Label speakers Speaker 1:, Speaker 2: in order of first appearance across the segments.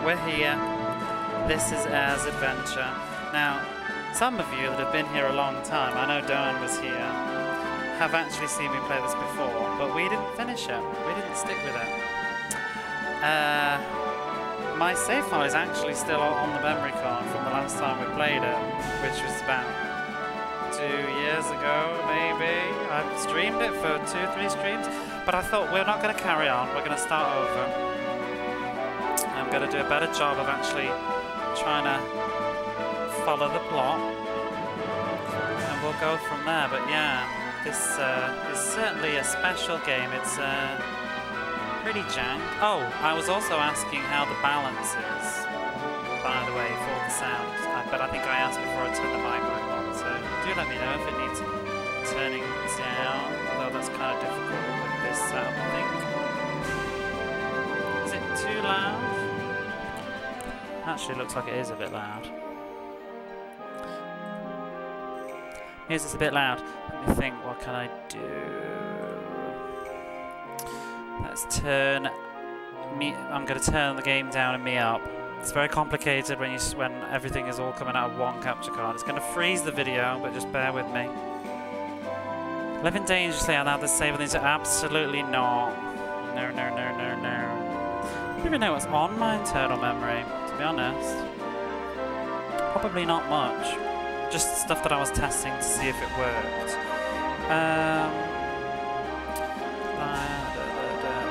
Speaker 1: we're here. This is Air's Adventure. Now, some of you that have been here a long time, I know Doan was here, have actually seen me play this before, but we didn't finish it. We didn't stick with it. My save file is actually still on the memory card from the last time we played it, which was about 2 years ago, maybe. I've streamed it for 2-3 streams, but I thought we're not going to carry on. We're going to start over. I'm going to do a better job of actually trying to follow the plot, and we'll go from there. But yeah, this is certainly a special game. It's pretty jank. Oh, I was also asking how the balance is, by the way, for the sound. But I think I asked before I turned the mic back on, so do let me know if it needs turning down, although that's kind of difficult with this setup, I think. Is it too loud? Actually, it looks like it is a bit loud. Music's a bit loud. Let me think, what can I do? Let's turn me. I'm going to turn the game down and me up. It's very complicated when everything is all coming out of one capture card. It's going to freeze the video, but just bear with me. Living dangerously on the save things. Absolutely not. No, no, no, no, no. I don't even know what's on my internal memory, to be honest. Probably not much. Just stuff that I was testing to see if it worked.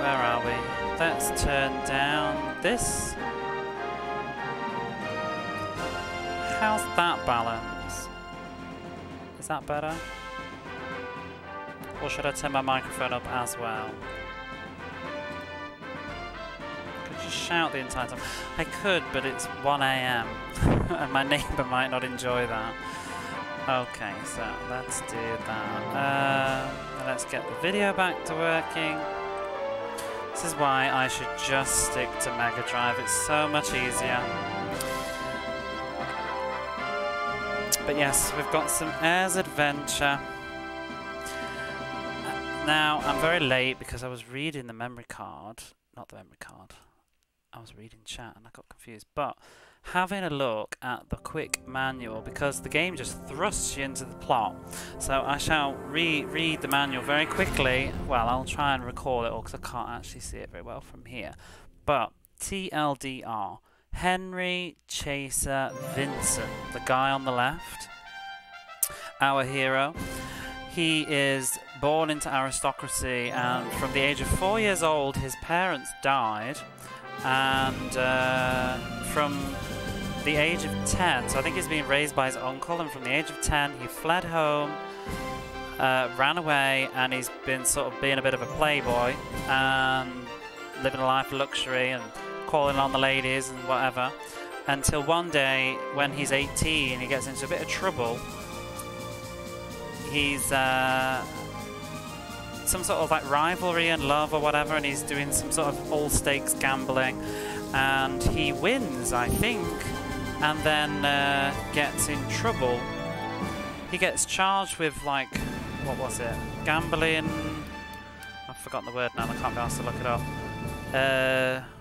Speaker 1: Where are we? Let's turn down this. How's that balance? Is that better? Or should I turn my microphone up as well? Could you shout the entire time? I could, but it's 1 AM and my neighbour might not enjoy that. Okay, so let's do that. Let's get the video back to working. This is why I should just stick to Mega Drive. It's so much easier. But yes, we've got some Air's Adventure. Now, I'm very late because I was reading the memory card. Not the memory card. I was reading chat and I got confused. But having a look at the quick manual, because the game just thrusts you into the plot. So I shall read the manual very quickly. Well, I'll try and recall it all because I can't actually see it very well from here. But TLDR. Henry Chaser Vincent, the guy on the left, our hero. He is born into aristocracy, and from the age of 4 years old his parents died, and from the age of 10, so I think he's being raised by his uncle, and from the age of 10 he fled home, ran away, and he's been sort of being a bit of a playboy and living a life of luxury and calling on the ladies and whatever, until one day when he's 18 he gets into a bit of trouble. He's some sort of like rivalry and love or whatever, and he's doing some sort of all stakes gambling, and he wins, I think, and then gets in trouble. He gets charged with, like, what was it? Gambling. I've forgotten the word now, I can't be asked to look it up.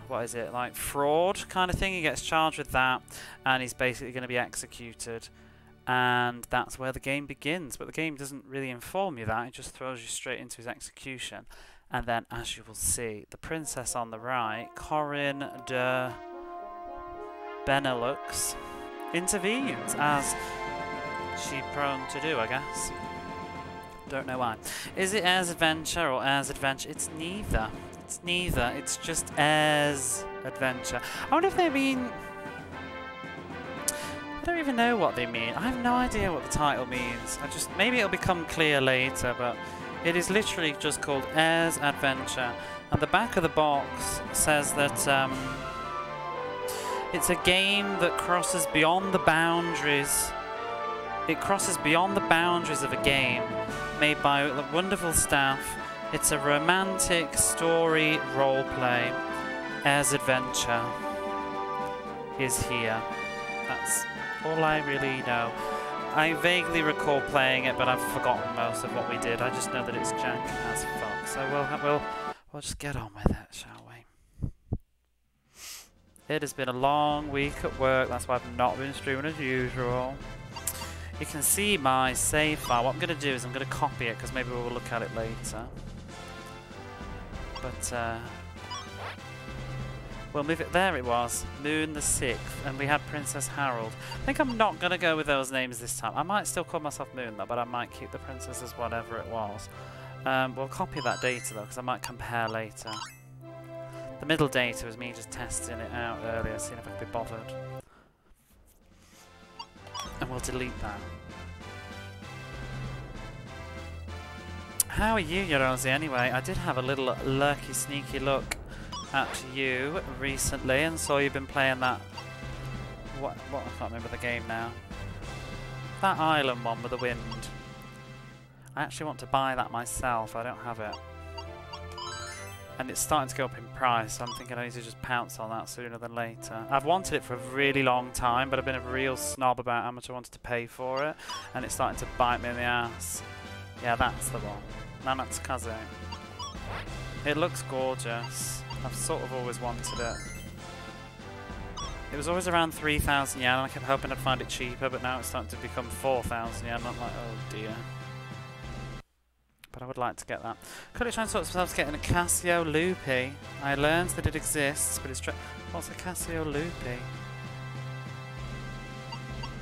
Speaker 1: What is it, like fraud kind of thing? He gets charged with that, and he's basically going to be executed, and that's where the game begins. But the game doesn't really inform you that, it just throws you straight into his execution. And then, as you will see, the princess on the right, Corinne de Benelux, intervenes, as she's prone to do, I guess. Don't know why. Is it Air's Adventure or Air's Adventure? It's neither. It's neither. It's just Air's Adventure. I wonder if they mean... I don't even know what they mean. I have no idea what the title means. Maybe it'll become clear later, but it is literally just called Air's Adventure. And the back of the box says that it's a game that crosses beyond the boundaries. It crosses beyond the boundaries of a game made by the wonderful staff. It's a romantic story roleplay. Air's Adventure is here. That's all I really know. I vaguely recall playing it, but I've forgotten most of what we did. I just know that it's jank as fuck. So we'll just get on with it, shall we? It has been a long week at work, that's why I've not been streaming as usual. You can see my save file. What I'm going to do is I'm going to copy it, because maybe we'll look at it later. But, we'll move it. There it was. Moon the 6th. And we had Princess Harold. I think I'm not going to go with those names this time. I might still call myself Moon, though, but I might keep the princess as whatever it was. We'll copy that data, though, because I might compare later. The middle data was me just testing it out earlier, seeing if I could be bothered. And we'll delete that. How are you, Yorose, anyway? I did have a little lurky, sneaky look at you recently and saw you've been playing that... What? I can't remember the game now. That island one with the wind. I actually want to buy that myself. I don't have it. And it's starting to go up in price, so I'm thinking I need to just pounce on that sooner than later. I've wanted it for a really long time, but I've been a real snob about how much I wanted to pay for it, and it's starting to bite me in the ass. Yeah, that's the one. Nanatsukaze. It looks gorgeous. I've sort of always wanted it. It was always around 3,000 yen, and I kept hoping I'd find it cheaper, but now it's starting to become 4,000 yen. I'm like, oh dear. But I would like to get that. Currently trying to sort myself getting a Casio Loopy. I learned that it exists, but it's what's a Casio Loopy?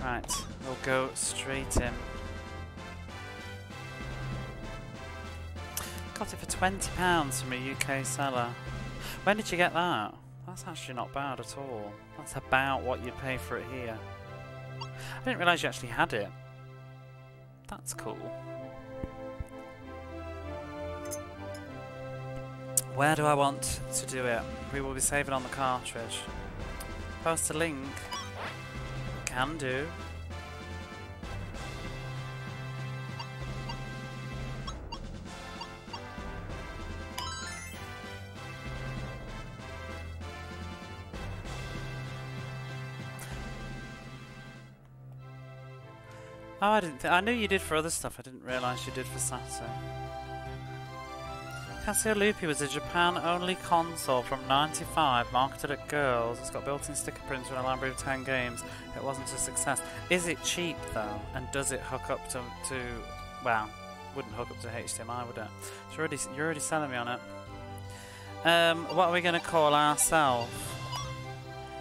Speaker 1: Right, we'll go straight in. Got it for £20 from a UK seller. When did you get that? That's actually not bad at all. That's about what you'd pay for it here. I didn't realise you actually had it. That's cool. Where do I want to do it? We will be saving on the cartridge. Post a link. Can do. Oh, I didn't. I knew you did for other stuff. I didn't realise you did for Saturn. Casio Loopy was a Japan-only console from '95, marketed at girls. It's got built-in sticker printer and a library of 10 games. It wasn't a success. Is it cheap though? And does it hook up to well, wouldn't hook up to HDMI, would it? You're already selling me on it. What are we going to call ourselves?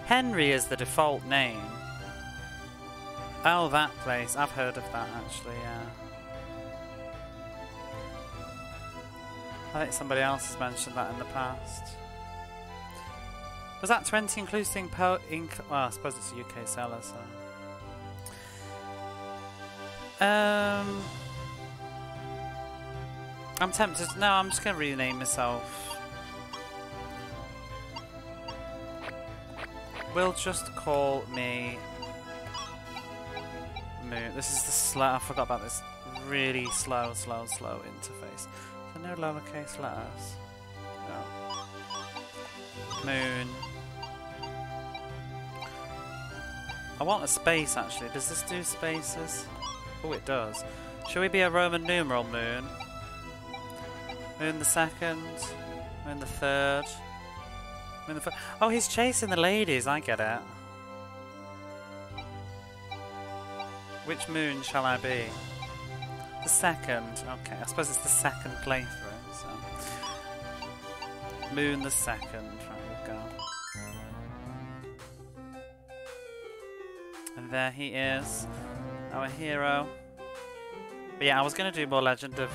Speaker 1: Henry is the default name. Oh, that place. I've heard of that actually, yeah. I think somebody else has mentioned that in the past. Was that 20 including well, I suppose it's a UK seller, so... I'm tempted... No, I'm just going to rename myself. We'll just call me... Moon. This is the slow... I forgot about this really slow interface. So no lowercase letters. No. Moon. I want a space actually. Does this do spaces? Oh, it does. Shall we be a Roman numeral moon? Moon the 2nd. Moon the 3rd. Moon the 4th. Oh, he's chasing the ladies. I get it. Which moon shall I be? The 2nd. Okay, I suppose it's the 2nd playthrough. So. Moon the 2nd. Right, we'll go. And there he is, our hero. But yeah, I was going to do more Legend of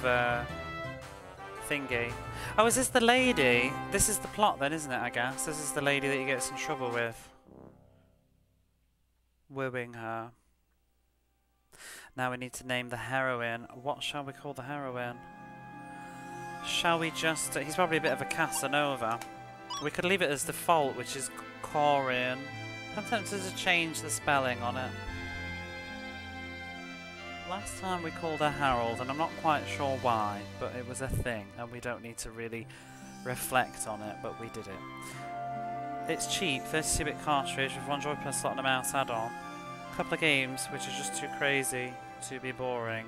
Speaker 1: Thingy. Oh, is this the lady? This is the plot then, isn't it, I guess? This is the lady that he gets in trouble with. Wooing her. Now we need to name the heroine. What shall we call the heroine? Shall we just... he's probably a bit of a Casanova. We could leave it as default, which is Corinne. I'm tempted to change the spelling on it. Last time we called her Harold, and I'm not quite sure why, but it was a thing, and we don't need to really reflect on it, but we did it. It's cheap, 32-bit cartridge with 1 joy per slot and a mouse add-on. Couple of games which are just too crazy to be boring.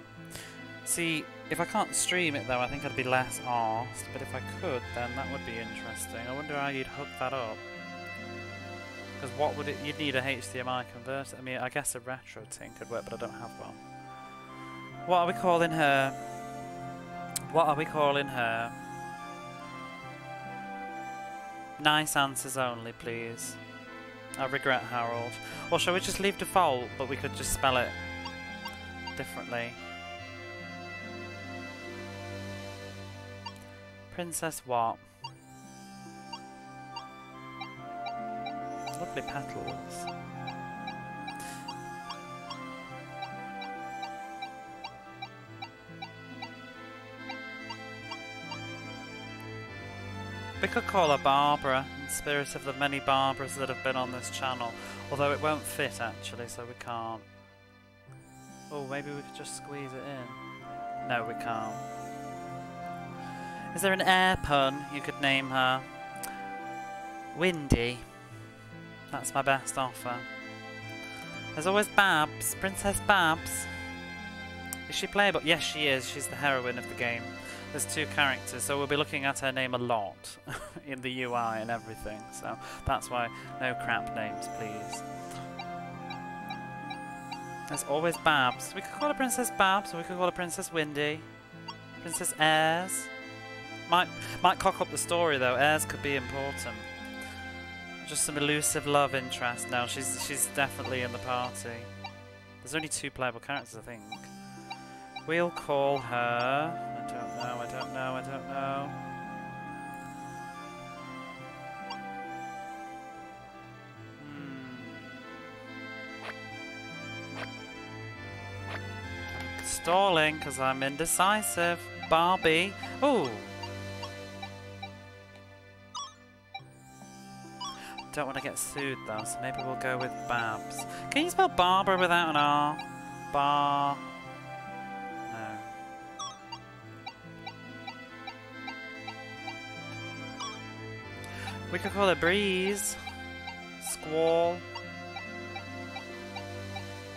Speaker 1: See, if I can't stream it though, I think I'd be less arsed, but if I could, then that would be interesting. I wonder how you'd hook that up. Because what would it... You'd need a HDMI converter. I mean, I guess a retro tin could work, but I don't have one. What are we calling her? What are we calling her? Nice answers only, please. I regret Harold. Or shall we just leave default, but we could just spell it differently? Princess what? Lovely petals. We could call her Barbara, in spirit of the many Barbaras that have been on this channel. Although it won't fit actually, so we can't. Oh, maybe we could just squeeze it in. No, we can't. Is there an air pun you could name her? Windy. That's my best offer. There's always Babs, Princess Babs. Is she playable? Yes, she is. She's the heroine of the game. There's two characters, so we'll be looking at her name a lot in the UI and everything. So that's why no crap names, please. There's always Babs. We could call her Princess Babs, or we could call her Princess Windy. Princess Airs. Might cock up the story though. Airs could be important. Just some elusive love interest. No, she's definitely in the party. There's only two playable characters, I think. We'll call her... I don't know. I'm stalling because I'm indecisive. Barbie. Ooh. Don't want to get sued though, so maybe we'll go with Babs. Can you spell Barbara without an R? Bar... We could call her Breeze, Squall,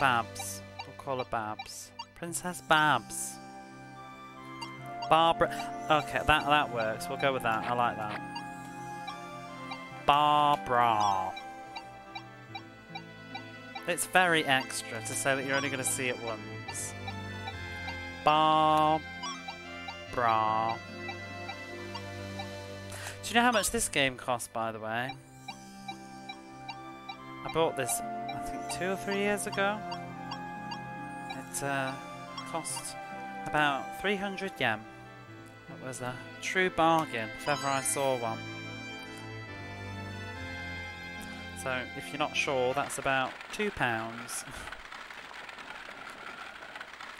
Speaker 1: Babs. We'll call her Babs. Princess Babs. Barbara. Okay, that works. We'll go with that. I like that. Barbara. It's very extra to say that you're only going to see it once. Barbara. Do you know how much this game cost, by the way? I bought this, I think, 2 or 3 years ago. It cost about 300 yen. It was a true bargain, if ever I saw one. So, if you're not sure, that's about £2.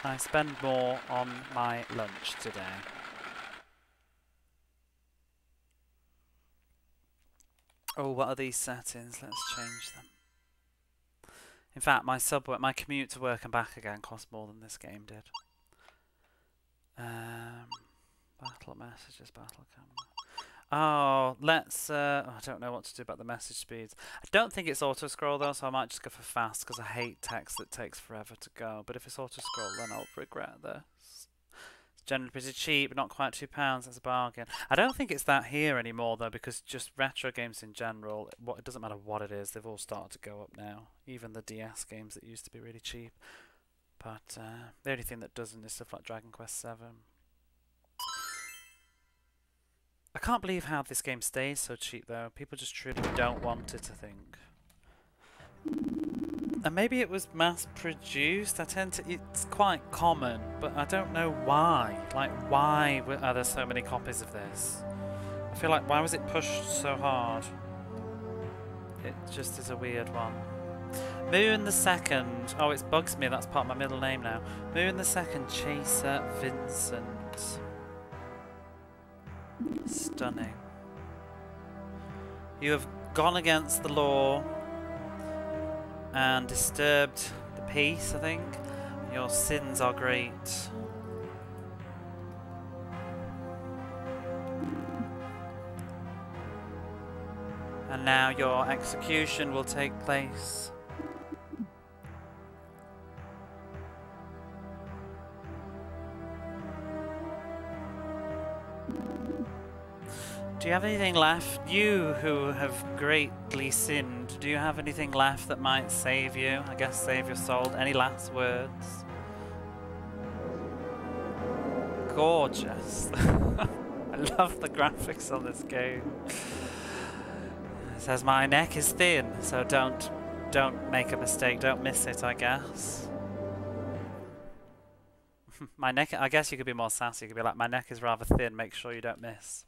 Speaker 1: I spend more on my lunch today. Oh, what are these settings? Let's change them. In fact, my commute to work and back again cost more than this game did. Battle messages, battle camera. Oh, let's... I don't know what to do about the message speeds. I don't think it's auto-scroll though, so I might just go for fast, because I hate text that takes forever to go. But if it's auto-scroll, then I'll regret this. Generally pretty cheap, but not quite £2. That's a bargain. I don't think it's that here anymore though, because just retro games in general, it doesn't matter what it is, they've all started to go up now. Even the DS games that used to be really cheap. But the only thing that doesn't is stuff like Dragon Quest VII. I can't believe how this game stays so cheap though. People just truly don't want it, I think. And maybe it was mass-produced. It's quite common, but I don't know why. Like, why are there so many copies of this? I feel like, why was it pushed so hard? It just is a weird one. Moon the Second. Oh, it bugs me. That's part of my middle name now. Moon the Second, Chaser Vincent. Stunning. You have gone against the law and disturbed the peace, I think. Your sins are great. And now your execution will take place. Do you have anything left? You who have greatly sinned, do you have anything left that might save you? I guess save your soul. Any last words? Gorgeous. I love the graphics on this game. It says my neck is thin, so don't make a mistake, don't miss it, I guess. My neck, I guess you could be more sassy, you could be like, my neck is rather thin, make sure you don't miss.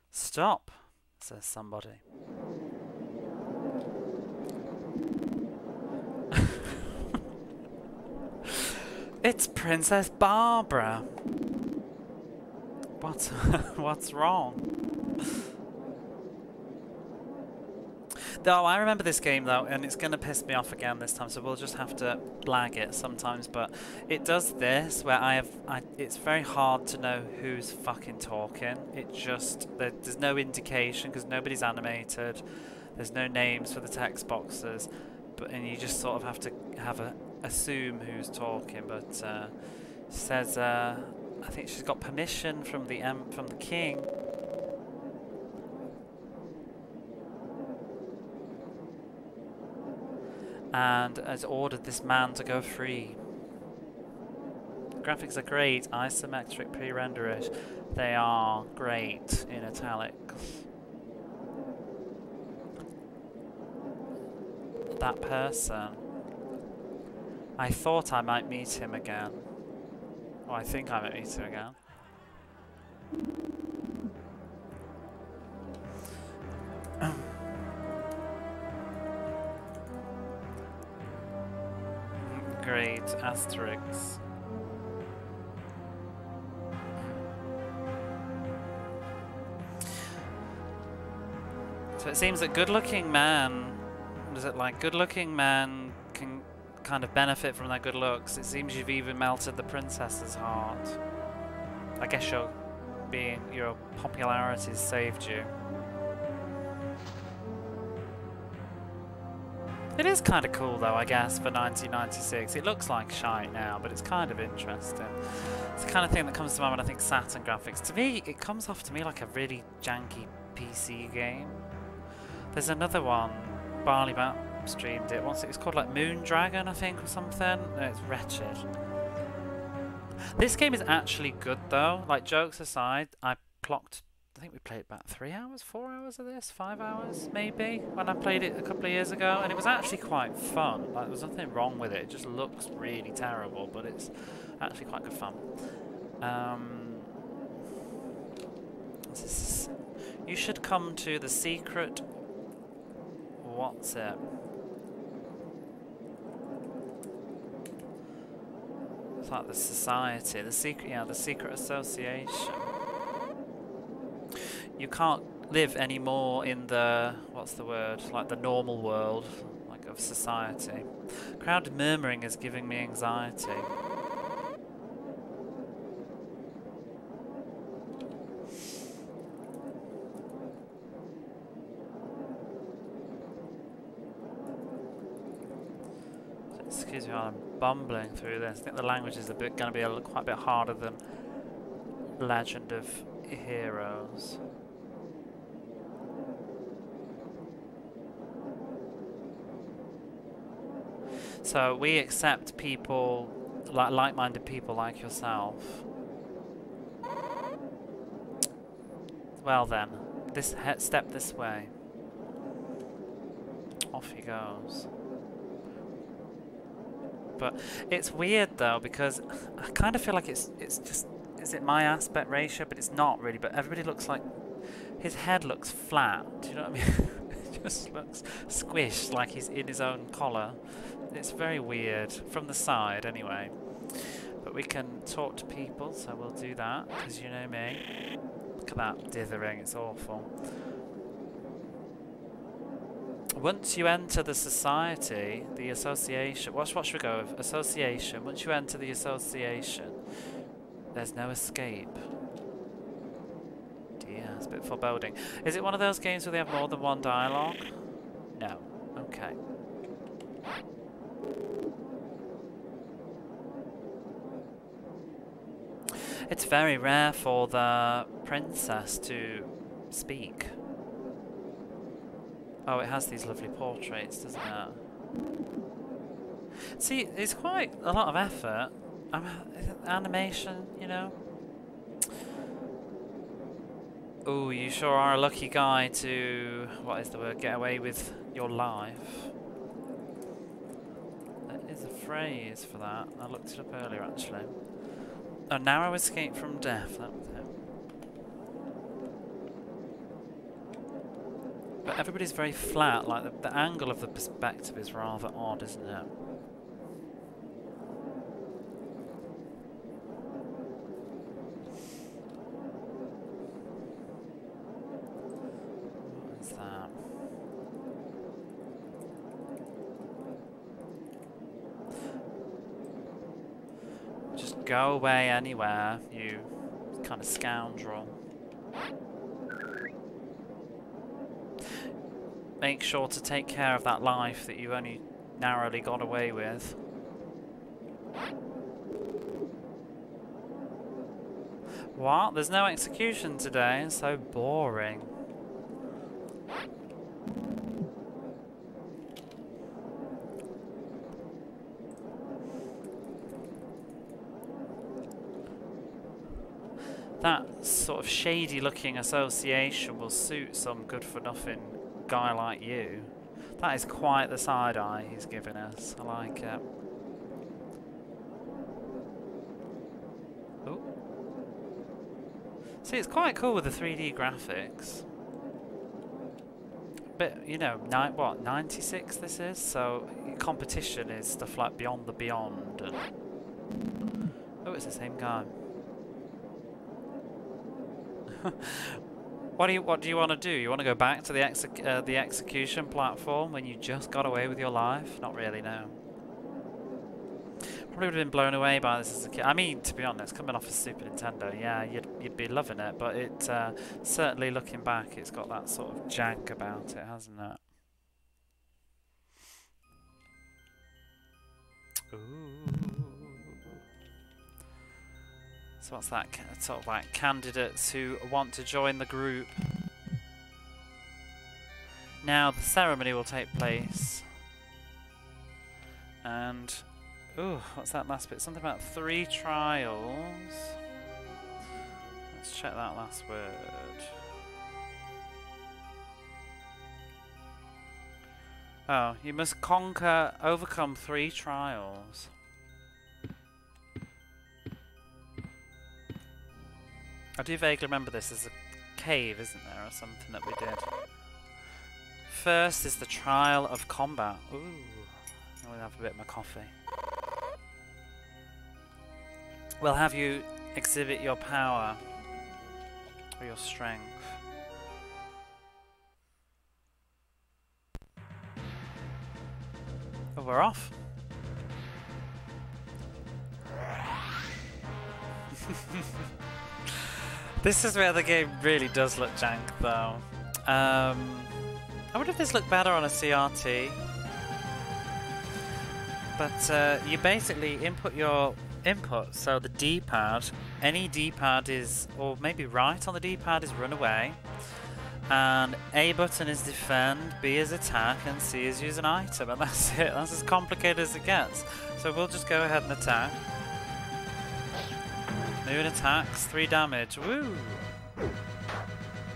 Speaker 1: Stop, says somebody. It's Princess Barbara. What's wrong? Though I remember this game though, and it's gonna piss me off again this time, so we'll just have to blag it sometimes. But it does this where it's very hard to know who's fucking talking. It just there's no indication because nobody's animated. There's no names for the text boxes, and you just sort of have to assume who's talking. But she says I think she's got permission from the king. And has ordered this man to go free. Graphics are great, isometric pre-rendered. They are great in italics. That person. I thought I might meet him again. Oh, I think I might meet him again. Great, asterisks. So it seems that good-looking man, what is it like? Good-looking man can kind of benefit from their good looks. It seems you've even melted the princess's heart. I guess your popularity has saved you. It is kind of cool though, I guess, for 1996. It looks like shite now, but it's kind of interesting. It's the kind of thing that comes to mind when I think Saturn graphics. To me, it comes off to me like a really janky PC game. There's another one, Barley Bat streamed it. It's called like Moon Dragon, I think, or something. No, it's wretched. This game is actually good though. Like, jokes aside, I think we played about 3 hours, 4 hours of this, 5 hours maybe, when I played it a couple of years ago, and it was actually quite fun. Like, there was nothing wrong with it. It just looks really terrible, but it's actually quite good fun. You should come to the secret. What's it? It's like the society, the secret association. You can't live anymore in the, what's the word, like the normal world, like of society. Crowded murmuring is giving me anxiety. Excuse me while I'm bumbling through this. I think the language is going to be quite a bit harder than Legend of Heroes. So we accept people, like-minded people like yourself. Well then, step this way. Off he goes. But it's weird though, because I kind of feel like it's just, is it my aspect ratio? But it's not really, but everybody looks like, his head looks flat, do you know what I mean? It just looks squished, like he's in his own collar. It's very weird, from the side anyway. But we can talk to people, so we'll do that, because you know me. Look at that dithering, it's awful. Once you enter the society, the association, what should we go with? Association. Once you enter the association, there's no escape. Dear, it's a bit foreboding. Is it one of those games where they have more than one dialogue? No. Okay. It's very rare for the princess to speak. Oh, it has these lovely portraits, doesn't it? See, it's quite a lot of effort. Animation, you know? Oh, you sure are a lucky guy to, what is the word, get away with your life. There is a phrase for that. I looked it up earlier, actually. A narrow escape from death, that was it. But everybody's very flat, like the angle of the perspective is rather odd, isn't it? What is that? Just go away anywhere, you kind of scoundrel. Make sure to take care of that life that you only narrowly got away with. What? There's no execution today? It's so boring. That sort of shady looking association will suit some good for nothing guy like you. That is quite the side eye he's giving us. I like it. Oh. See, it's quite cool with the 3D graphics. But, you know, what, 96 this is? So, competition is stuff like Beyond the Beyond. And oh, it's the same guy. What do you want to do? You want to go back to the execution platform when you just got away with your life? Not really, no. Probably would have been blown away by this as a kid. I mean, to be honest, coming off a Super Nintendo, yeah, you'd be loving it. But it certainly, looking back, it's got that sort of jank about it, hasn't it? Ooh. So what's that? Sort of like candidates who want to join the group. Now the ceremony will take place. And, ooh, what's that last bit? Something about 3 trials. Let's check that last word. Oh, you must overcome 3 trials. I do vaguely remember this as a cave, isn't there, or something that we did. First is the trial of combat. Ooh, I'm gonna have a bit of my coffee. We'll have you exhibit your power, or your strength. Oh, we're off. This is where the game really does look jank, though. I wonder if this looked better on a CRT. But you basically input your input, so the D-pad, any D-pad is, or maybe right on the D-pad is run away, and A button is defend, B is attack, and C is use an item, and that's it. That's as complicated as it gets. So we'll just go ahead and attack. Moon attacks, 3 damage. Woo!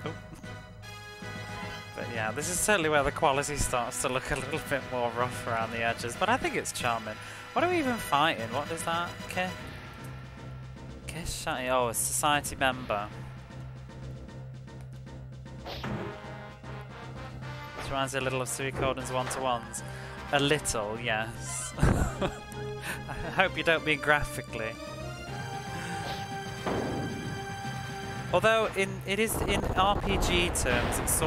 Speaker 1: Oh. But yeah, this is certainly where the quality starts to look a little bit more rough around the edges, but I think it's charming. What are we even fighting? What does that? Shiny. Oh, a society member. This reminds me a little of Suikoden's one-to-ones. A little, yes. I hope you don't mean graphically. Although it is in RPG terms,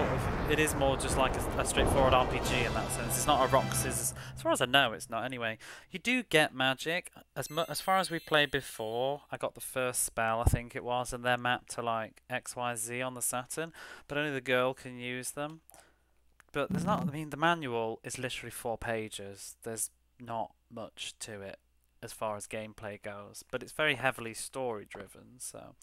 Speaker 1: it is more just like a straightforward RPG in that sense. It's not a rock scissors. As far as I know, it's not anyway. You do get magic. As far as we played before, I got the first spell, I think it was, and they're mapped to like XYZ on the Saturn, but only the girl can use them. But there's not. I mean, the manual is literally 4 pages. There's not much to it. as far as gameplay goes, but it's very heavily story driven. So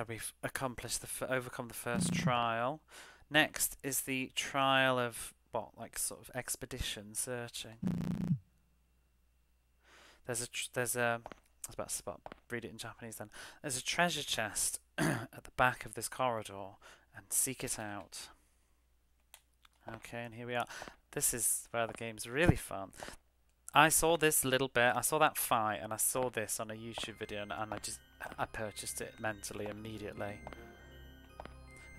Speaker 1: we've accomplished overcome the first trial. Next is the trial of what, like sort of expedition searching. There's a I was about to read it in Japanese then. There's a treasure chest at the back of this corridor, and seek it out. Okay, and here we are. This is where the game's really fun. I saw this little bit, I saw that fight, and I saw this on a YouTube video, and I purchased it mentally immediately.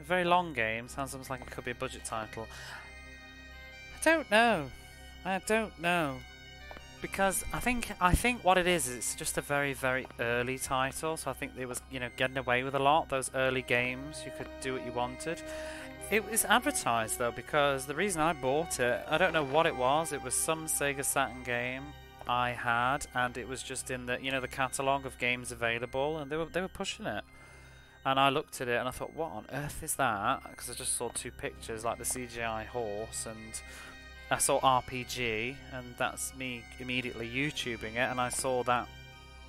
Speaker 1: A very long game, sounds almost like it could be a budget title. I don't know. Because I think what it is it's just a very, very early title, so I think it was, you know, getting away with a lot. Those early games, you could do what you wanted. It was advertised though, because the reason I bought it, I don't know what it was. It was some Sega Saturn game I had, and it was just in the, you know, the catalogue of games available, and they were pushing it. And I looked at it and I thought, what on earth is that? Because I just saw two pictures, like the CGI horse, and I saw RPG, and that's me immediately YouTubing it, and I saw that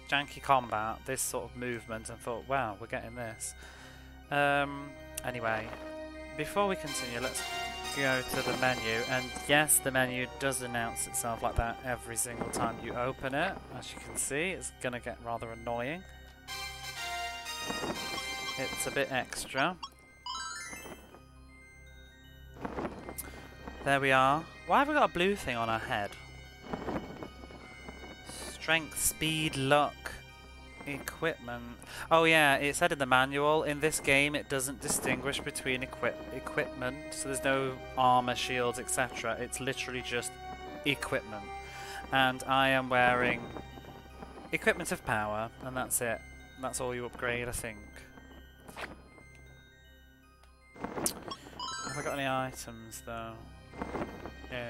Speaker 1: janky combat, this sort of movement, and thought, wow, we're getting this. Anyway, before we continue, let's go to the menu, and yes, the menu does announce itself like that every single time you open it. As you can see, it's going to get rather annoying. It's a bit extra. There we are. Why have we got a blue thing on our head? Strength, speed, luck, equipment. Oh yeah, it said in the manual, in this game it doesn't distinguish between equipment, so there's no armor, shields, etc. It's literally just equipment. And I am wearing equipment of power, and that's it. That's all you upgrade, I think. Have I got any items though? No.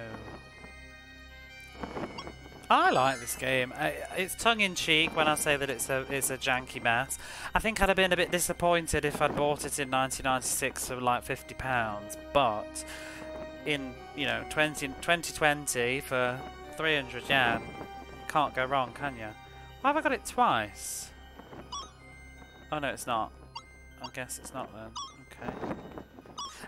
Speaker 1: I like this game. It's tongue-in-cheek when I say that it's a janky mess. I think I'd have been a bit disappointed if I'd bought it in 1996 for like £50, but in, you know, 2020 for 300 yen, can't go wrong, can you? Why have I got it twice? Oh no, it's not. I guess it's not then. Okay.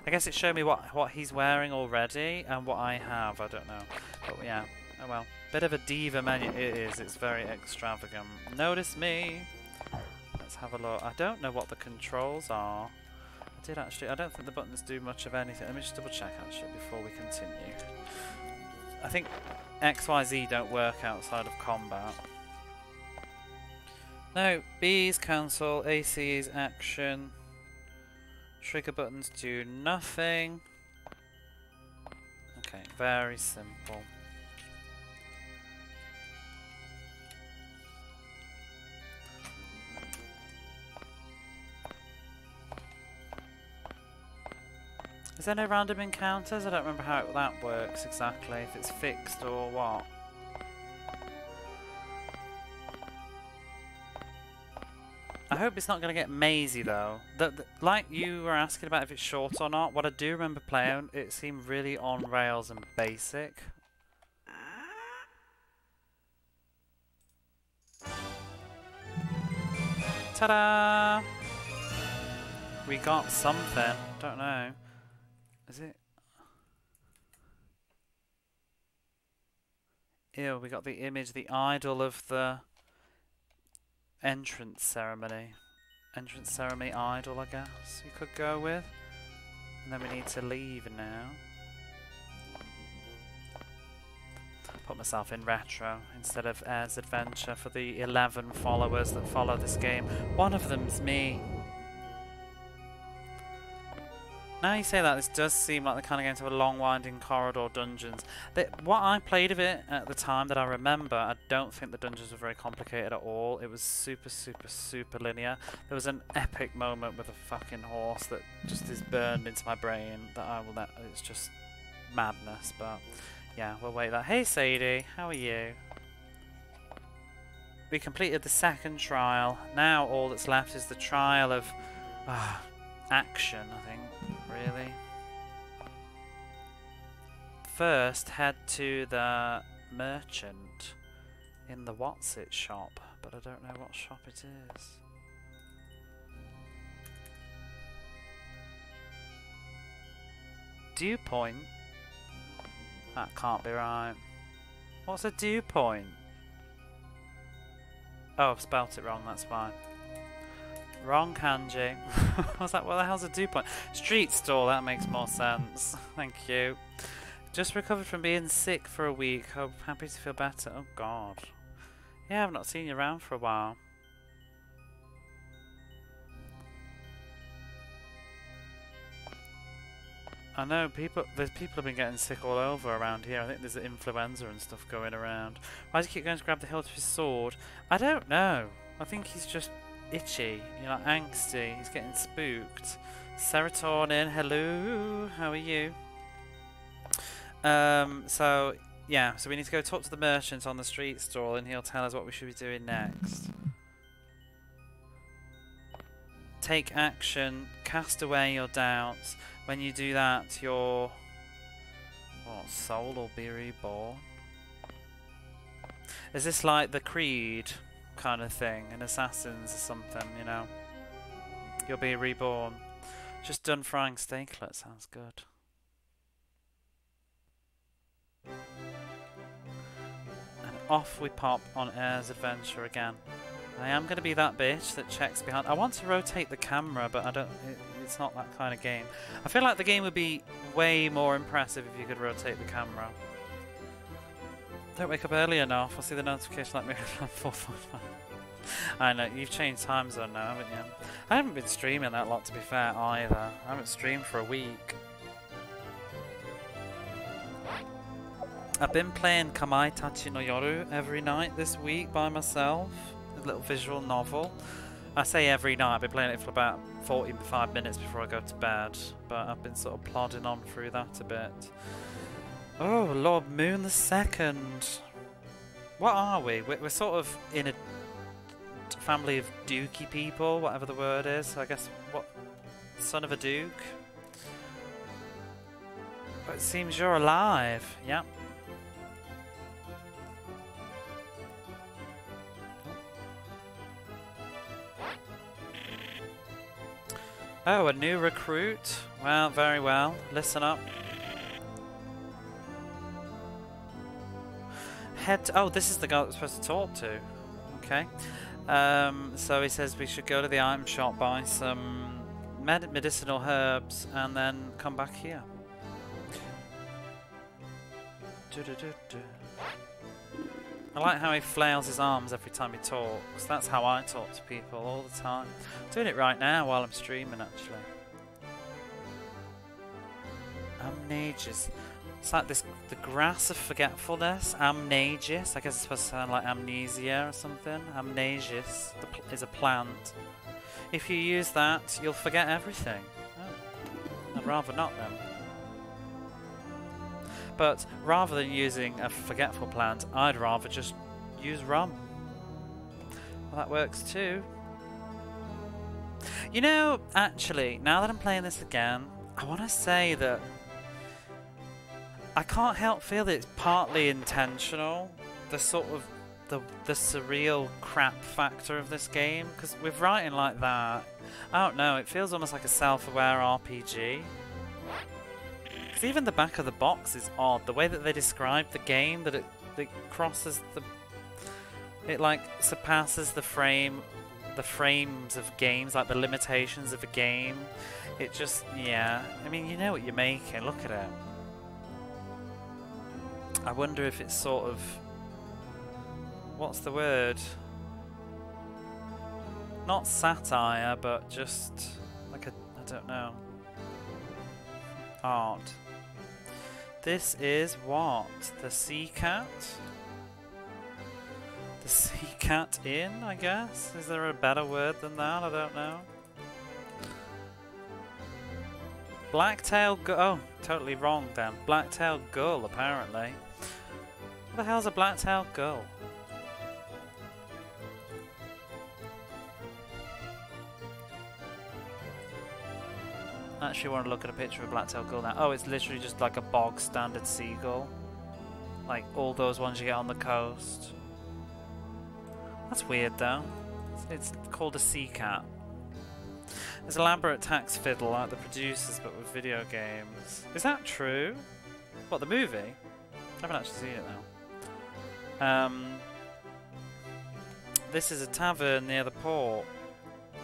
Speaker 1: I guess it showed me what he's wearing already and what I have. I don't know, but yeah. Oh well. Bit of a diva menu it is. It's very extravagant. Notice me. Let's have a look. I don't know what the controls are. I did actually. I don't think the buttons do much of anything. Let me just double check actually before we continue. I think X, Y, Z don't work outside of combat. No, B is cancel, AC is action. Trigger buttons do nothing. Okay, very simple. Is there no random encounters? I don't remember how that works exactly, if it's fixed or what. I hope it's not going to get mazy though. Like you were asking about if it's short or not, what I do remember playing, it seemed really on rails and basic. Ta-da! We got something. Don't know. Is it? Ew, we got the image, the idol of the entrance ceremony. Entrance ceremony idol, I guess you could go with. And then we need to leave now. Put myself in retro instead of Air's Adventure for the 11 followers that follow this game. One of them's me. Now you say that, this does seem like the kind of game to have a long winding corridor dungeons. What I played of it at the time that I remember, I don't think the dungeons were very complicated at all. It was super, super, super linear. There was an epic moment with a fucking horse that just is burned into my brain that I will let, it's just madness, but yeah, we'll wait that. Hey Sadie, how are you? We completed the second trial. Now all that's left is the trial of action, I think. Really? first head to the merchant in the What's It shop, but I don't know what shop it is. Dew point? That can't be right. What's a dew point? Oh, I've spelt it wrong, that's why. Wrong kanji. I was like, what the hell's a dew point? Street stall, that makes more sense. Thank you. Just recovered from being sick for a week. Hope happy to feel better. Oh god. Yeah, I've not seen you around for a while. I know there's people have been getting sick all over around here. I think there's influenza and stuff going around. Why does he keep going to grab the hilt of his sword? I don't know. I think he's just itchy, you know, angsty. He's getting spooked. Serotonin, hello, how are you? So yeah, so we need to go talk to the merchant on the street stall, and he'll tell us what we should be doing next. Take action, cast away your doubts. When you do that, your soul will be reborn. Is this like the Creed kind of thing in Assassins or something, you know? You'll be reborn. Just done frying steaklet, sounds good. And off we pop on Air's adventure again. I am going to be that bitch that checks behind. I want to rotate the camera, but I don't. It's not that kind of game. I feel like the game would be way more impressive if you could rotate the camera. Don't wake up early enough. I'll see the notification like me. 4:45. I know you've changed time zone now, haven't you? I haven't been streaming that lot, to be fair, either. I haven't streamed for a week. I've been playing Kamai Tachi no Yoru every night this week by myself. A little visual novel. I say every night, I've been playing it for about 45 minutes before I go to bed, but I've been sort of plodding on through that a bit. Oh, Lord Moon the Second. What are we? We're sort of in a family of dukey people, whatever the word is. I guess, what? Son of a duke? But it seems you're alive. Yep. Oh, a new recruit? Well, very well. Listen up. Oh, this is the guy that we're supposed to talk to. Okay. So he says we should go to the item shop, buy some medicinal herbs, and then come back here. I like how he flails his arms every time he talks. That's how I talk to people all the time. I'm doing it right now while I'm streaming, actually. Amnesis. It's like this, the grass of forgetfulness. Amnesis. I guess it's supposed to sound like amnesia or something. Amnesis is a plant. If you use that, you'll forget everything. Oh. I'd rather not then. But rather than using a forgetful plant, I'd rather just use rum. Well, that works too. You know, actually, now that I'm playing this again, I want to say that I can't help feel that it's partly intentional. The sort of the surreal crap factor of this game, because with writing like that, I don't know, it feels almost like a self-aware RPG. Even the back of the box is odd. The way that they describe the game, that it crosses the, it like surpasses the frames of games, like the limitations of a game. It just, yeah. I mean, you know what you're making. Look at it. I wonder if it's sort of, what's the word? Not satire, but just like a, I don't know. Art. This is what? The Sea Cat? The Sea Cat Inn, I guess? Is there a better word than that? I don't know. Blacktail Gull. Oh, totally wrong then. Blacktail Gull, apparently. What the hell's a Blacktail Gull? I actually want to look at a picture of a black-tailed gull now. Oh, it's literally just like a bog standard seagull. Like all those ones you get on the coast. That's weird though. It's called a sea cat. There's elaborate tax fiddle like the producers but with video games. Is that true? What, the movie? I haven't actually seen it now. This is a tavern near the port.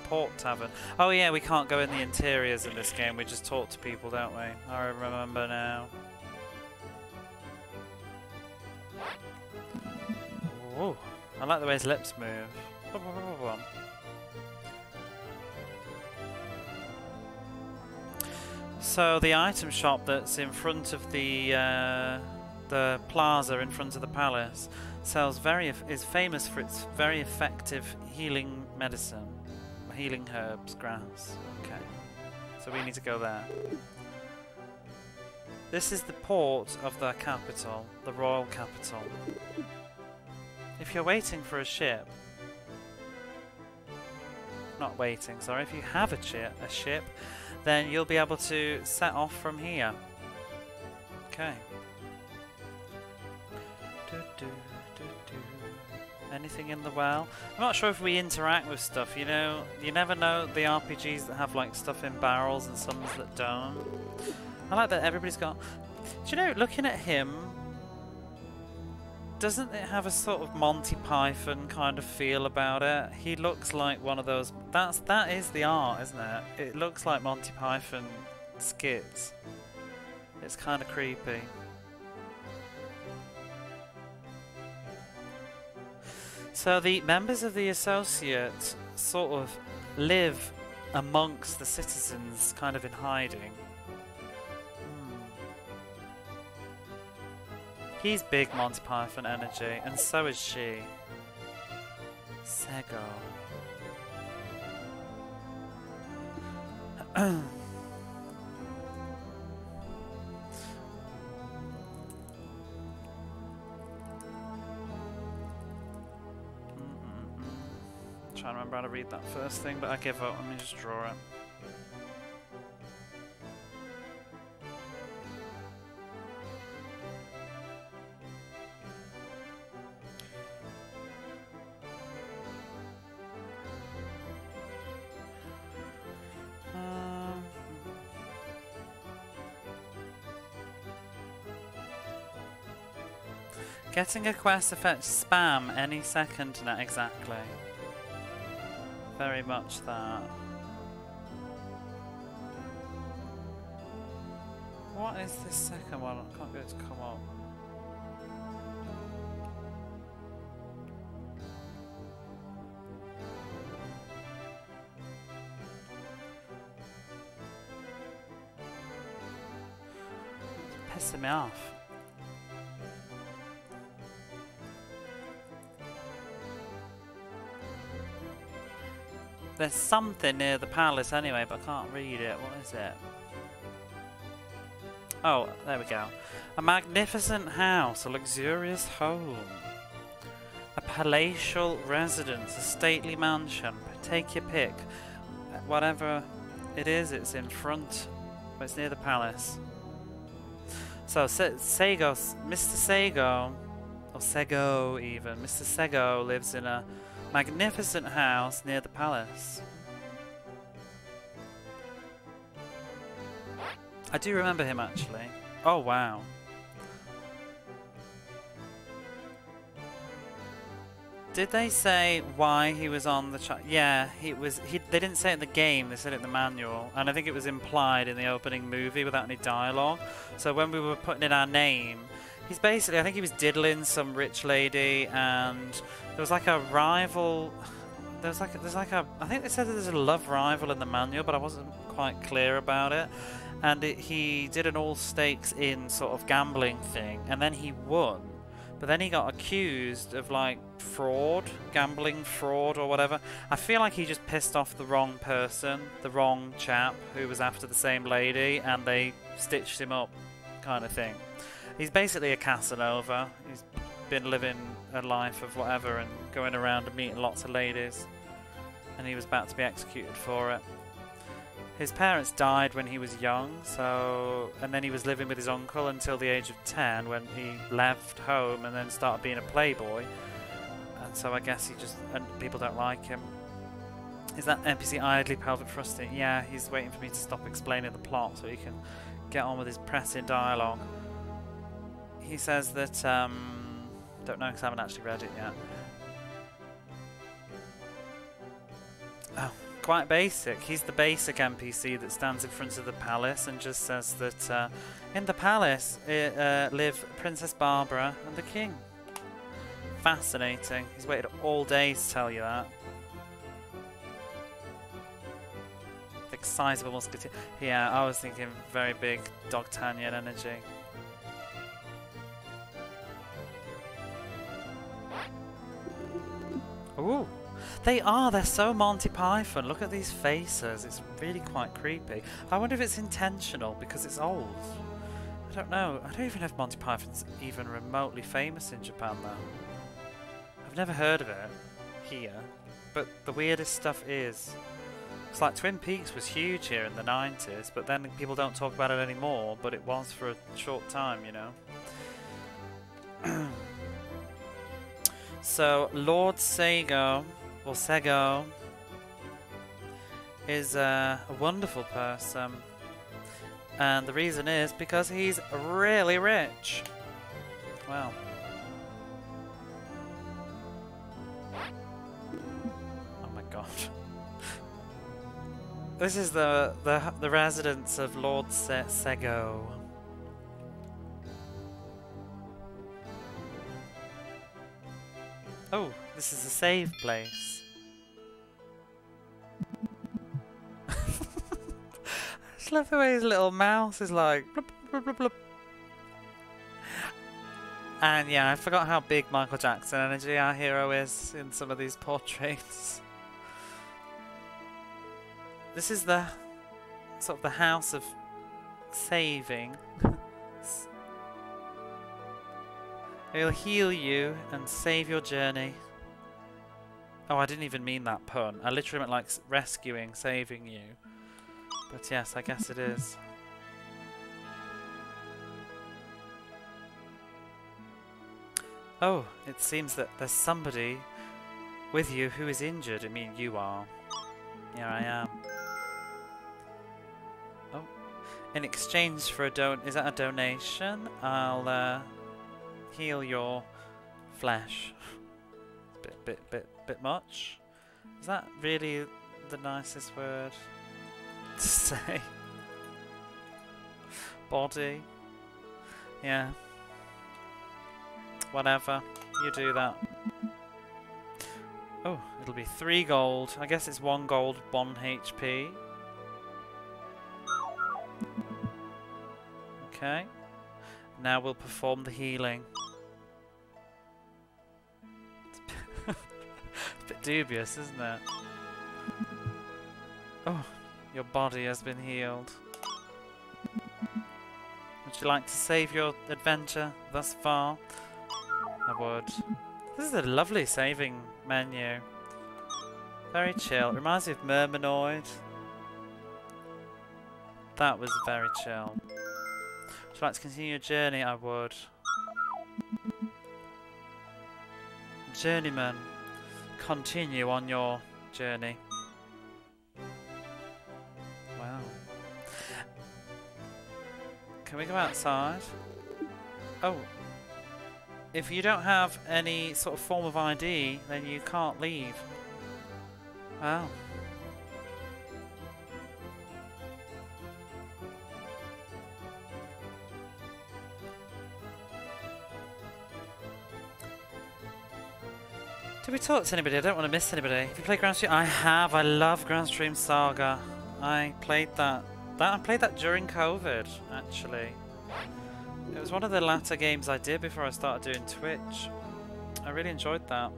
Speaker 1: Port tavern. Oh yeah, we can't go in the interiors in this game. We just talk to people, don't we? I remember now. Ooh, I like the way his lips move. So the item shop that's in front of the plaza in front of the palace is famous for its very effective healing medicine, healing herbs, grass. Okay, so we need to go there. This is the port of the capital, the royal capital. If you're waiting for a ship, not waiting, sorry, if you have a ship, then you'll be able to set off from here. Okay. Anything in the well? I'm not sure if we interact with stuff, you know, you never know the RPGs that have like stuff in barrels and some that don't. I like that everybody's got... Do you know, looking at him, doesn't it have a sort of Monty Python kind of feel about it? He looks like one of those... That is the art, isn't it? It looks like Monty Python skits. It's kind of creepy. So the members of the Associate sort of live amongst the citizens, kind of in hiding. He's big Monty Python energy, and so is she. Sega. Trying to remember how to read that first thing, but I give up. Let me just draw it. Getting a quest affects spam any second now, exactly. Very much that. What is this second one? I can't get it to come up. It's pissing me off. There's something near the palace anyway, but I can't read it. What is it? Oh, there we go. A magnificent house, a luxurious home. A palatial residence, a stately mansion. Take your pick. Whatever it is, it's in front, but it's near the palace. So, Sego, Mr. Sego, or Sego even, Mr. Sego lives in a magnificent house near the palace. I do remember him actually. Oh wow. Did they say why he was on the yeah, they didn't say it in the game, they said it in the manual, and I think it was implied in the opening movie without any dialogue. So when we were putting in our name, he's basically, I think he was diddling some rich lady, and there was like a rival. I think they said that there's a love rival in the manual, but I wasn't quite clear about it. And he did an all stakes in sort of gambling thing, and then he won. But then he got accused of like fraud, gambling fraud or whatever. I feel like he just pissed off the wrong person, the wrong chap who was after the same lady, and they stitched him up, kind of thing. He's basically a Casanova. He's been living a life of whatever and going around and meeting lots of ladies, and he was about to be executed for it. His parents died when he was young, and then he was living with his uncle until the age of 10 when he left home and then started being a playboy. And so I guess and people don't like him. Is that NPC idly pelvic thrusting? Yeah, he's waiting for me to stop explaining the plot so he can get on with his pressing dialogue. He says that, don't know because I haven't actually read it yet. Oh, quite basic. He's the basic NPC that stands in front of the palace and just says that in the palace live Princess Barbara and the king. Fascinating. He's waited all day to tell you that. Like sizable musketeer. Yeah, I was thinking very big Dogtanian energy. Ooh. They are, they're so Monty Python. Look at these faces, it's really quite creepy. I wonder if it's intentional because it's old. I don't know. I don't even know if Monty Python's even remotely famous in Japan though. I've never heard of it here, but the weirdest stuff is. It's like Twin Peaks was huge here in the 90s, but then people don't talk about it anymore, but it was for a short time, you know. So, Lord Sego, or Sego, is a wonderful person. And the reason is because he's really rich. Wow. Oh my god. This is the residence of Lord Sego. Oh, this is a save place. I just love the way his little mouse is like blub, blub, blub, blub. And yeah, I forgot how big Michael Jackson energy our hero is in some of these portraits. This is the sort of the house of saving. He'll heal you and save your journey. Oh, I didn't even mean that pun. I literally meant like rescuing, saving you. But yes, I guess it is. Oh, it seems that there's somebody with you who is injured. I mean, you are. Here I am. Oh, in exchange for a is that a donation? I'll heal your flesh. Bit much. Is that really the nicest word to say? Body. Yeah. Whatever. You do that. Oh, it'll be 3 gold. I guess it's 1 gold, 1 HP. Okay. Now we'll perform the healing. It's a bit dubious, isn't it? Oh, your body has been healed. Would you like to save your adventure thus far? I would. This is a lovely saving menu. Very chill. Reminds me of Murminoid. That was very chill. Would you like to continue your journey? I would. Journeyman, continue on your journey. Wow. Can we go outside? Oh. If you don't have any sort of form of ID, then you can't leave. Wow. Did we talk to anybody? I don't want to miss anybody. Have you played Grand Stream? I have. I love Grand Stream Saga. I played that. I played that during COVID, actually. It was one of the latter games I did before I started doing Twitch. I really enjoyed that.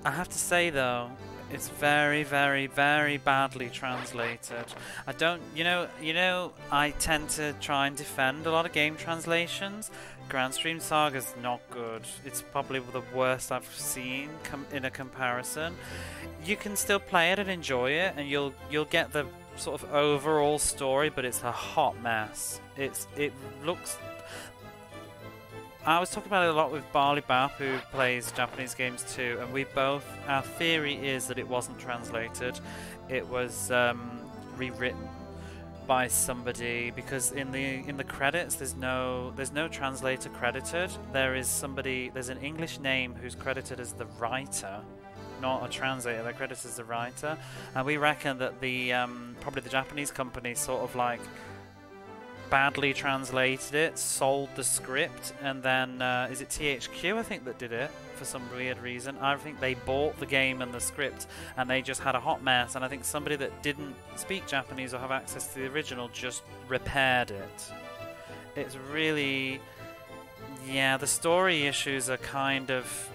Speaker 1: I have to say though, it's very, very, very badly translated. I don't, you know, I tend to try and defend a lot of game translations. Grand Stream Saga's not good. It's probably the worst I've seen in a comparison. You can still play it and enjoy it, and you'll get the sort of overall story, but it's a hot mess. It looks. I was talking about it a lot with Barley Bap, who plays Japanese games too, and we both. Our theory is that it wasn't translated; it was rewritten by somebody, because in the credits there's no translator credited. There's an English name who's credited as the writer, not a translator. They're credited as the writer, and we reckon that the probably the Japanese company sort of like badly translated it, sold the script, and then is it THQ I think that did it for some weird reason. I think they bought the game and the script, and they just had a hot mess, and I think somebody that didn't speak Japanese or have access to the original just repaired it. It's really, yeah, the story issues are kind of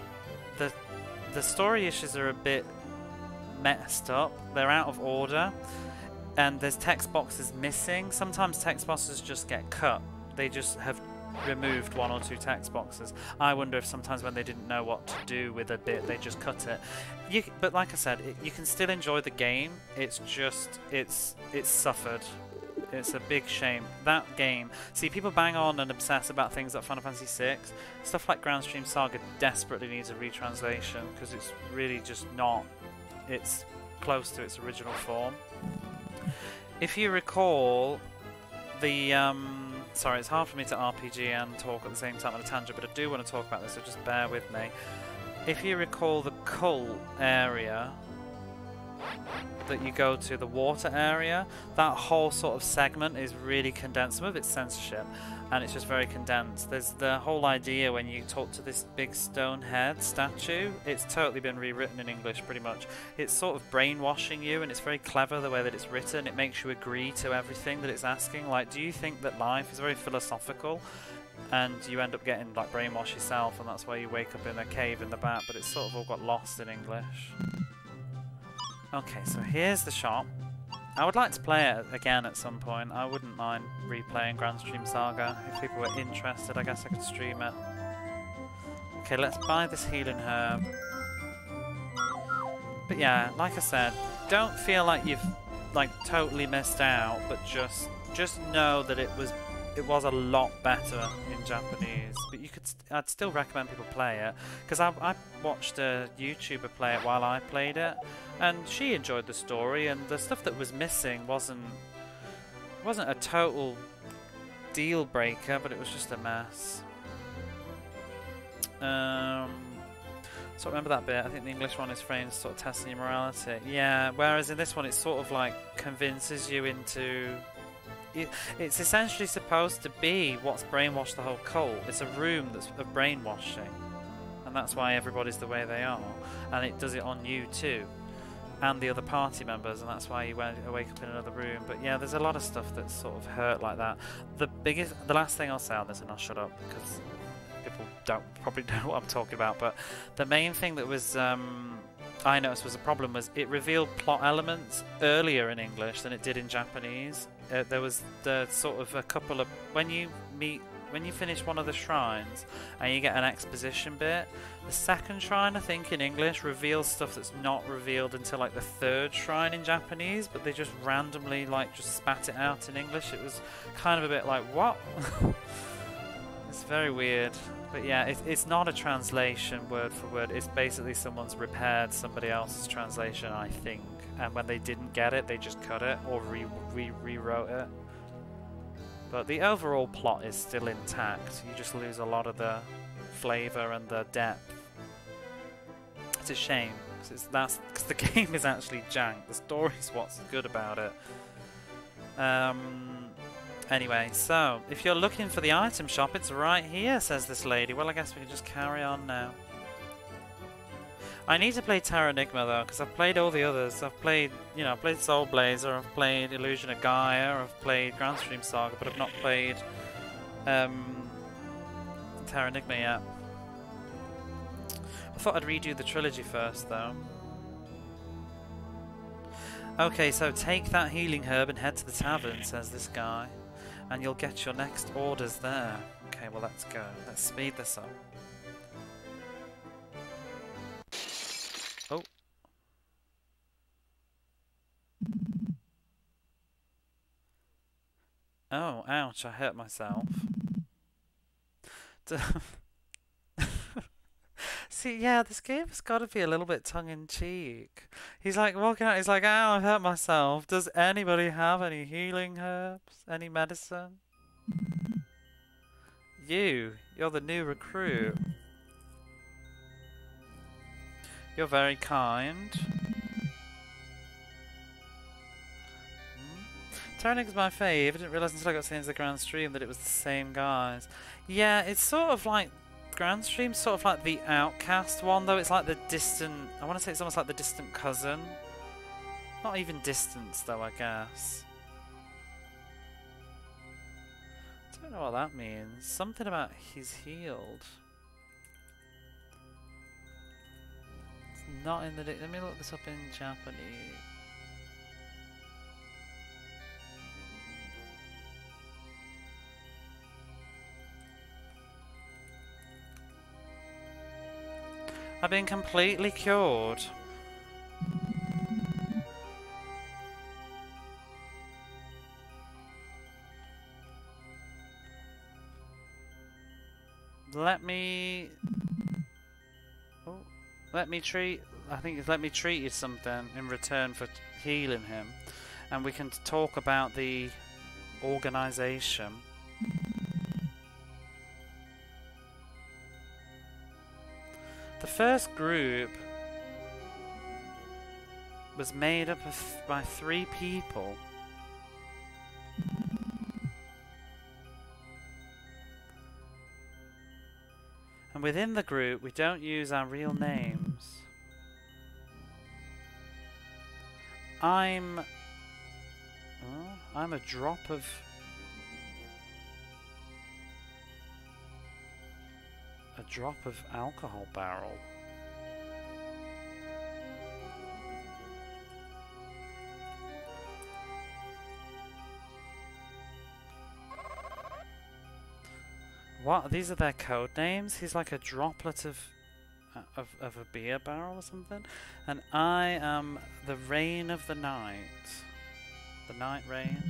Speaker 1: the story issues are a bit messed up. They're out of order, and there's text boxes missing. Sometimes text boxes just get cut. They just have removed 1 or 2 text boxes. I wonder if sometimes when they didn't know what to do with a bit, they just cut it. But like I said, you can still enjoy the game. It's just, it's suffered. It's a big shame. That game, see, people bang on and obsess about things like Final Fantasy VI. Stuff like Grand Stream Saga desperately needs a retranslation, because it's really just not, it's close to its original form. If you recall, the sorry, it's hard for me to RPG and talk at the same time on a tangent, but I do want to talk about this, so just bear with me. If you recall the cult area that you go to, the water area, that whole sort of segment is really condensed. Some of it's censorship, and it's just very condensed. There's the whole idea when you talk to this big stone head statue, it's totally been rewritten in English pretty much. It's sort of brainwashing you, and it's very clever the way that it's written. It makes you agree to everything that it's asking. Like, do you think that life is very philosophical, and you end up getting like brainwashed yourself, and that's why you wake up in a cave in the back? But it's sort of all got lost in English. Okay, so here's the shop. I would like to play it again at some point. I wouldn't mind replaying Grand Stream Saga. If people were interested, I guess I could stream it. Okay, let's buy this healing herb. But yeah, like I said, don't feel like you've like totally missed out, but just know that it was a lot better in Japanese. But I'd still recommend people play it, because I watched a YouTuber play it while I played it, and she enjoyed the story, and the stuff that was missing wasn't a total deal breaker, but it was just a mess. So remember that bit. I think the English one is framed sort of testing your morality. Yeah, whereas in this one it sort of like convinces you into. It's essentially supposed to be what's brainwashed the whole cult. It's a room that's of brainwashing, and that's why everybody's the way they are, and it does it on you too, and the other party members, and that's why you wake up in another room. But yeah, there's a lot of stuff that's sort of hurt like that. The last thing I'll say on this, and I'll shut up because people probably don't know what I'm talking about, but the main thing that was I noticed was a problem was it revealed plot elements earlier in English than it did in Japanese. There was the sort of a couple of when you finish one of the shrines and you get an exposition bit, the second shrine I think in English reveals stuff that's not revealed until like the third shrine in Japanese, but they just randomly like just spat it out in English. It was kind of a bit like, what? It's very weird. But yeah, it's not a translation word for word. It's basically someone's repaired somebody else's translation, I think. And when they didn't get it, they just cut it or rewrote it. But the overall plot is still intact. You just lose a lot of the flavour and the depth. It's a shame, because the game is actually jank. The story's what's good about it. Anyway, so, if you're looking for the item shop, it's right here, says this lady. Well, I guess we can just carry on now. I need to play Terra Enigma, though, because I've played all the others. I've played, I've played Soul Blazer, I've played Illusion of Gaia, I've played Grand Stream Saga, but I've not played Terra Enigma yet. I thought I'd redo the trilogy first, though. Okay, so take that healing herb and head to the tavern, says this guy. And you'll get your next orders there. Okay, well, let's go. Let's speed this up. Oh. Oh, ouch, I hurt myself. See, yeah, this game's got to be a little bit tongue-in-cheek. He's like walking out, he's like, ow, I've hurt myself. Does anybody have any healing herbs? Any medicine? You're the new recruit. You're very kind. Tyrannic's my fave. I didn't realise until I got into the Grand Stream that it was the same guys. Yeah, it's sort of like Grand Stream's sort of like the Outcast one, though. It's like the distant. I want to say it's almost like the distant cousin. Not even distance, though, I guess. I don't know what that means. Something about he's healed. It's not in the. Let me look this up in Japanese. I've been completely cured. Let me treat. I think it's let me treat you something in return for healing him, and we can talk about the organization. The first group was made up by 3 people. And within the group, we don't use our real names. I'm a drop of... a drop of alcohol barrel. What? These are their code names? He's like a droplet of a beer barrel or something? And I am the rain of the night. The night rain.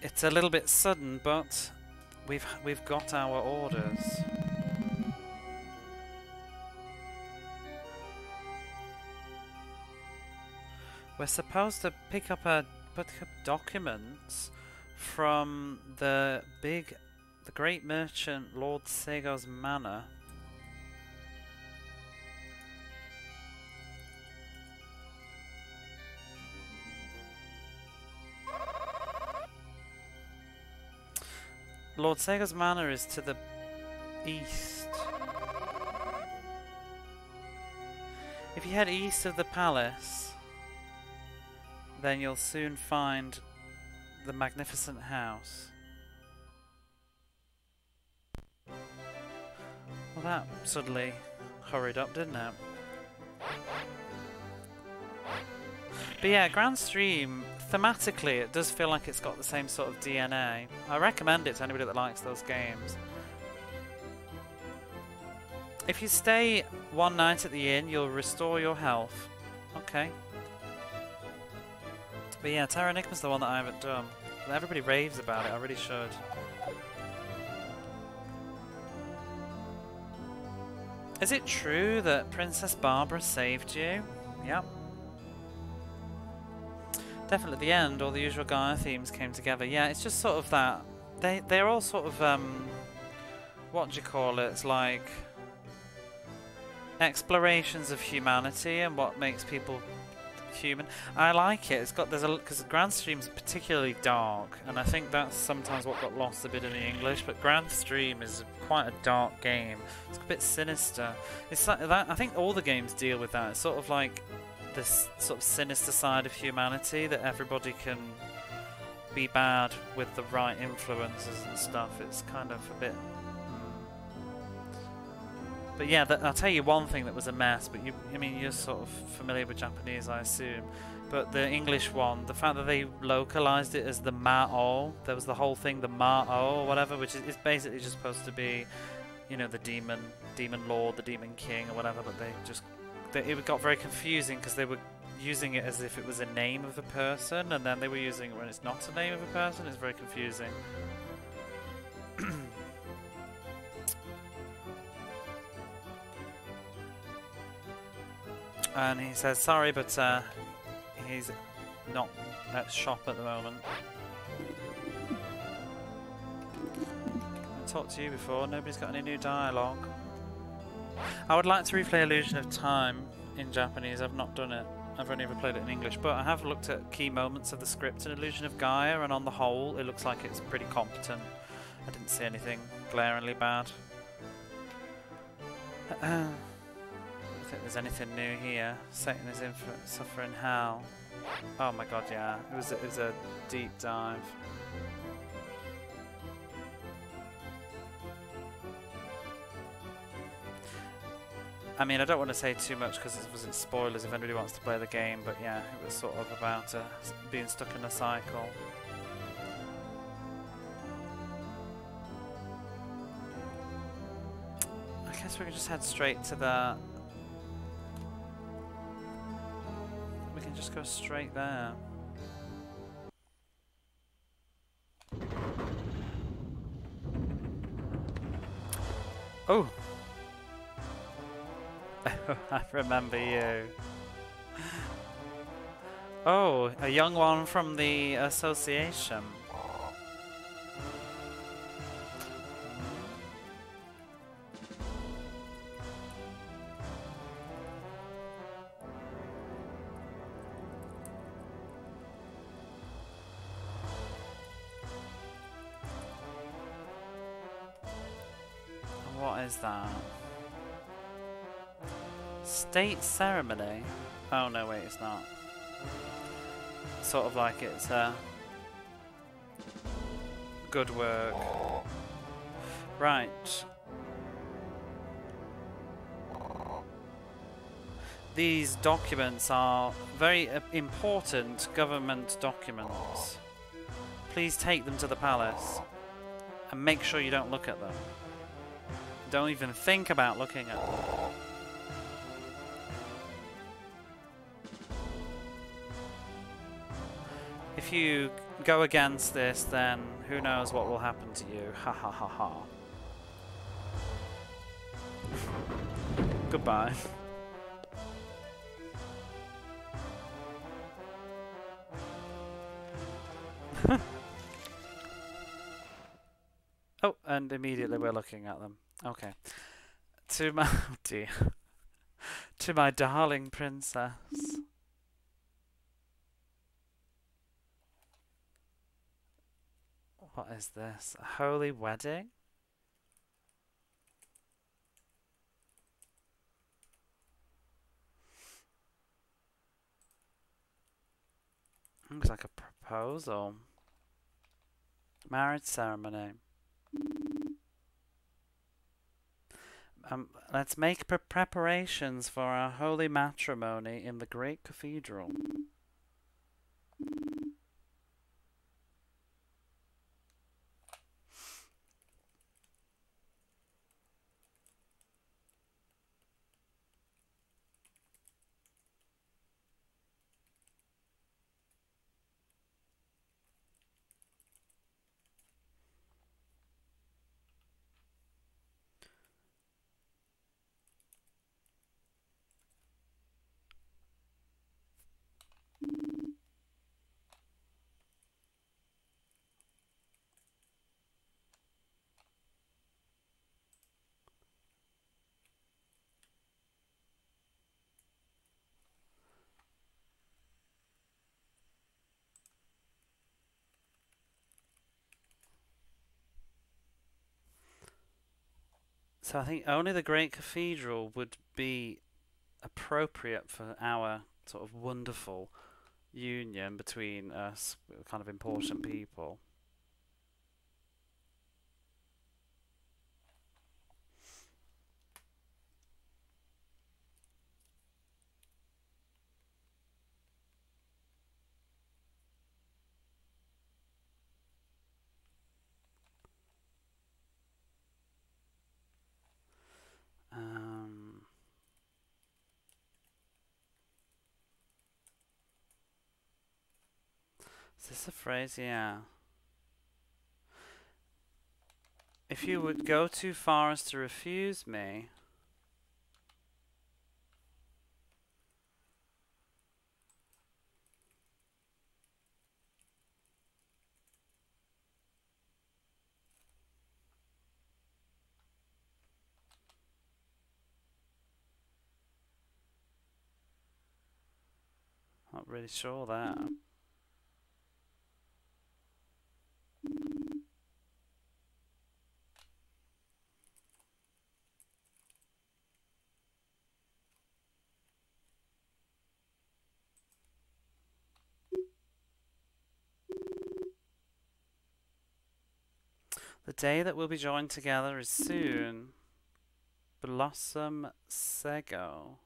Speaker 1: It's a little bit sudden, but we've got our orders. We're supposed to pick up documents from the great merchant Lord Sega's manor. Lord Sega's manor is to the east. If you head east of the palace, then you'll soon find the magnificent house. Well, that suddenly hurried up, didn't it? But yeah, Grand Stream, thematically, it does feel like it's got the same sort of DNA. I recommend it to anybody that likes those games. If you stay one night at the inn, you'll restore your health. Okay. But yeah, Terra Enigma's the one that I haven't done. Everybody raves about it, I really should. Is it true that Princess Barbara saved you? Yep. Definitely at the end, all the usual Gaia themes came together. Yeah, it's just sort of that. They're all sort of, what do you call it? It's like explorations of humanity and what makes people human. I like it. It's got because Grand Stream's particularly dark, and I think that's sometimes what got lost a bit in the English. But Grand Stream is quite a dark game. It's a bit sinister. It's like that. I think all the games deal with that. It's sort of like this sort of sinister side of humanity that everybody can be bad with the right influences and stuff. It's kind of a bit. But yeah, I'll tell you one thing that was a mess, but I mean, you're sort of familiar with Japanese, I assume. But the English one, the fact that they localized it as the Ma'o, there was the whole thing, the Ma'o or whatever, which is basically just supposed to be, you know, the demon lord, the demon king or whatever, but it got very confusing because they were using it as if it was a name of a person, and then they were using it when it's not a name of a person. It's very confusing. And he says, sorry, but he's not at shop at the moment. I talked to you before, nobody's got any new dialogue. I would like to replay Illusion of Time in Japanese. I've not done it. I've only ever played it in English, but I have looked at key moments of the script in Illusion of Gaia, and on the whole it looks like it's pretty competent. I didn't see anything glaringly bad. I don't think there's anything new here. Satan is in for suffering hell. Oh my god, yeah. It was a deep dive. I mean, I don't want to say too much because it wasn't spoilers if anybody wants to play the game, but yeah, it was sort of about being stuck in a cycle. I guess we can just head straight to the... We can just go straight there. Oh! I remember you. Oh, a young one from the association. What is that? State ceremony? Oh no, wait, it's not. Sort of like it's good work. Right. These documents are very important government documents. Please take them to the palace and make sure you don't look at them. Don't even think about looking at them. If you go against this, then who knows what will happen to you. Ha ha ha ha. Goodbye. Oh, and immediately we're looking at them. Okay. To my... Oh dear. To my darling princess. What is this? A holy wedding? Looks like a proposal. Marriage ceremony. Let's make preparations for our holy matrimony in the great cathedral. So I think only the great cathedral would be appropriate for our sort of wonderful union between us kind of important people. Is this a phrase? Yeah. If you would go too far as to refuse me. Not really sure there. The day that we'll be joined together is soon. Blossom Sego.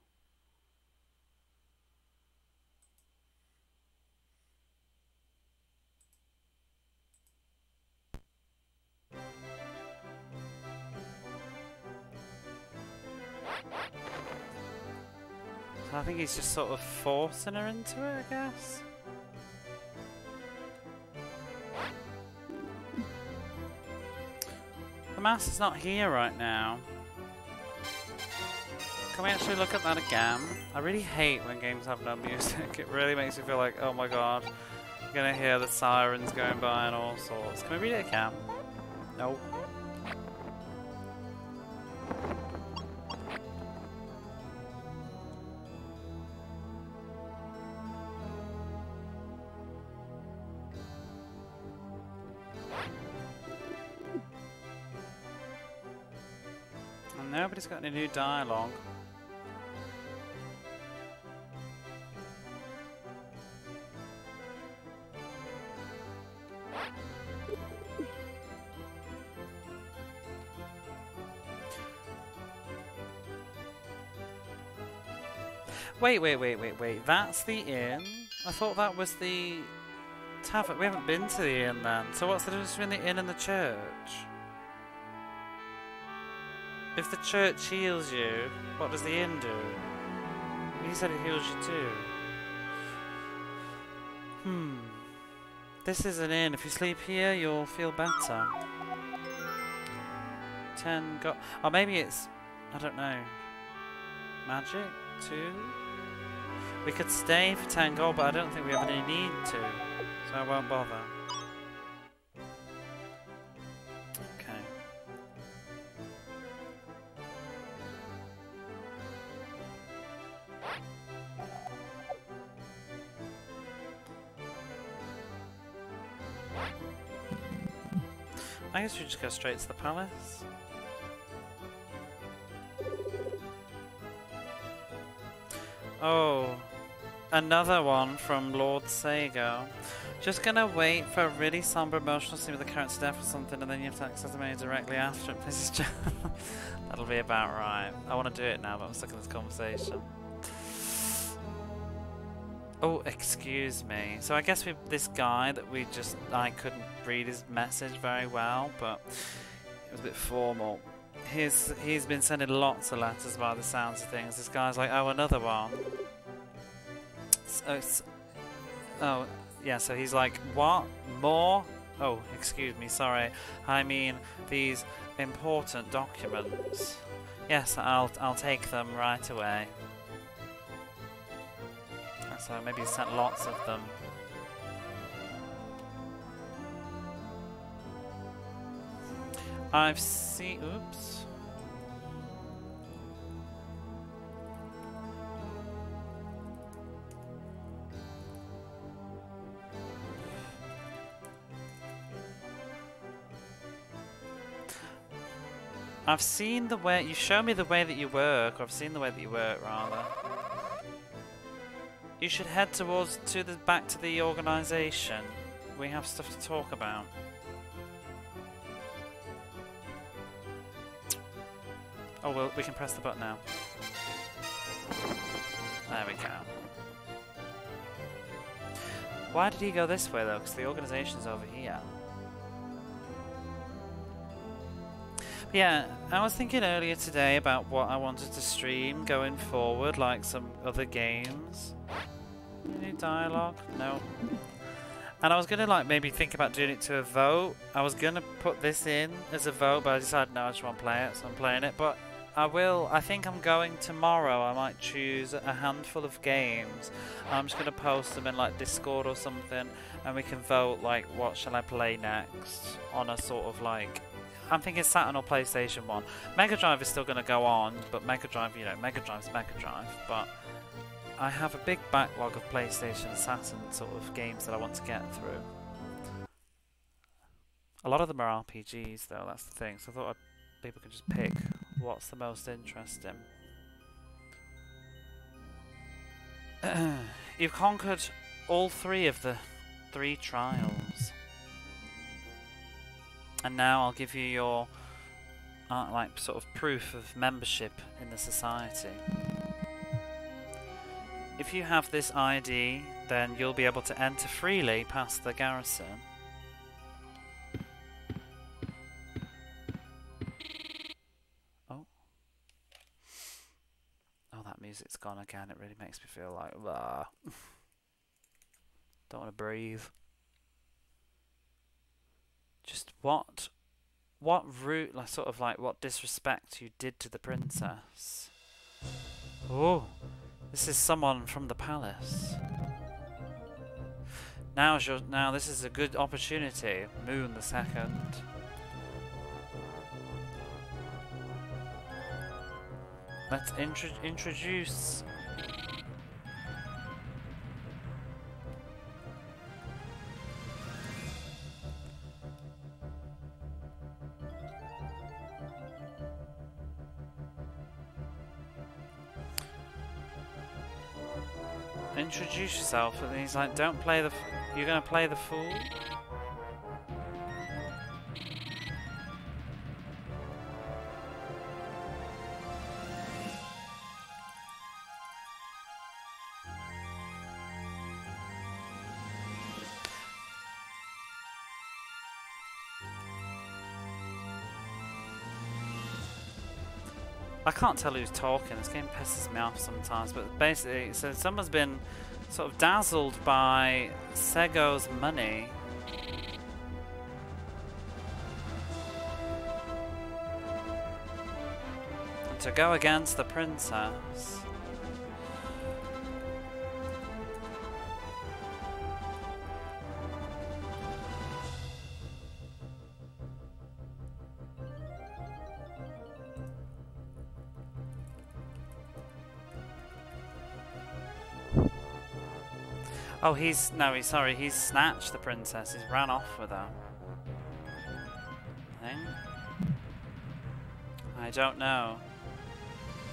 Speaker 1: So I think he's just sort of forcing her into it, I guess. The master's not here right now. Can we actually look at that again? I really hate when games have no music. It really makes me feel like, oh my god, you're gonna hear the sirens going by and all sorts. Can we read it again? Nope. And nobody's got any new dialogue. Wait. That's the inn? I thought that was the tavern. We haven't been to the inn then. So what's the difference between the inn and the church? If the church heals you, what does the inn do? He said it heals you too. This is an inn. If you sleep here, you'll feel better. 10 go... Oh, maybe it's... I don't know. Magic? 2? We could stay for 10 gold, but I don't think we have any need to. So I won't bother. Okay. I guess we just go straight to the palace. Oh, another one from Lord Sega. Just gonna wait for a really somber emotional scene with the character's death or something, and then you have to access the menu directly after it. That'll be about right. I want to do it now, but I'm stuck in this conversation. Oh, excuse me. So I guess this guy that I couldn't read his message very well, but it was a bit formal. He's been sending lots of letters by the sounds of things. This guy's like, oh, another one. Oh, yeah, so he's like, what? More? Oh, excuse me, sorry. I mean, these important documents. Yes, I'll take them right away. So maybe he sent lots of them. I've seen... Oops. I've seen the way... You show me the way that you work, or I've seen the way that you work, rather. You should head back to the organisation. We have stuff to talk about. Oh, well, we can press the button now. There we go. Why did he go this way, though? Because the organisation's over here. Yeah, I was thinking earlier today about what I wanted to stream going forward, like some other games. Any dialogue? No. And I was gonna like maybe think about doing it to a vote. I was gonna put this in as a vote, but I decided no, I just want to play it, so I'm playing it. But I think I'm going tomorrow. I might choose a handful of games. I'm just gonna post them in like Discord or something, and we can vote like what shall I play next on a sort of like. I'm thinking Saturn or PlayStation 1. Mega Drive is still gonna go on, but Mega Drive, you know, Mega Drive's Mega Drive, but. I have a big backlog of PlayStation and Saturn sort of games that I want to get through. A lot of them are RPGs though, that's the thing, so I thought people could just pick what's the most interesting. You've conquered all 3 of the 3 trials. And now I'll give you your like sort of proof of membership in the society. If you have this ID, then you'll be able to enter freely past the garrison. Oh. Oh, that music's gone again. It really makes me feel like, ah. Don't want to breathe. Just what route, like sort of like what disrespect you did to the princess. Oh. This is someone from the palace. Now this is a good opportunity. Moon the second. Let's introduce. Introduce yourself, and he's like, "Don't play the. You're gonna play the fool." I can't tell who's talking. This game pisses me off sometimes, but basically, so someone's been sort of dazzled by Sega's money. And to go against the princess. Oh, he's snatched the princess. He's ran off with her. I don't know.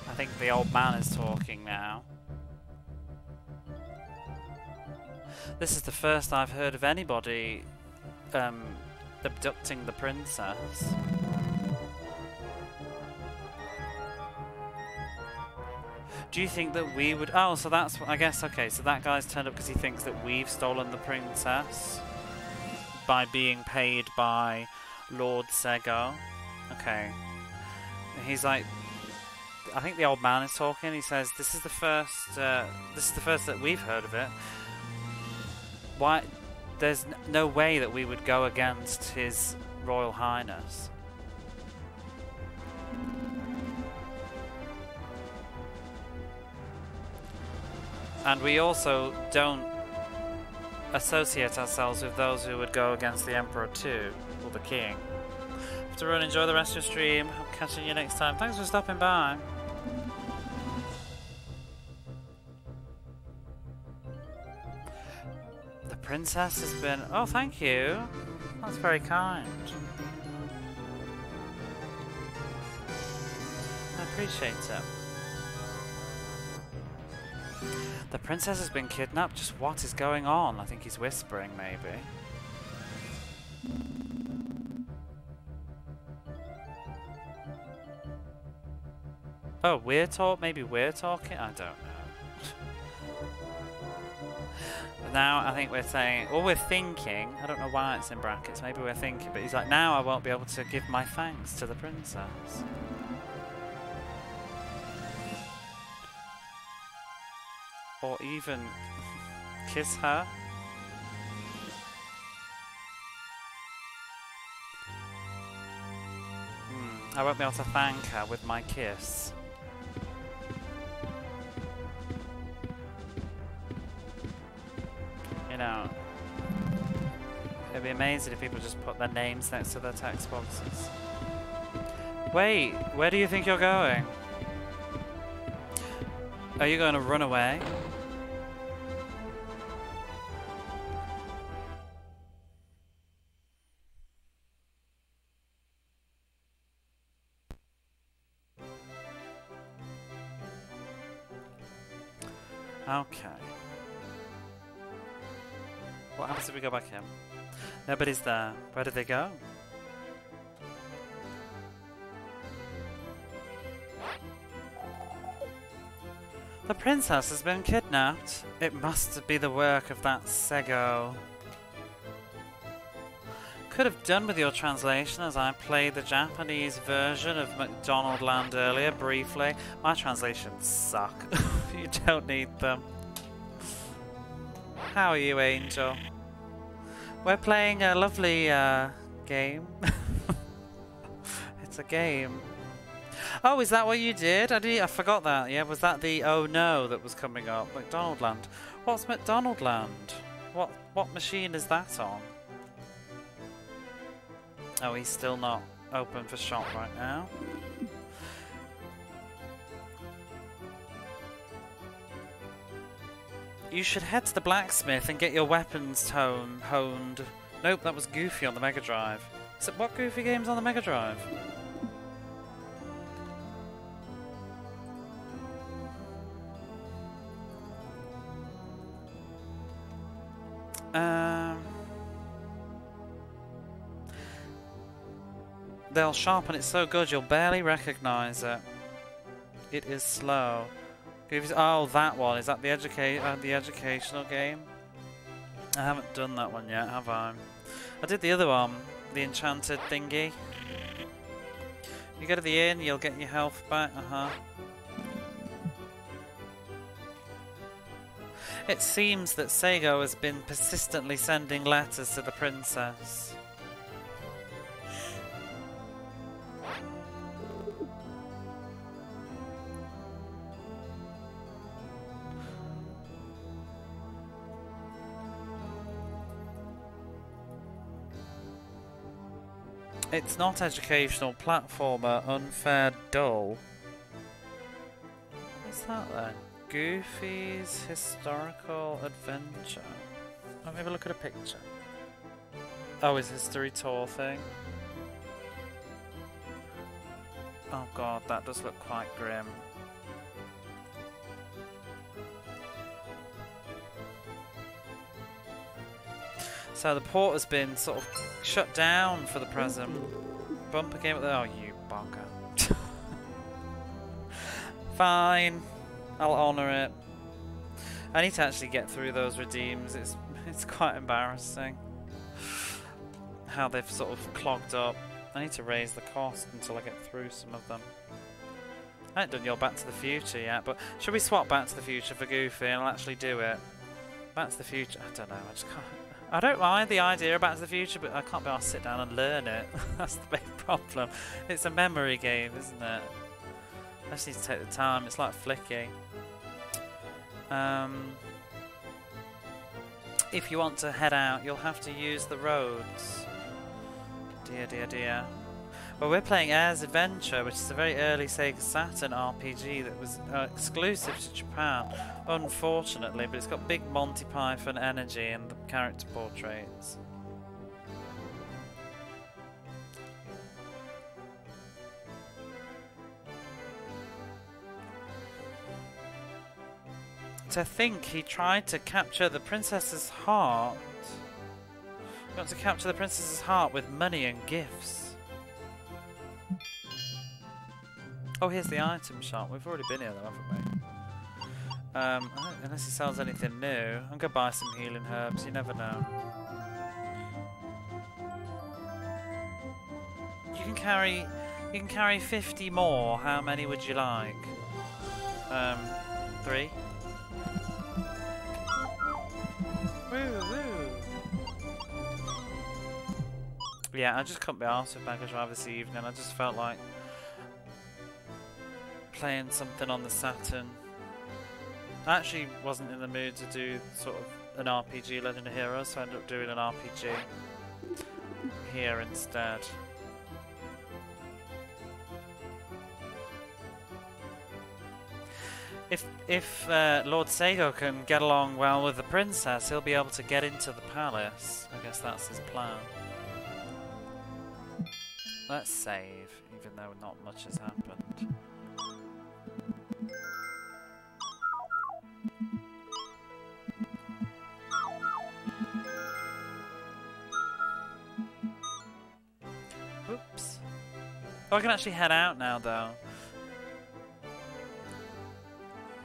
Speaker 1: I think the old man is talking now. This is the first I've heard of anybody abducting the princess. Do you think that we would... Oh, so that's... I guess, okay, so that guy's turned up because he thinks that we've stolen the princess by being paid by Lord Sega. Okay. He's like... I think the old man is talking. He says, this is the first that we've heard of it. Why... There's no way that we would go against His Royal Highness. And we also don't associate ourselves with those who would go against the Emperor too, or the King. Have to run, enjoy the rest of your stream. I'm catching you next time. Thanks for stopping by. The princess has been... Oh, thank you. That's very kind. I appreciate it. The princess has been kidnapped? Just what is going on? I think he's whispering, maybe. Oh, maybe we're talking? I don't know. But now I think we're saying, or we're thinking, I don't know why it's in brackets, maybe we're thinking, but he's like, now I won't be able to give my thanks to the princess. Or even kiss her. I won't be able to thank her with my kiss. You know, it'd be amazing if people just put their names next to their text boxes. Wait, where do you think you're going? Are you going to run away? Okay. What happens if we go back in? Nobody's there. Where did they go? The princess has been kidnapped. It must be the work of that Sego. Could have done with your translation as I played the Japanese version of McDonald Land earlier, briefly. My translations suck. You don't need them. How are you, Angel? We're playing a lovely game. It's a game. Oh, is that what you did? I forgot that. Yeah, was that the oh no that was coming up? McDonald Land. What's McDonald Land? What machine is that on? Oh, he's still not open for shop right now. You should head to the blacksmith and get your weapons honed. Nope, that was Goofy on the Mega Drive. So what Goofy game's on the Mega Drive? They'll sharpen it so good you'll barely recognise it. It is slow. Oh, that one. Is that the educational game? I haven't done that one yet, have I? I did the other one, the enchanted thingy. You go to the inn, you'll get your health back. It seems that Sego has been persistently sending letters to the princess. It's not educational platformer, unfair, dull. What's that then? Goofy's historical adventure. Let me have a look at a picture. Oh, his history tour thing. Oh god, that does look quite grim. So the port has been sort of shut down for the present. Bumper game at the... Oh, you bugger. Fine. I'll honour it. I need to actually get through those redeems. It's quite embarrassing how they've sort of clogged up. I need to raise the cost until I get through some of them. I haven't done your Back to the Future yet, but should we swap Back to the Future for Goofy and I'll actually do it? Back to the Future... I don't know, I just can't... I don't mind the idea of Back to the Future, but I can't be able to sit down and learn it. That's the big problem. It's a memory game, isn't it? I just need to take the time. It's like Flicky. If you want to head out, you'll have to use the roads. Dear, dear, dear. Well, we're playing Air's Adventure, which is a very early Sega Saturn RPG that was exclusive to Japan, unfortunately, but it's got big Monty Python energy and the character portraits. To think he tried to capture the princess's heart. He wants to capture the princess's heart with money and gifts. Oh, here's the item shop. We've already been here though, haven't we? Unless he sells anything new. I'm gonna buy some healing herbs, you never know. You can carry 50 more. How many would you like? 3. Woo woo. Yeah, I just couldn't be arsed with Mega Drive this evening. I just felt like playing something on the Saturn. I actually wasn't in the mood to do sort of an RPG, Legend of Heroes, so I ended up doing an RPG here instead. If Lord Sego can get along well with the princess, he'll be able to get into the palace. I guess that's his plan. Let's save, even though not much has happened. Oops. Oh, I can actually head out now, though.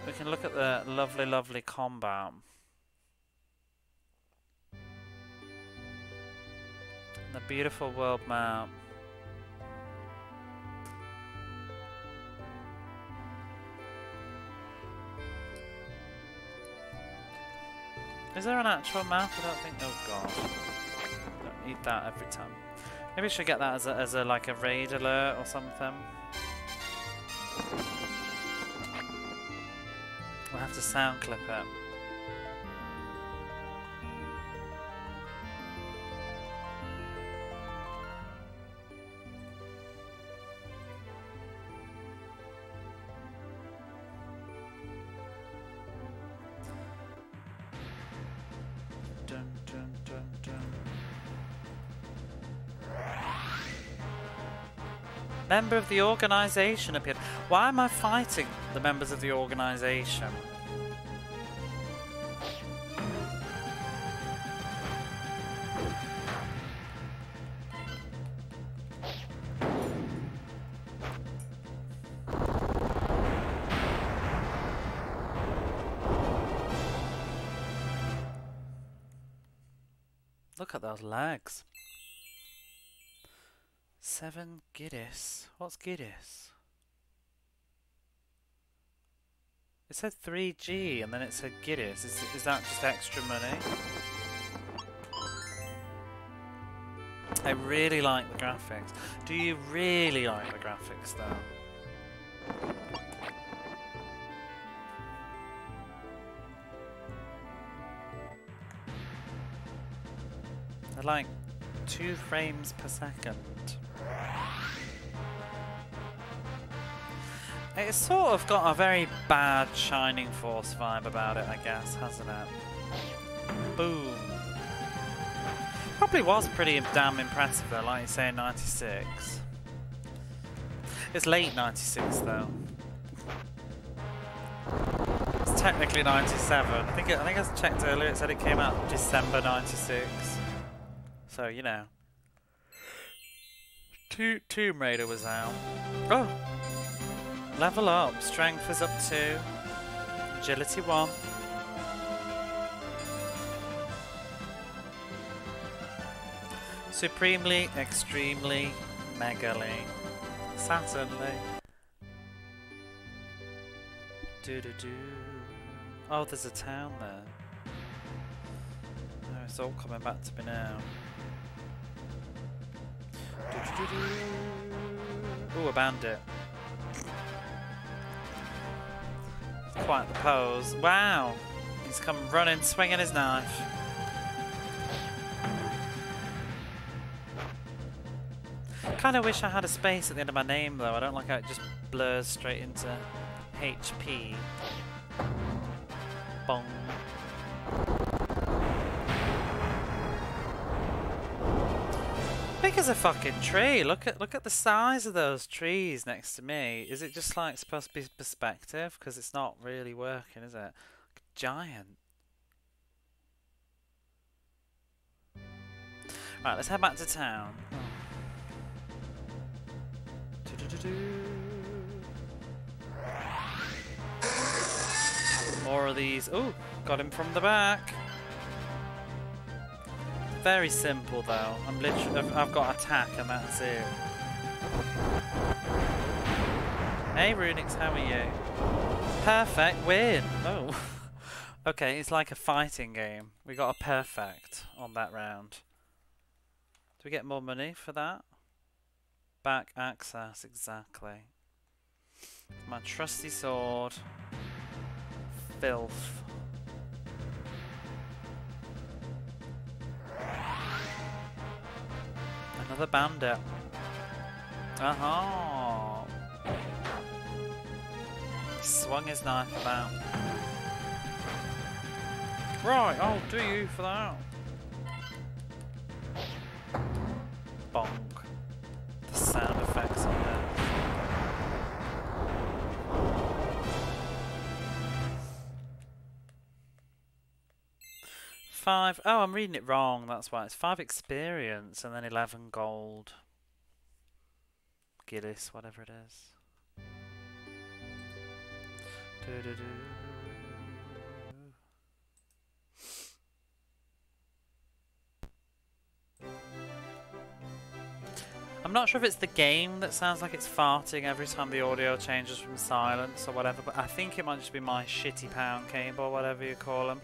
Speaker 1: We can look at the lovely, lovely combat. The beautiful world map. Is there an actual map? I don't think. Oh god. Don't need that every time. Maybe I should get that as a like a raid alert or something. We'll have to sound clip it. Dun, dun, dun, dun. Member of the organisation appeared. Why am I fighting the members of the organisation? Look at those legs. 7 Giddis. What's Giddis? It said 3G and then it said Giddis. Is that just extra money? I really like the graphics. Do you really like the graphics though? They're like 2 frames per second. It's sort of got a very bad Shining Force vibe about it, I guess, hasn't it? Boom. Probably was pretty damn impressive though, like you say, in 96. It's late 96 though. It's technically 97. I think I checked earlier, it said it came out December 96. So, you know. Tomb Raider was out. Oh! Level up. Strength is up 2. Agility 1. Supremely, extremely, megally, Saturnly. Do-do-do. Oh, there's a town there. Oh, it's all coming back to me now. Ooh, a bandit. Quite the pose. Wow! He's come running, swinging his knife. Kinda wish I had a space at the end of my name though. I don't like how it just blurs straight into HP. Bong. Big as a fucking tree. Look at the size of those trees next to me. Is it just like supposed to be perspective? Because it's not really working, is it? Giant. Right, let's head back to town. More of these. Ooh, got him from the back. Very simple though. I've got attack and that's it. Hey Runix, how are you? Perfect win. Oh. Okay, it's like a fighting game. We got a perfect on that round. Do we get more money for that? Back access, exactly. My trusty sword. Filth. Another bandit. Aha! Swung his knife about. Right, I'll do you for that. Bonk. The sound effects on there. Five. Oh, I'm reading it wrong. That's why. It's 5 experience and then 11 gold. Gillis, whatever it is. Do-do-do. I'm not sure if it's the game that sounds like it's farting every time the audio changes from silence or whatever, but I think it might just be my shitty pound cable, whatever you call them.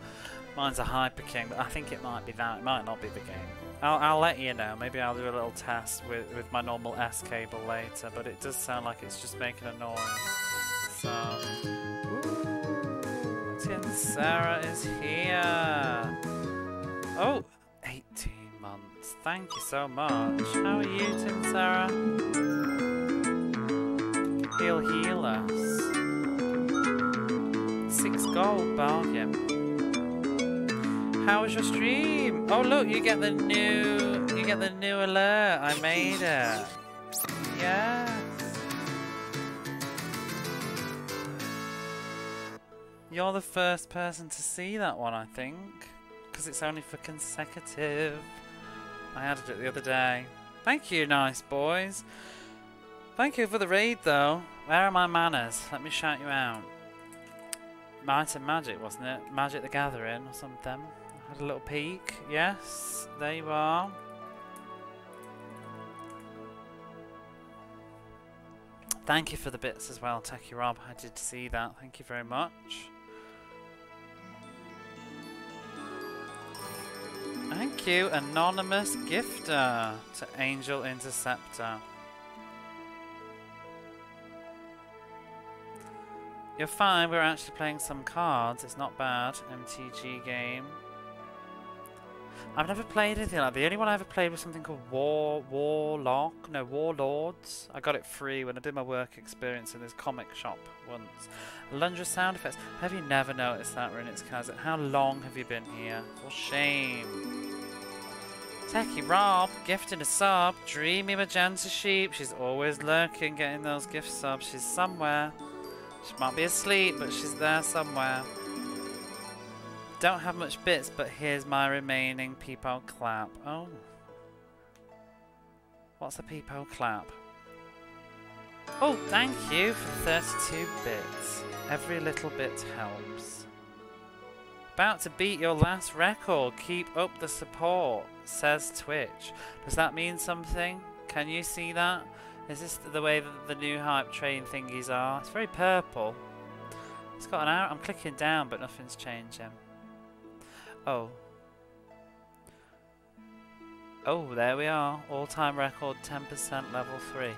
Speaker 1: Mine's a Hyper King, but I think it might be that. It might not be the game. I'll let you know. Maybe I'll do a little test with my normal S cable later, but it does sound like it's just making a noise. So, ooh, Tin Sarah is here. Oh, 18 months. Thank you so much. How are you, Tin Sarah? Heal us. 6 gold bargain. How was your stream? Oh look, you get the new alert. I made it. Yes. You're the first person to see that one, I think, because it's only for consecutive. I added it the other day. Thank you, nice boys. Thank you for the raid, though. Where are my manners? Let me shout you out. Might and Magic, wasn't it? Magic the Gathering or something. Had a little peek. Yes, there you are. Thank you for the bits as well, Techie Rob. I did see that. Thank you very much. Thank you, Anonymous Gifter to Angel Interceptor. You're fine, we're actually playing some cards. It's not bad. MTG game. I've never played anything like that. The only one I ever played was something called Warlords. I got it free when I did my work experience in this comic shop once. Lundra sound effects. Have you never noticed that, Renitz Kazet? How long have you been here? For shame. Techie Rob, gifting a sub. Dreamy Magenta Sheep. She's always lurking, getting those gift subs. She's somewhere. She might be asleep, but she's there somewhere. Don't have much bits, but here's my remaining peepo clap. Oh. What's a peepo clap? Oh, thank you for 32 bits. Every little bit helps. About to beat your last record. Keep up the support, says Twitch. Does that mean something? Can you see that? Is this the way that the new hype train thingies are? It's very purple. It's got an arrow. I'm clicking down, but nothing's changing. Oh. Oh, there we are. All-time record 10% level 3.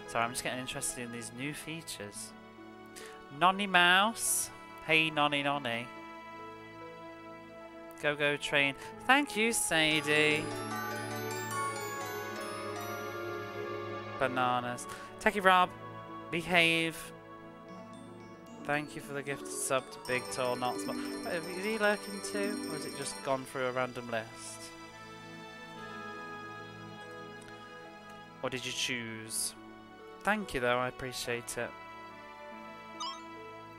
Speaker 1: Sorry, I'm just getting interested in these new features. Nonny Mouse. Hey, Nonny Nonny. Go train. Thank you, Sadie. Bananas. Techie Rob, behave. Thank you for the gifted sub to Big Tall Not Small. Is he lurking too? Or has it just gone through a random list? Or did you choose? Thank you though, I appreciate it.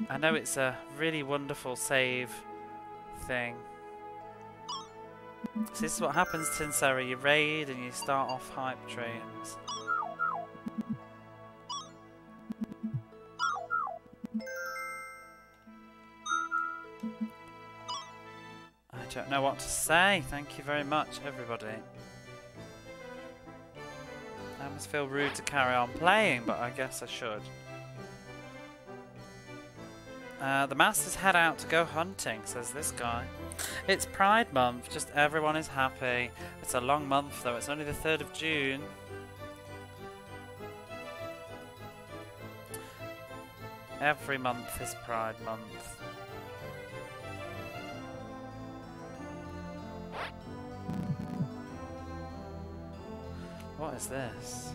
Speaker 1: I know it's a really wonderful save thing. So this is what happens, Tin Sarah. You raid and you start off hype trains. I don't know what to say. Thank you very much, everybody. I must feel rude to carry on playing, but I guess I should. The masters head out to go hunting, says this guy. It's Pride Month, just everyone is happy. It's a long month though, it's only the 3rd of June. Every month is Pride Month. What is this?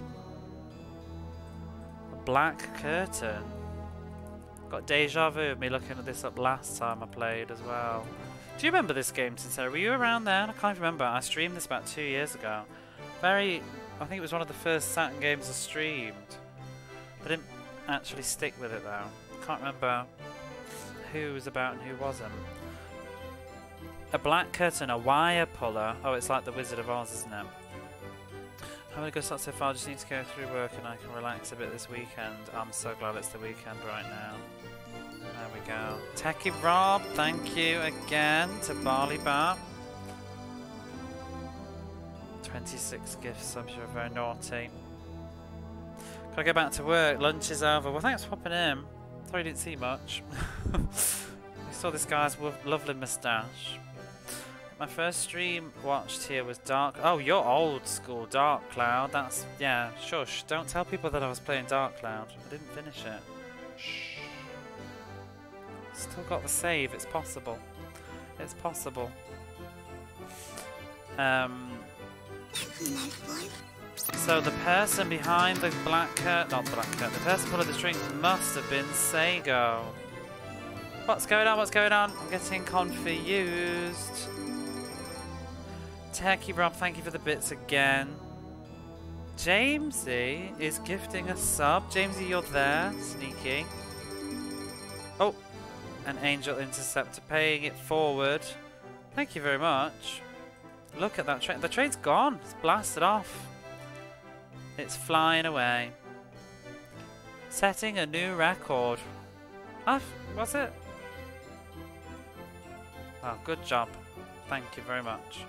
Speaker 1: A black curtain. Got deja vu of me looking at this up last time I played as well. Do you remember this game, Sincere? Were you around then? I can't remember. I streamed this about 2 years ago. I think it was one of the first Saturn games I streamed. I didn't actually stick with it though. Can't remember who was about and who wasn't. A black curtain, a wire puller. Oh, it's like the Wizard of Oz, isn't it? How many good starts so far? Just need to go through work and I can relax a bit this weekend. I'm so glad it's the weekend right now. There we go. Techie Rob, thank you again to Barley Bar. 26 gift subs, you're very naughty. Gotta go back to work, lunch is over. Well, thanks for popping in. Sorry you didn't see much. We saw this guy's lovely moustache. My first stream watched here was Dark... Oh, you're old school, Dark Cloud. That's... Yeah, shush. Don't tell people that I was playing Dark Cloud. I didn't finish it. Shh. Still got the save. It's possible. It's possible. So the person behind the black curtain... Not the black curtain. The person pulling the strings must have been Sega. What's going on? What's going on? I'm getting confused. Techie Rob, thank you for the bits again. Jamesy is gifting a sub. Jamesy, you're there. Sneaky. Oh, an Angel Interceptor paying it forward. Thank you very much. Look at that train. The train's gone. It's blasted off. It's flying away. Setting a new record. Was it? Oh, good job. Thank you very much.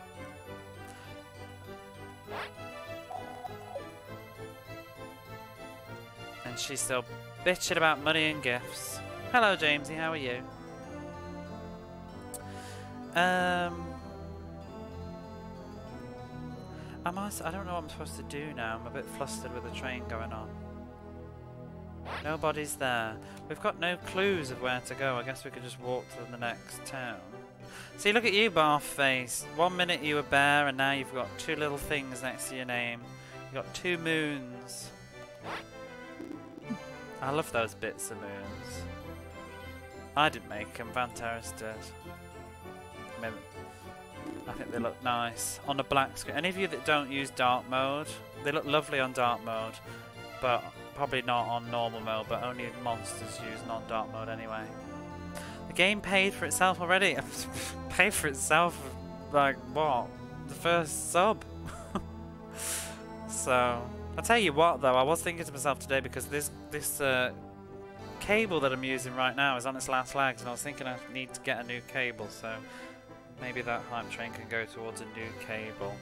Speaker 1: And she's still bitching about money and gifts. Hello, Jamesy. How are you? I don't know what I'm supposed to do now. I'm a bit flustered with the train going on. Nobody's there. We've got no clues of where to go. I guess we could just walk to the next town. See, look at you, Barf Face. 1 minute you were bear, and now you've got two little things next to your name. You've got 2 moons. I love those bits of moons. I didn't make them. Van Terrace did. I mean, I think they look nice on a black screen. Any of you that don't use dark mode, they look lovely on dark mode, but probably not on normal mode, but only monsters use non-dark mode anyway. The game paid for itself already. Paid for itself, like what? The first sub. So, I'll tell you what though, I was thinking to myself today, because this cable that I'm using right now is on its last legs, and I was thinking I need to get a new cable, so maybe that hype train can go towards a new cable.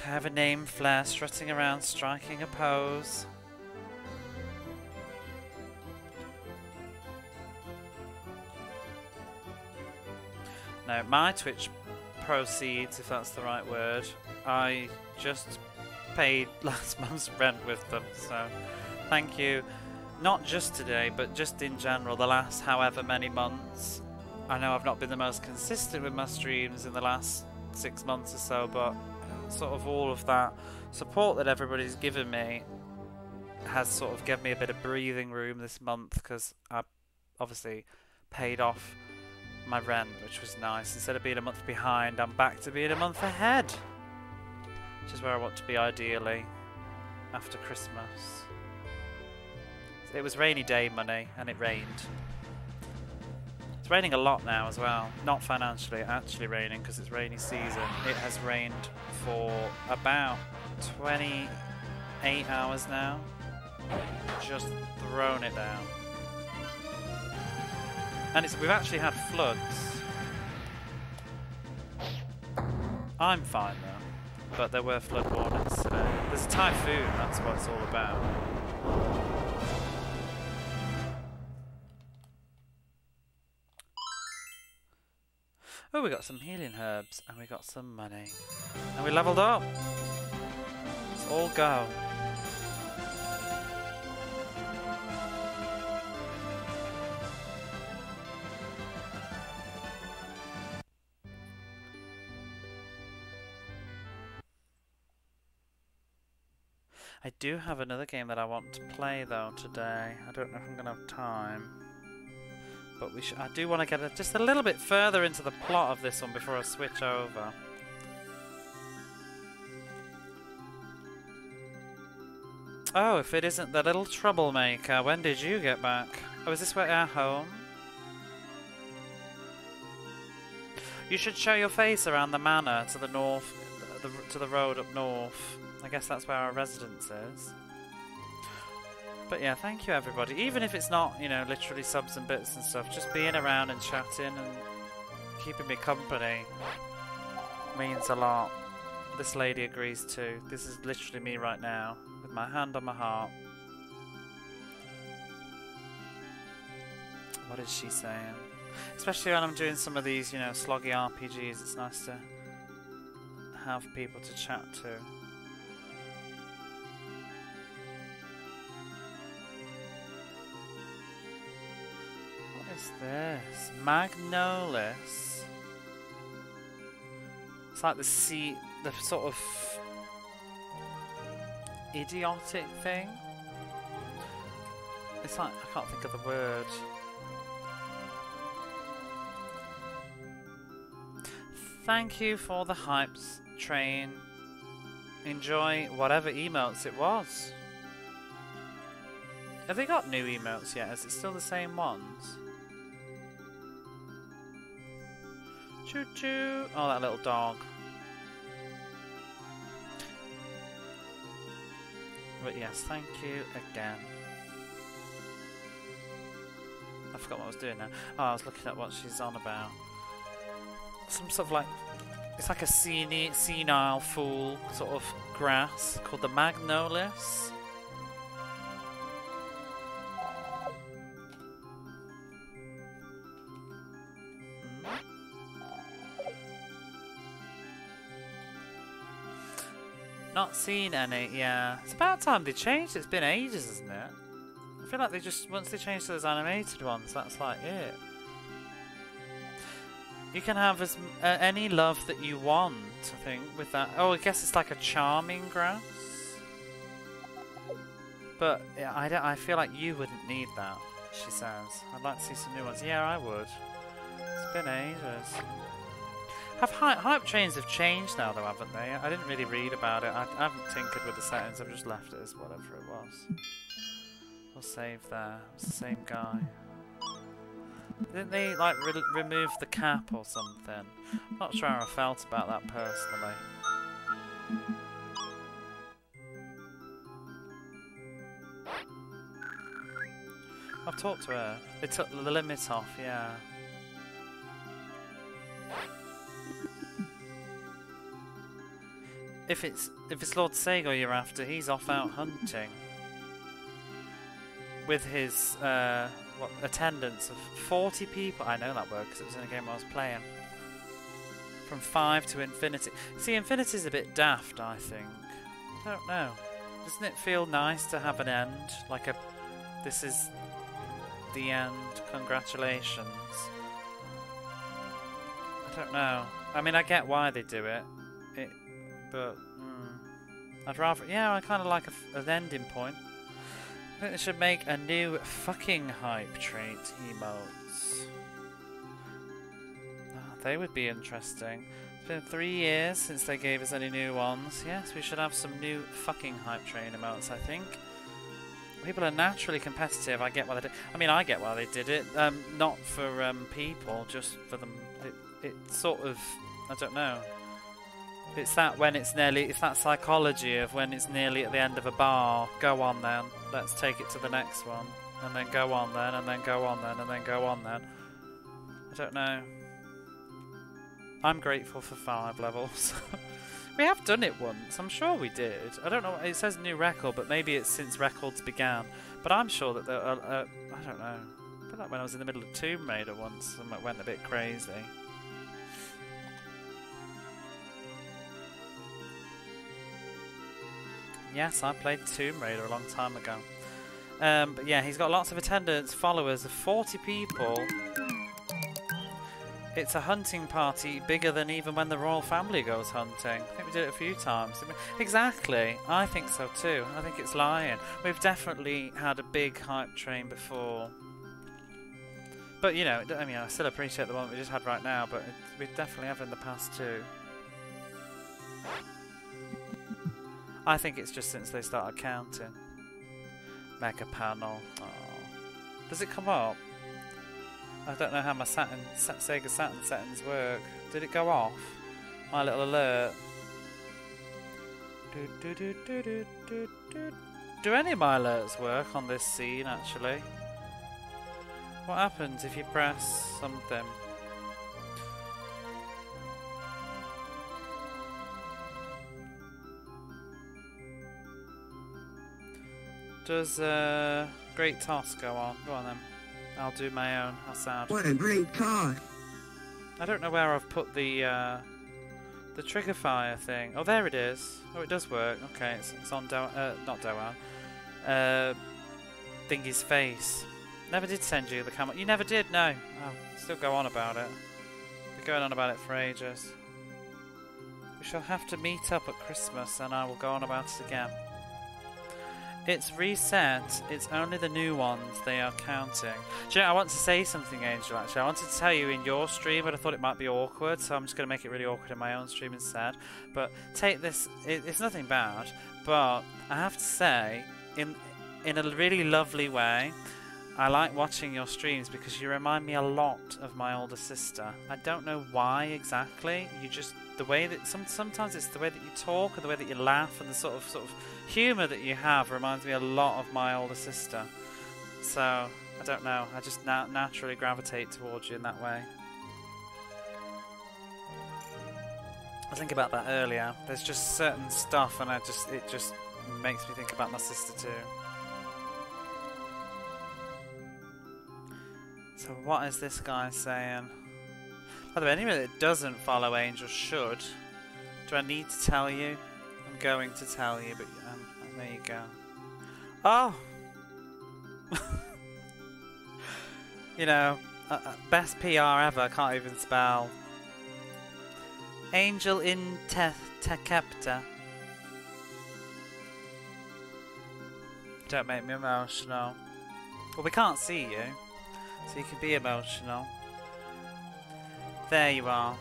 Speaker 1: Have a name, Flair, strutting around, striking a pose. Now, my Twitch proceeds, if that's the right word, I just paid last month's rent with them, so thank you. Not just today, but just in general, the last however many months. I know I've not been the most consistent with my streams in the last 6 months or so, but sort of all of that support that everybody's given me has sort of given me a bit of breathing room this month, because I obviously paid off my rent, which was nice. Instead of being a month behind, I'm back to being a month ahead, which is where I want to be ideally after Christmas. It was rainy day money, and it rained. It's raining a lot now as well. Not financially, actually raining, because it's rainy season. It has rained for about 28 hours now. Just thrown it down. And we've actually had floods. I'm fine though, but there were flood warnings today. There's a typhoon, that's what it's all about. Oh, we got some healing herbs, and we got some money. And we leveled up! Let's all go. I do have another game that I want to play though today. I don't know if I'm going to have time. But I do want to get just a little bit further into the plot of this one before I switch over. Oh, if it isn't the little troublemaker, when did you get back? Oh, is this where our home? You should show your face around the manor to the north, to the road up north. I guess that's where our residence is. But yeah, thank you everybody. Even if it's not, you know, literally subs and bits and stuff, just being around and chatting and keeping me company means a lot. This lady agrees too. This is literally me right now, with my hand on my heart. What is she saying? Especially when I'm doing some of these, you know, sloggy RPGs, it's nice to have people to chat to. What's this? Magnolis. It's like the sort of idiotic thing. It's like, I can't think of the word. Thank you for the hypes train. Enjoy whatever emotes it was. Have they got new emotes yet? Is it still the same ones? Choo choo! Oh, that little dog. But yes, thank you again. I forgot what I was doing now. Oh, I was looking at what she's on about. Some sort of like, it's like a senile fool sort of grass called the Magnolis. Not seen any, yeah. It's about time they changed. It's been ages, isn't it? I feel like they just, once they changed to those animated ones, that's like it. You can have as any love that you want, I think, with that. Oh, I guess it's like a charming grass. But yeah, I feel like you wouldn't need that, she says. I'd like to see some new ones. Yeah, I would. It's been ages. Hype trains have changed now, though, haven't they? I didn't really read about it. I haven't tinkered with the settings. I've just left it as whatever it was. We'll save there. It's the same guy. Didn't they like remove the cap or something? I'm not sure how I felt about that personally. I've talked to her. They took the limit off, yeah. If it's Lord Sega you're after, he's off out hunting with his attendance of 40 people. I know that word because it was in a game I was playing. From 5 to infinity. See, infinity's a bit daft, I think. I don't know. Doesn't it feel nice to have an end? Like this is the end. Congratulations. I don't know. I mean, I get why they do it. But I'd rather, yeah, I kind of like an ending point. I think they should make a new fucking hype trait emotes. Oh, they would be interesting. It's been 3 years since they gave us any new ones. Yes, we should have some new fucking hype train emotes, I think. People are naturally competitive. I get why they did. I mean, I get why they did it. Not for people, just for them. It sort of, I don't know. It's that when it's that psychology of when it's nearly at the end of a bar. Go on then, let's take it to the next one. And then go on then, and then go on then, and then go on then. I don't know. I'm grateful for 5 levels. We have done it once, I'm sure we did. I don't know, it says new record, but maybe it's since records began. But I'm sure that there I don't know. I feel like when I was in the middle of Tomb Raider once, I went a bit crazy. Yes, I played Tomb Raider a long time ago. But yeah, he's got lots of attendance, followers of 40 people. It's a hunting party bigger than even when the royal family goes hunting. I think we did it a few times. Exactly. I think so too. I think it's lying. We've definitely had a big hype train before. But, you know, I mean, I still appreciate the one we just had right now, but we definitely have in the past too. I think it's just since they started counting. Mega panel. Oh. Does it come up? I don't know how my Sega Saturn settings work. Did it go off? My little alert. Do any of my alerts work on this scene, actually? What happens if you press something? Does Great Toss go on? Go on then. I'll do my own. How sad.
Speaker 2: What a great toss!
Speaker 1: I don't know where I've put the trigger fire thing. Oh, there it is. Oh, it does work. Okay, it's on not Doan. Thingy's face. Never did send you the camera. You never did, no. Oh, still go on about it. Been going on about it for ages. We shall have to meet up at Christmas, and I will go on about it again. It's reset. It's only the new ones they are counting. Do you know, I want to say something, Angel, actually. I wanted to tell you in your stream, but I thought it might be awkward, so I'm just going to make it really awkward in my own stream instead. But take this. It's nothing bad, but I have to say, in a really lovely way, I like watching your streams because you remind me a lot of my older sister. I don't know why exactly. You just the way that sometimes it's the way that you talk or the way that you laugh and the sort of humour that you have reminds me a lot of my older sister. So I don't know. I just naturally gravitate towards you in that way. I was thinking about that earlier. There's just certain stuff, and it just makes me think about my sister too. So what is this guy saying? By the way, anybody that doesn't follow Angel should. Do I need to tell you? I'm going to tell you, but there you go. Oh! You know, best PR ever, I can't even spell. Angel in Tekepta. Don't make me emotional. Well, we can't see you, so you can be emotional. There you are.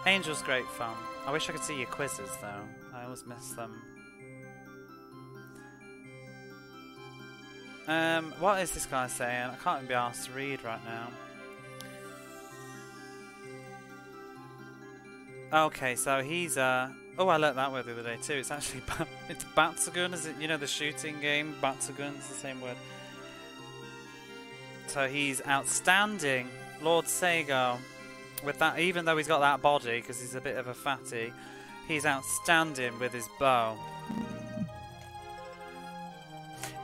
Speaker 1: Angel's great fun. I wish I could see your quizzes though. I always miss them. What is this guy saying? I can't even be asked to read right now. Okay, so he's oh, I learnt that word the other day too. It's actually it's Batsugun, is it? You know the shooting game? Batsugun is the same word. So he's outstanding, Lord Sega, with that. Even though he's got that body, because he's a bit of a fatty, he's outstanding with his bow.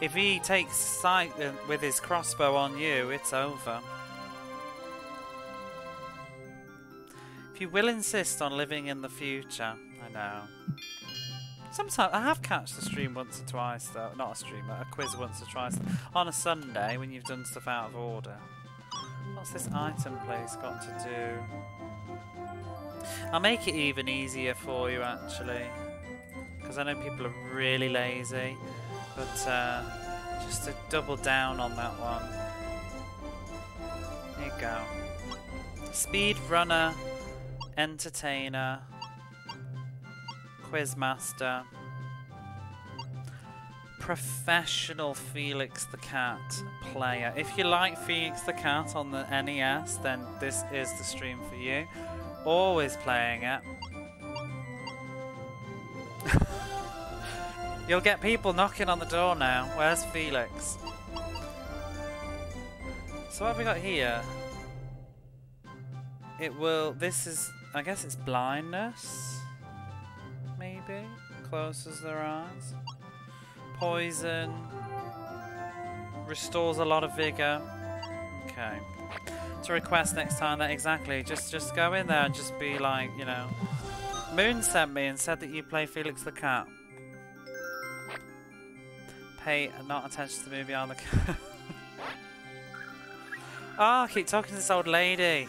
Speaker 1: If he takes sight with his crossbow on you, it's over. If you will insist on living in the future, I know. Sometimes I have catched a stream once or twice though, not a stream, but a quiz once or twice on a Sunday when you've done stuff out of order. What's this item place got to do? I'll make it even easier for you actually, because I know people are really lazy, but just to double down on that one. There you go. Speedrunner, entertainer, Quizmaster, professional Felix the Cat player. If you like Felix the Cat on the NES, then this is the stream for you. Always playing it. You'll get people knocking on the door now. Where's Felix? So what have we got here? It will, this is, I guess it's blindness. Maybe closes their eyes. Poison restores a lot of vigor. Okay. To request next time that exactly. Just go in there and just be like, you know. Moon sent me and said that you play Felix the Cat. Pay not attention to the movie on the cat. Oh, I keep talking to this old lady.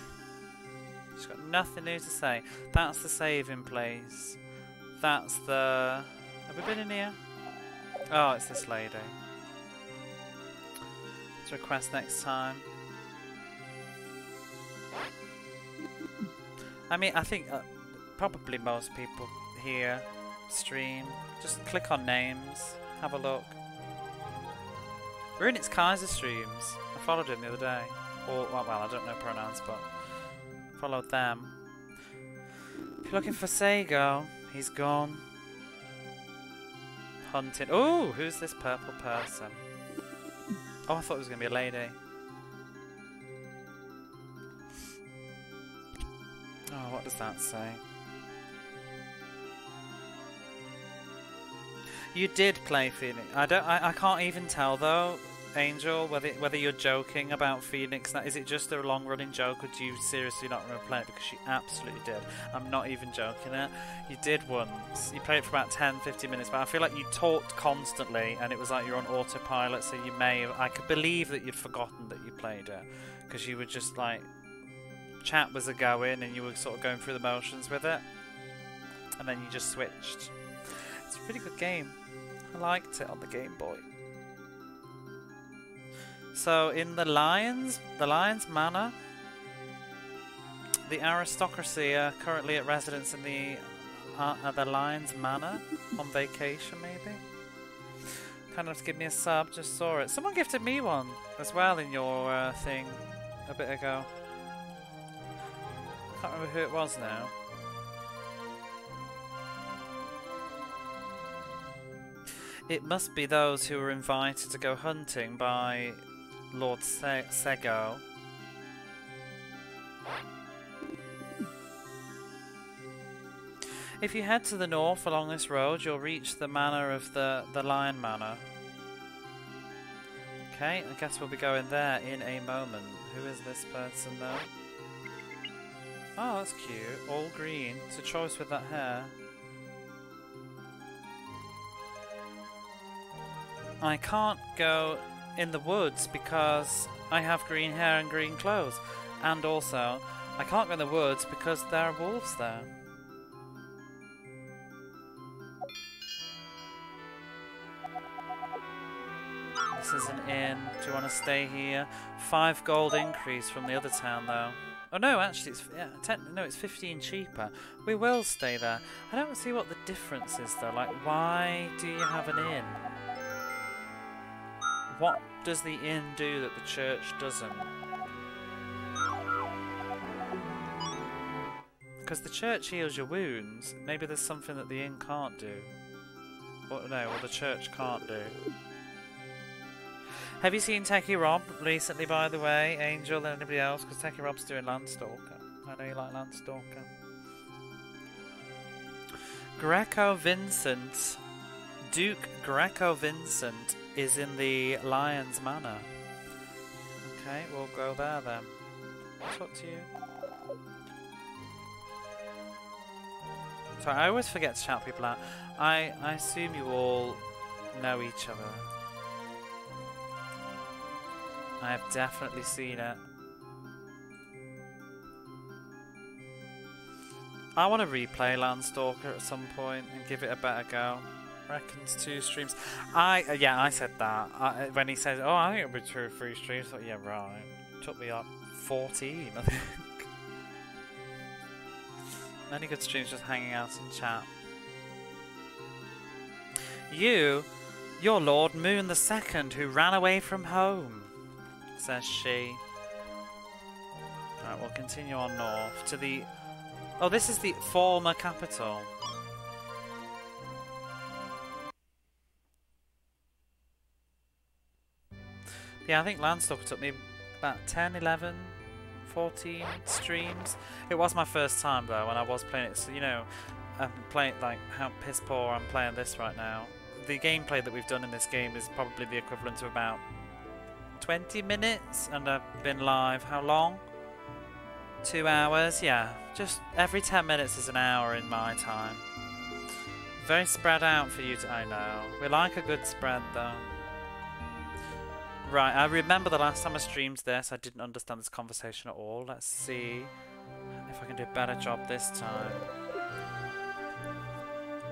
Speaker 1: She's got nothing new to say. That's the saving place. That's the... Have we been in here? Oh, it's this lady. Let's request next time. I mean, I think probably most people here stream. Just click on names, have a look. Runit's Kaiser streams. I followed him the other day. Or, well, I don't know pronouns, but followed them. If you're looking for Sega, he's gone. Hunting. Oh, who's this purple person? Oh, I thought it was going to be a lady. Oh, what does that say? You did play Phoenix. I can't even tell though, Angel, whether you're joking about Phoenix. Is it just a long-running joke, or do you seriously not remember playing it? Because you absolutely did. I'm not even joking it. You did once. You played it for about 10-15 minutes, but I feel like you talked constantly, and it was like you're on autopilot. So you may have. I could believe that you'd forgotten that you played it, because you were just like, chat was a going, and you were sort of going through the motions with it, and then you just switched. It's a pretty good game. I liked it on the Game Boy. So in the Lions Manor, the aristocracy are currently at residence in the Lions Manor on vacation, maybe. Kind of give me a sub. Just saw it. Someone gifted me one as well in your thing a bit ago. Can't remember who it was now. It must be those who were invited to go hunting by Lord Sego. If you head to the north along this road, you'll reach the manor of the Lion Manor. Okay, I guess we'll be going there in a moment. Who is this person though? Oh, that's cute. All green. It's a choice with that hair. I can't go in the woods because I have green hair and green clothes. And also, I can't go in the woods because there are wolves there. This is an inn. Do you want to stay here? 5 gold increase from the other town though. Oh no, actually it's it's 15 cheaper. We will stay there. I don't see what the difference is though. Like, why do you have an inn? What does the inn do that the church doesn't? Because the church heals your wounds. Maybe there's something that the inn can't do. Or no, or the church can't do. Have you seen Techie Rob recently, by the way, Angel, and anybody else? Because Techie Rob's doing Landstalker. I know you like Landstalker. Greco Vincent. Duke Greco Vincent is in the Lion's Manor. Okay, we'll go there then. I'll talk to you. Sorry, I always forget to shout people out. I assume you all know each other. I have definitely seen it. I want to replay Landstalker at some point and give it a better go. Reckons 2 streams. Yeah, I said that. When he said, oh, I think it'll be 2 or 3 streams, I thought, yeah, right. It took me like 14, I think. Many good streams just hanging out in chat. You're Lord Moon the Second who ran away from home, says she. Alright, we'll continue on north to the... Oh, this is the former capital. Yeah, I think Landstalker took me about 10, 11, 14 streams. It was my first time though when I was playing it, so you know, I'm playing like how piss poor I'm playing this right now. The gameplay that we've done in this game is probably the equivalent of about 20 minutes, and I've been live how long? 2 hours? Yeah, just every 10 minutes is an hour in my time. Very spread out for you to... I know. We like a good spread though. Right, I remember the last time I streamed this, I didn't understand this conversation at all. Let's see if I can do a better job this time.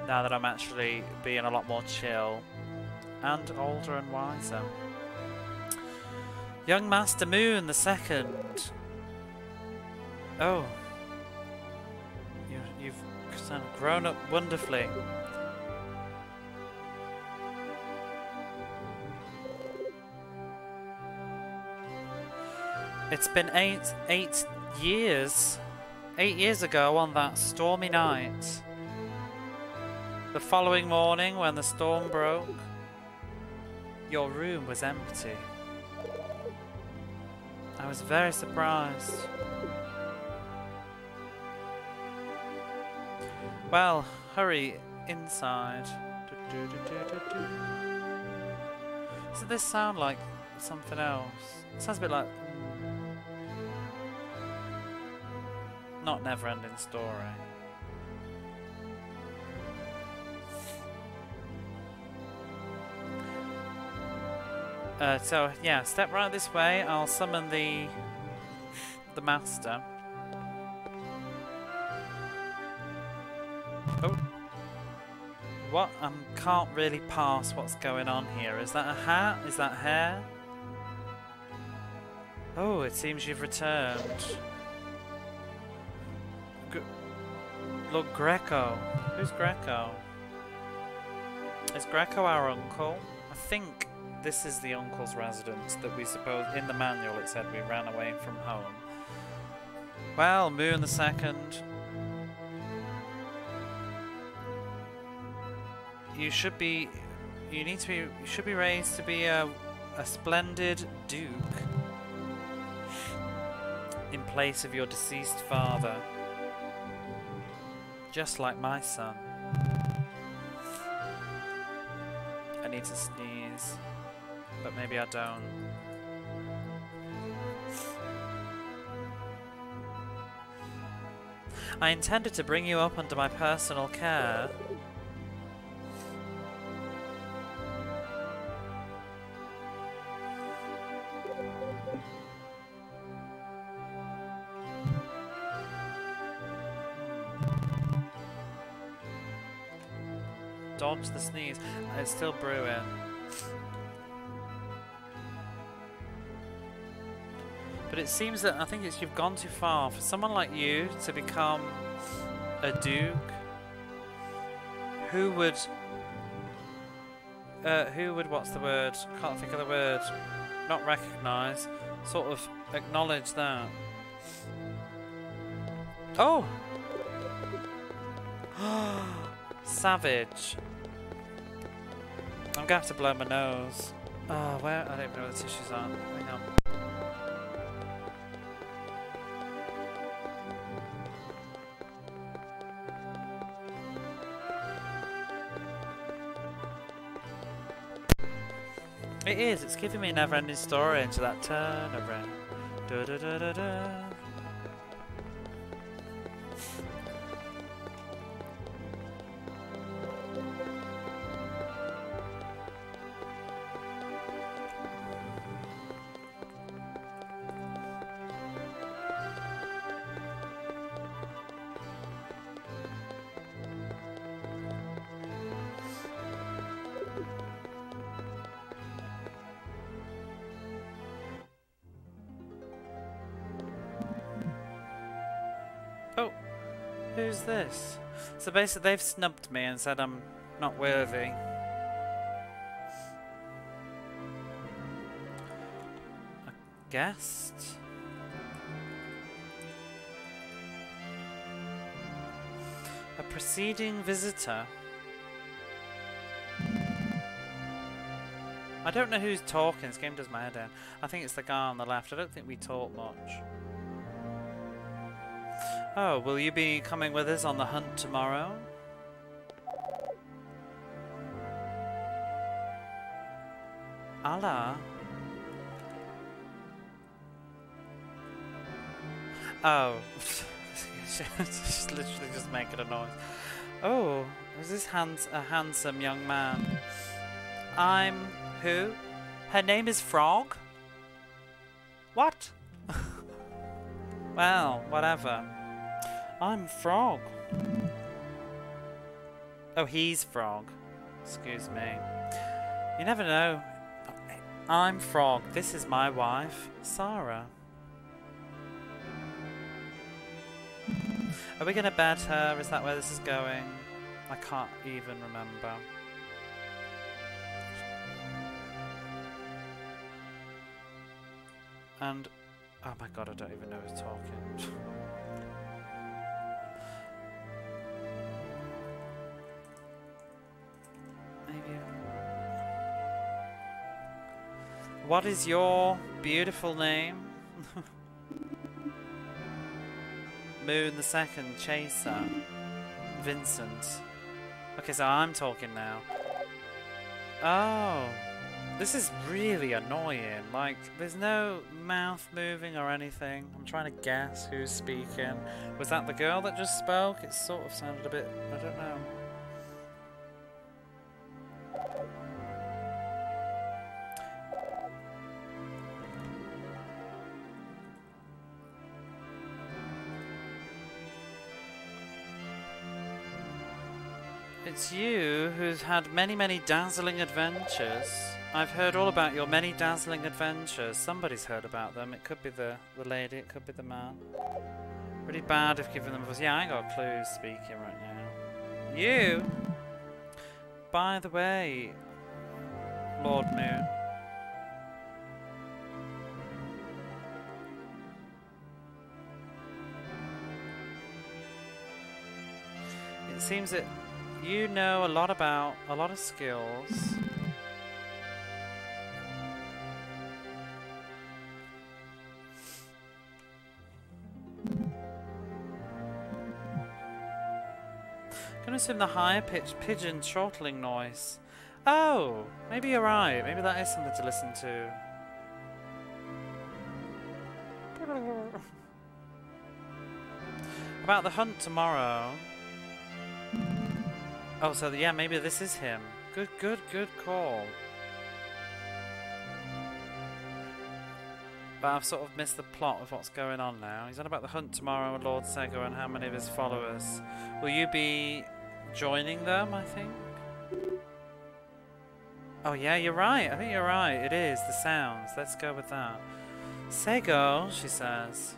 Speaker 1: Now that I'm actually being a lot more chill and older and wiser. Young Master Moon the second. Oh. You've kind of grown up wonderfully. It's been eight years. 8 years ago on that stormy night. The following morning when the storm broke, your room was empty. I was very surprised. Well, hurry inside. Doesn't this sound like something else? It sounds a bit like... not Never-Ending Story. So yeah, step right this way. I'll summon the master. Oh, what? I can't really pass what's going on here. Is that a hat? Is that hair? Oh, it seems you've returned. Look, Greco. Who's Greco? Is Greco our uncle? I think this is the uncle's residence that we suppose... in the manual it said we ran away from home. Well, Moon the second. You should be... you should be raised to be a splendid duke. In place of your deceased father. Just like my son. I need to sneeze, but maybe I don't. I intended to bring you up under my personal care. Dodge the sneeze. It's still brewing. But it seems that I think you've gone too far. For someone like you to become a duke, who would what's the word? Can't think of the word. Not recognise. Sort of acknowledge that. Oh. Savage. I'm gonna have to blow my nose. Oh, where? I don't even know where the tissues are. Hang on. It is. It's giving me a never-ending story into that turn around. Da da da da da. Who's this? So basically they've snubbed me and said I'm not worthy. A guest? A preceding visitor? I don't know who's talking, this game does my head in. I think it's the guy on the left. I don't think we talk much. Oh, will you be coming with us on the hunt tomorrow? Allah. Oh. She's literally just making a noise. Oh, is this a handsome young man? I'm who? Her name is Frog? What? Well, whatever. I'm Frog. Oh, he's Frog. Excuse me. You never know. I'm Frog. This is my wife, Sarah. Are we gonna bed her? Is that where this is going? I can't even remember. And oh my god, I don't even know who's talking. Maybe. What is your beautiful name? Moon the Second, Chaser, Vincent. Okay, so I'm talking now. Oh, this is really annoying. Like, there's no mouth moving or anything. I'm trying to guess who's speaking. Was that the girl that just spoke? It sort of sounded a bit, I don't know. It's you who's had many, many dazzling adventures. I've heard all about your many dazzling adventures. Somebody's heard about them. It could be the lady, it could be the man. Really bad if giving them a voice. Yeah, I ain't got clues speaking right now. You? By the way, Lord Moon. It seems that you know a lot about a lot of skills. Gonna assume the higher pitched pigeon chortling noise. Oh, maybe you're right. Maybe that is something to listen to. About the hunt tomorrow. Oh, so yeah, maybe this is him. Good call. But I've sort of missed the plot of what's going on now. He's on about the hunt tomorrow with Lord Sega and how many of his followers. Will you be joining them, I think? Oh yeah, you're right. I think you're right. It is, the sounds. Let's go with that. Sego, she says.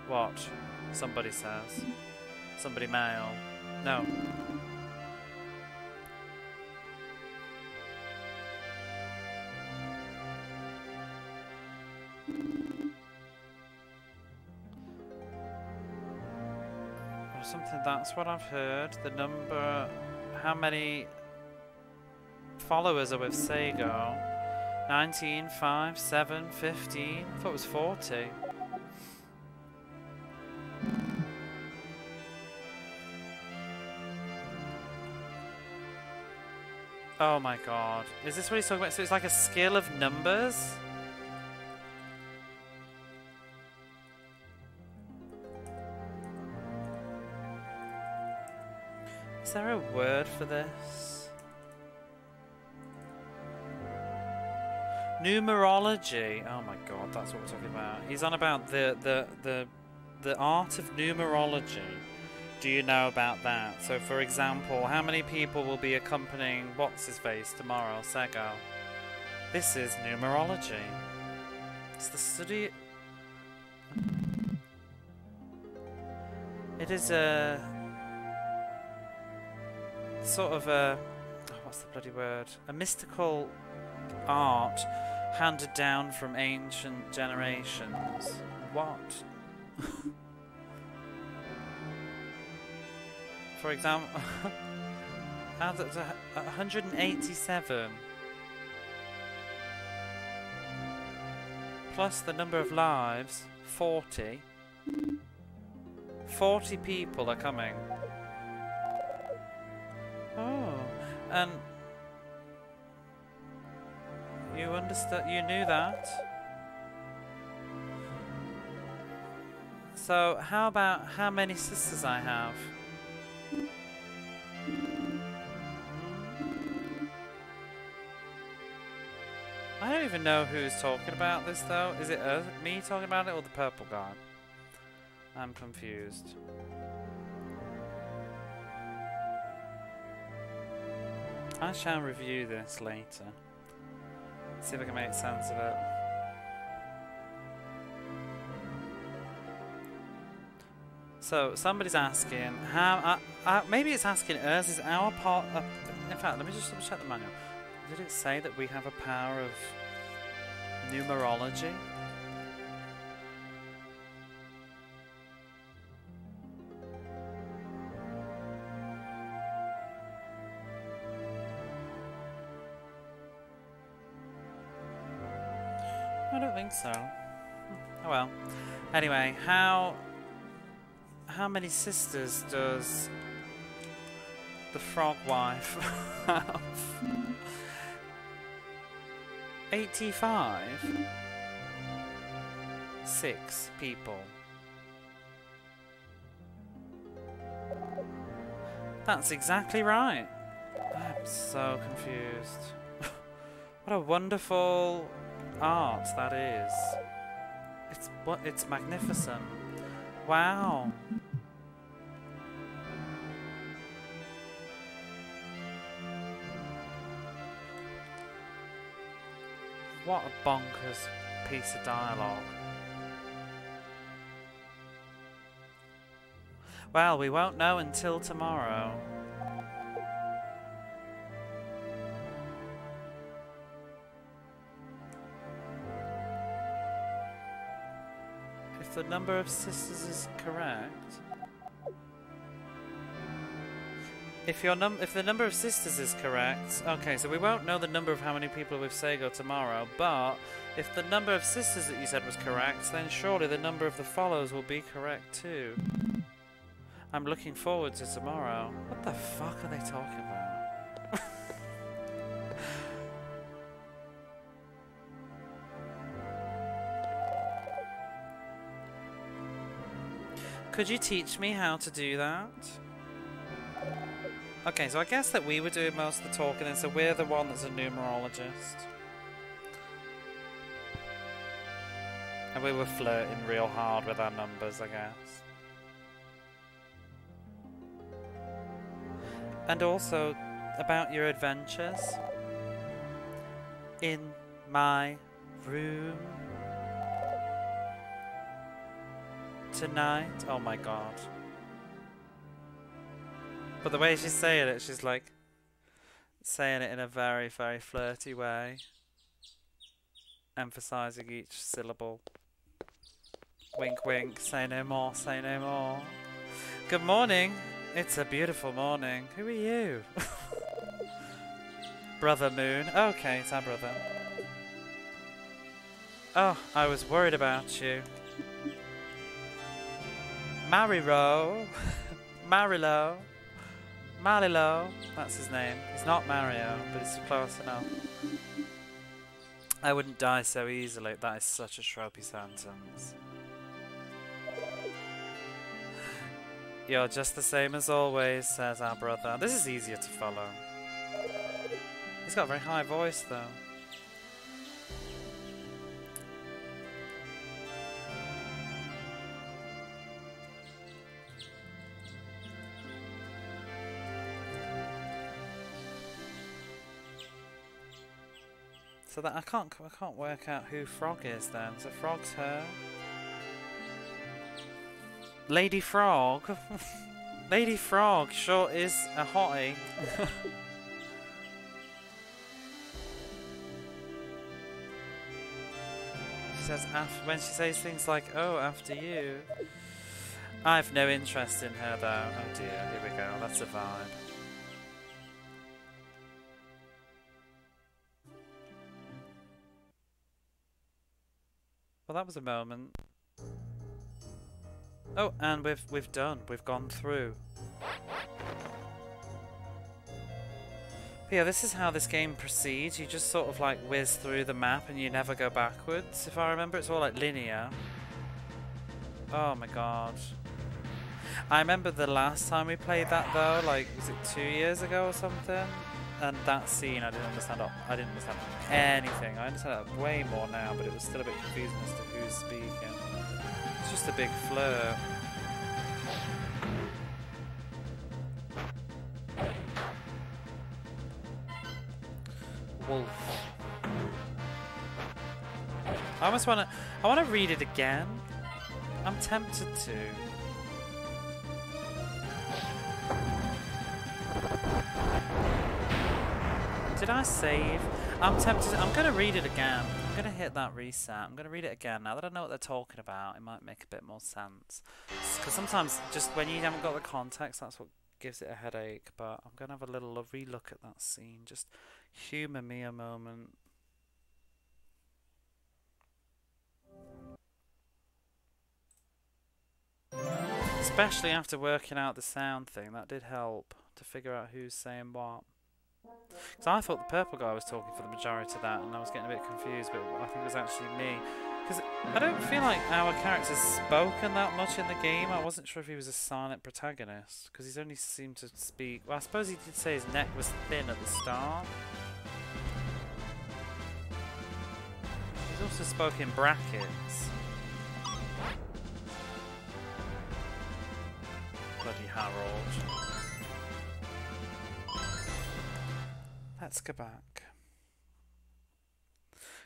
Speaker 1: What? Somebody says. Somebody male. No. Or something, that's what I've heard. The number, how many followers are with Sego? 19, 5, 7, 15. I thought it was 40. Oh my god. Is this what he's talking about? So it's like a skill of numbers? Is there a word for this? Numerology. Oh my god, that's what we're talking about. He's on about the art of numerology. Do you know about that? So, for example, how many people will be accompanying what's-his-face tomorrow, Sego? This is numerology. It's the study... It is a... sort of a... oh, what's the bloody word? A mystical art handed down from ancient generations. What? For example, 187 plus the number of lives, 40. 40 people are coming. Oh, and you understood? You knew that? So, how about how many sisters I have? even know who's talking about this though. Is it me talking about it or the purple guy? I'm confused. I shall review this later. See if I can make sense of it. So somebody's asking how. Maybe it's asking us. Is our part? In fact, let me just double check the manual. Did it say that we have a power of numerology? I don't think so. Oh well. Anyway, how many sisters does the frog wife have? 85? 6 people. That's exactly right. I'm so confused. What a wonderful art that is. It's magnificent. Wow. What a bonkers piece of dialogue. Well, we won't know until tomorrow. If the number of sisters is correct... If the number of sisters is correct, okay, so we won't know the number of how many people are with Sega tomorrow, but if the number of sisters that you said was correct, then surely the number of the follows will be correct too. I'm looking forward to tomorrow. What the fuck are they talking about? Could you teach me how to do that? Okay, so I guess that we were doing most of the talking, and so we're the one that's a numerologist. And we were flirting real hard with our numbers, I guess. And also, about your adventures in my room tonight. Oh my god. But the way she's saying it, she's like saying it in a very, very flirty way, emphasizing each syllable. Wink, wink, say no more, say no more. Good morning. It's a beautiful morning. Who are you? Brother Moon. Okay, it's our brother. Oh, I was worried about you. Mariro. Marilo. Marilo. That's his name. He's not Mario, but it's close enough. I wouldn't die so easily. That is such a tropey sentence. You're just the same as always, says our brother. This is easier to follow. He's got a very high voice, though. So that I can't work out who Frog is then. So Frog's her. Lady Frog. Lady Frog sure is a hottie. She says when she says things like, "Oh, after you." I've no interest in her though. Oh dear, here we go. That's a vibe. Well, that was a moment. Oh, and we've done. We've gone through. But yeah, this is how this game proceeds. You just sort of like whiz through the map and you never go backwards. If I remember, it's all like linear. Oh my god. I remember the last time we played that though, like, was it 2 years ago or something? and that scene I didn't understand. I didn't understand anything. I understand that way more now, but it was still a bit confusing as to who's speaking. It's just a big flirt. Wolf. I almost wanna. I wanna read it again. I'm tempted to. Did I save? I'm tempted. I'm gonna read it again. I'm gonna hit that reset. I'm gonna read it again now that I know what they're talking about. It might make a bit more sense. Because sometimes, just when you haven't got the context, that's what gives it a headache. But I'm gonna have a little re-look at that scene. Just humour me a moment. Especially after working out the sound thing, that did help to figure out who's saying what. Because I thought the purple guy was talking for the majority of that, and I was getting a bit confused, but I think it was actually me. Because I don't feel like our character's spoken that much in the game. I wasn't sure if he was a silent protagonist, because he's only seemed to speak... Well, I suppose he did say his neck was thin at the start. He's also spoke in brackets. Bloody Harold. Let's go back.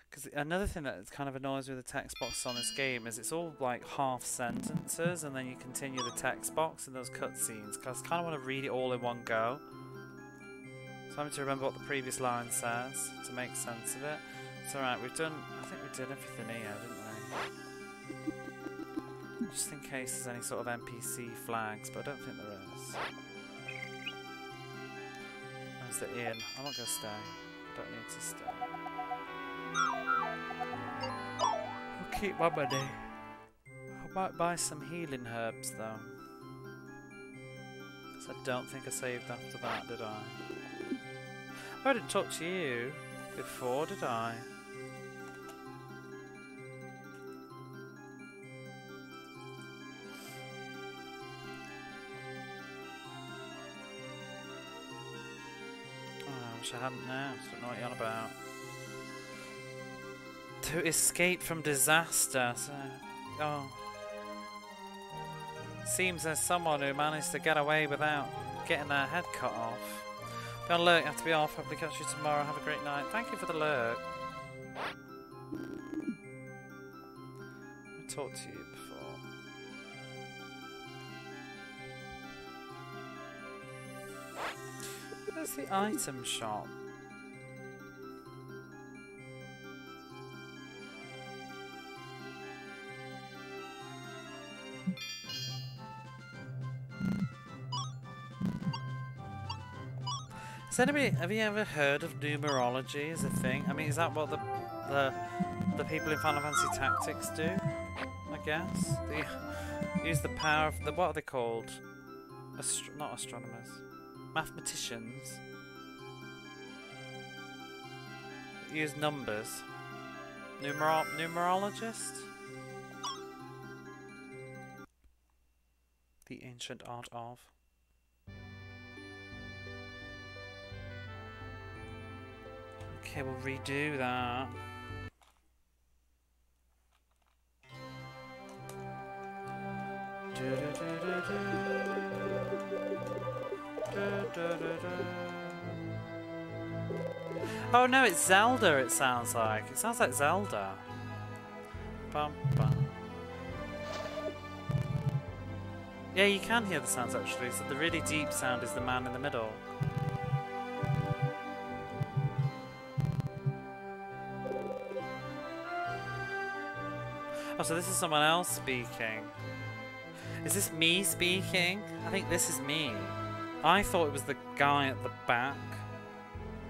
Speaker 1: Because another thing that kind of annoys me with the text box on this game is it's all like half sentences and then you continue the text box in those cutscenes. Because I kind of want to read it all in one go. So I'm to remember what the previous line says to make sense of it. It's alright, we've done... I think we did everything here, didn't we? Just in case there's any sort of NPC flags, but I don't think there is. There's the inn. I'm not going to stay. I don't need to stay. I'll keep my money. I might buy some healing herbs though. Because I don't think I saved after that, did I? I didn't talk to you before, did I? I hadn't now, so I don't know what you're on about. To escape from disaster, so... Oh. Seems there's someone who managed to get away without getting their head cut off. Be on alert, you have to be off, hopefully catch you tomorrow, have a great night. Thank you for the alert. I talked to you before. Where's the item shop? Has anybody, have you ever heard of numerology as a thing? I mean, is that what the people in Final Fantasy Tactics do? I guess they use the power of the, what are they called? Not astronomers. Mathematicians use numbers. Numerologist? The ancient art of. Okay, we'll redo that. Oh no, it's Zelda, it sounds like. It sounds like Zelda. Bum, bum. Yeah, you can hear the sounds actually. So the really deep sound is the man in the middle. Oh, so this is someone else speaking. Is this me speaking? I think this is me. I thought it was the guy at the back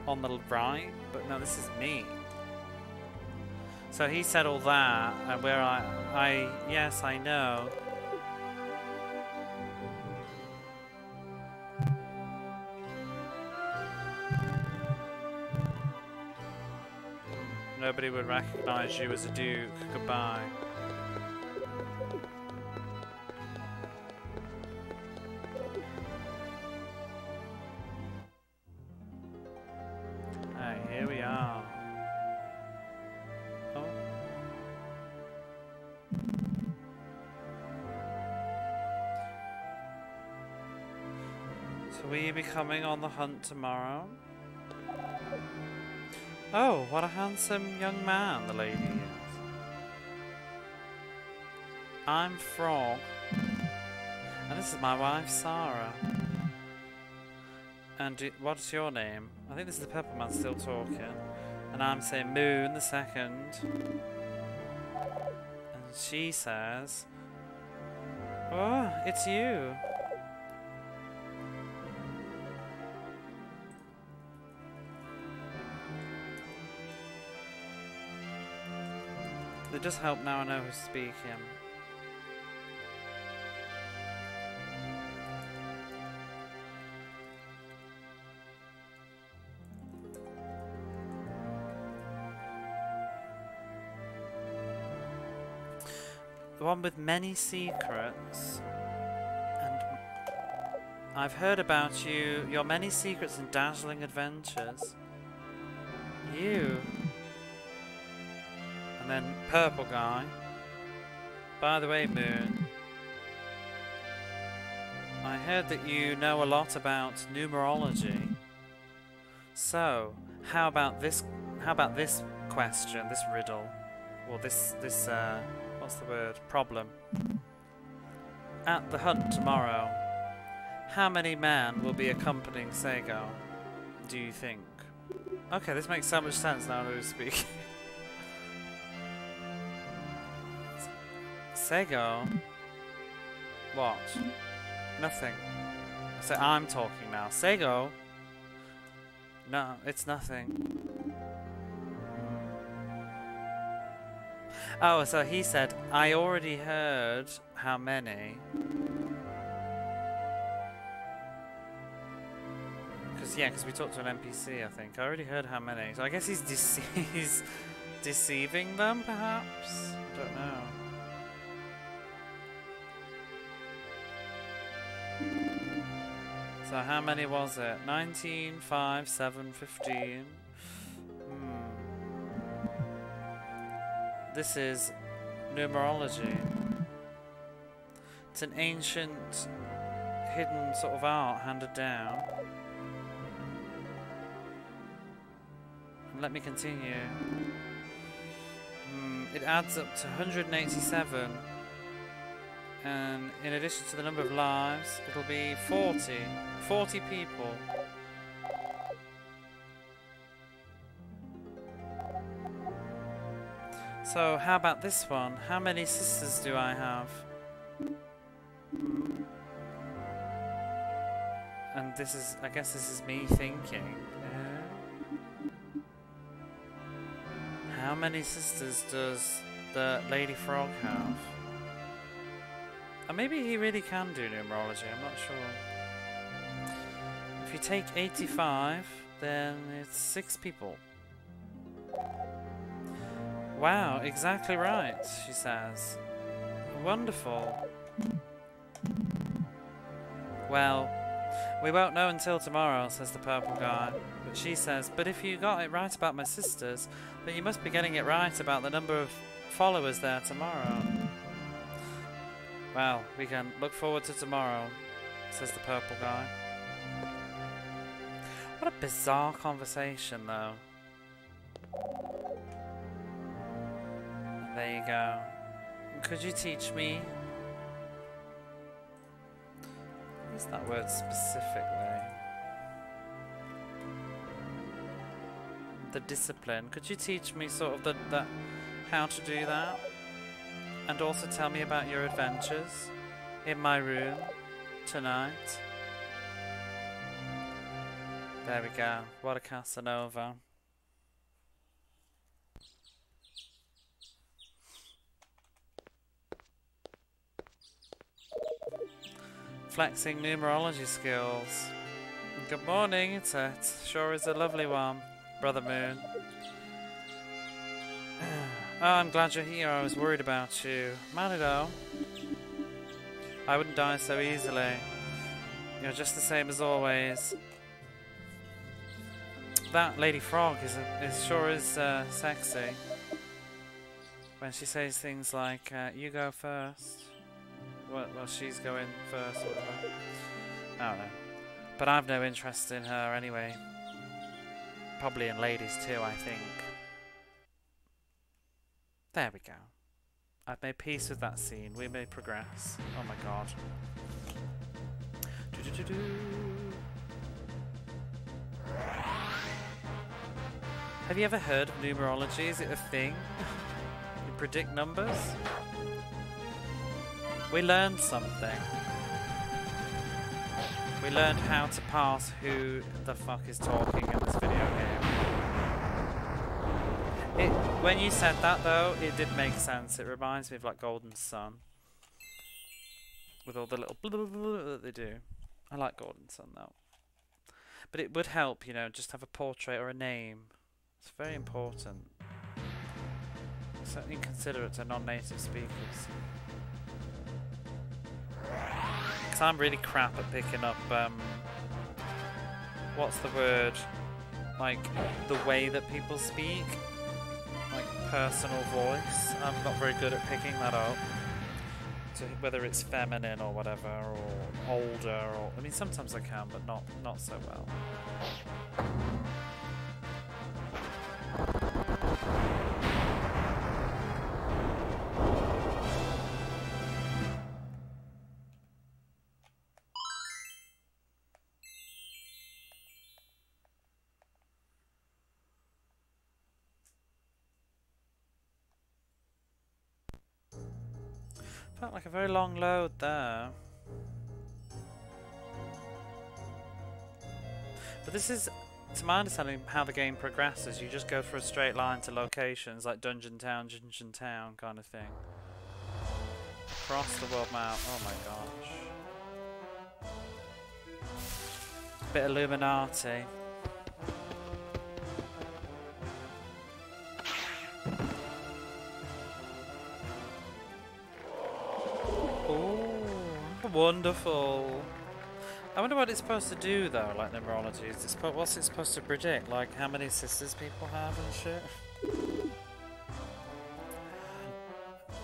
Speaker 1: on the right, but no, this is me. So he said all that, and where yes, I know. Nobody would recognize you as a duke. Goodbye. Here we are. Oh. So will you be coming on the hunt tomorrow? Oh, what a handsome young man the lady is. I'm Frog. And this is my wife, Sarah. And what's your name? I think this is the Purple Man still talking. And I'm saying Moon the second. And she says, oh, it's you. It does help now I know who's speaking. The one with many secrets. And I've heard about you, your many secrets and dazzling adventures. You. And then purple guy. By the way, Moon, I heard that you know a lot about numerology. So, how about this question, this riddle, or this what's the word? Problem. At the hunt tomorrow, how many men will be accompanying Sega, do you think? Okay, this makes so much sense now that we speak. Sega? What? Nothing. So I'm talking now. Sega? No, it's nothing. Oh, so he said, I already heard how many. Because we talked to an NPC, I think. I already heard how many. So I guess he's deceiving them, perhaps? I don't know. So how many was it? 19, 5, 7, 15. This is numerology. It's an ancient, hidden sort of art handed down. And let me continue. It adds up to 187. And in addition to the number of lives, it'll be 40. 40 people. So, how about this one? How many sisters do I have? And this is, I guess this is me thinking. How many sisters does the Lady Frog have? Or maybe he really can do numerology, I'm not sure. If you take 85, then it's 6 people. Wow, exactly right, she says. Wonderful. Well, we won't know until tomorrow, says the purple guy. But she says, but if you got it right about my sisters, then you must be getting it right about the number of followers there tomorrow. Well, we can look forward to tomorrow, says the purple guy. What a bizarre conversation, though. There you go. Could you teach me? Use that word specifically. The discipline. Could you teach me sort of the how to do that? And also tell me about your adventures in my room tonight. There we go. What a Casanova. Flexing numerology skills. Good morning, it sure is a lovely one, Brother Moon. Oh, I'm glad you're here. I was worried about you. Manido. I wouldn't die so easily. You're just the same as always. That Lady Frog is sure is sexy. When she says things like, you go first. Well, she's going first or whatever. I don't know. But I've no interest in her anyway. Probably in ladies too, I think. There we go. I've made peace with that scene. We may progress. Oh my god. Have you ever heard of numerology? Is it a thing? You predict numbers? We learned something. We learned how to pass who the fuck is talking in this video here. When you said that though, it did make sense. It reminds me of like Golden Sun. With all the little blah, blah, blah, blah that they do. I like Golden Sun though. But it would help, you know, just have a portrait or a name. It's very important. Certainly inconsiderate to non-native speakers. Because I'm really crap at picking up, what's the word? Like, the way that people speak. Like, personal voice. I'm not very good at picking that up. So whether it's feminine or whatever, or older, or... I mean, sometimes I can, but not so well. Felt like a very long load there. But this is, to my understanding, how the game progresses. You just go for a straight line to locations, like Dungeon Town kind of thing. Across the world map. Oh my gosh. Bit Illuminati. Wonderful. I wonder what it's supposed to do though, like numerology. What's it supposed to predict? Like how many sisters people have and shit?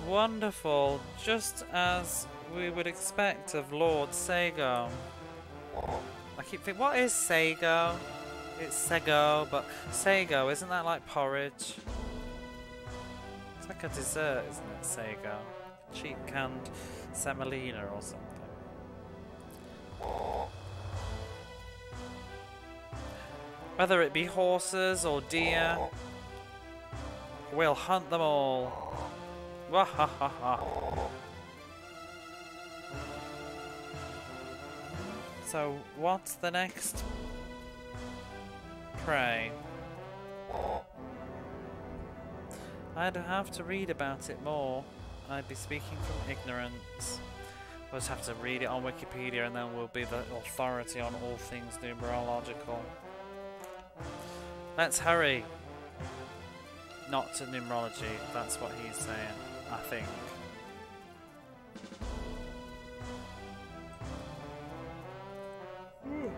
Speaker 1: Wonderful. Just as we would expect of Lord Sega. I keep thinking, what is Sega? It's Sego, but Sego, isn't that like porridge? It's like a dessert, isn't it, Sego? Cheap canned semolina or something. Whether it be horses or deer, we'll hunt them all. Wahahaha. So, what's the next prey? I'd have to read about it more. I'd be speaking from ignorance. We'll just have to read it on Wikipedia and then we'll be the authority on all things numerological. Let's hurry. Not to numerology, that's what he's saying, I think. I'm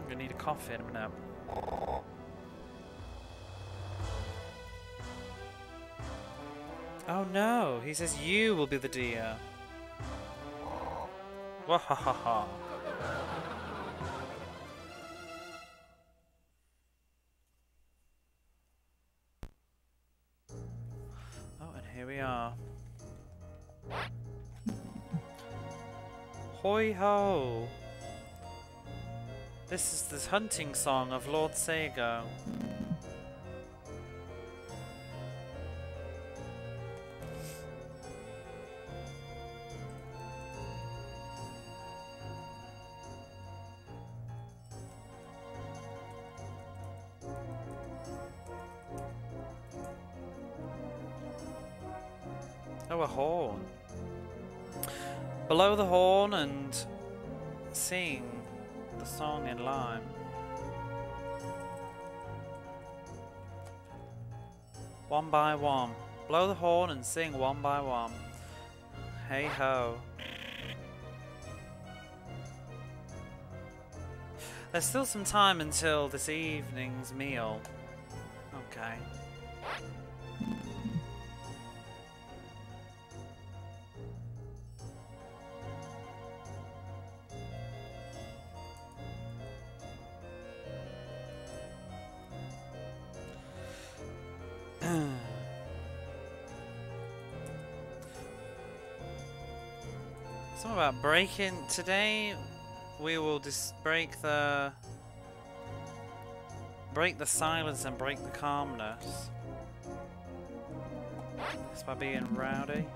Speaker 1: gonna need a coffee in a minute. Oh no, he says you will be the deer. Wahahaha. Oh, and here we are. Hoi ho! This is the hunting song of Lord Sega. Oh, a horn. Below the horn and sing the song in line. One by one. Blow the horn and sing one by one. Hey ho. There's still some time until this evening's meal. Okay. Something about breaking today. We will just break the silence and break the calmness. Just by being rowdy.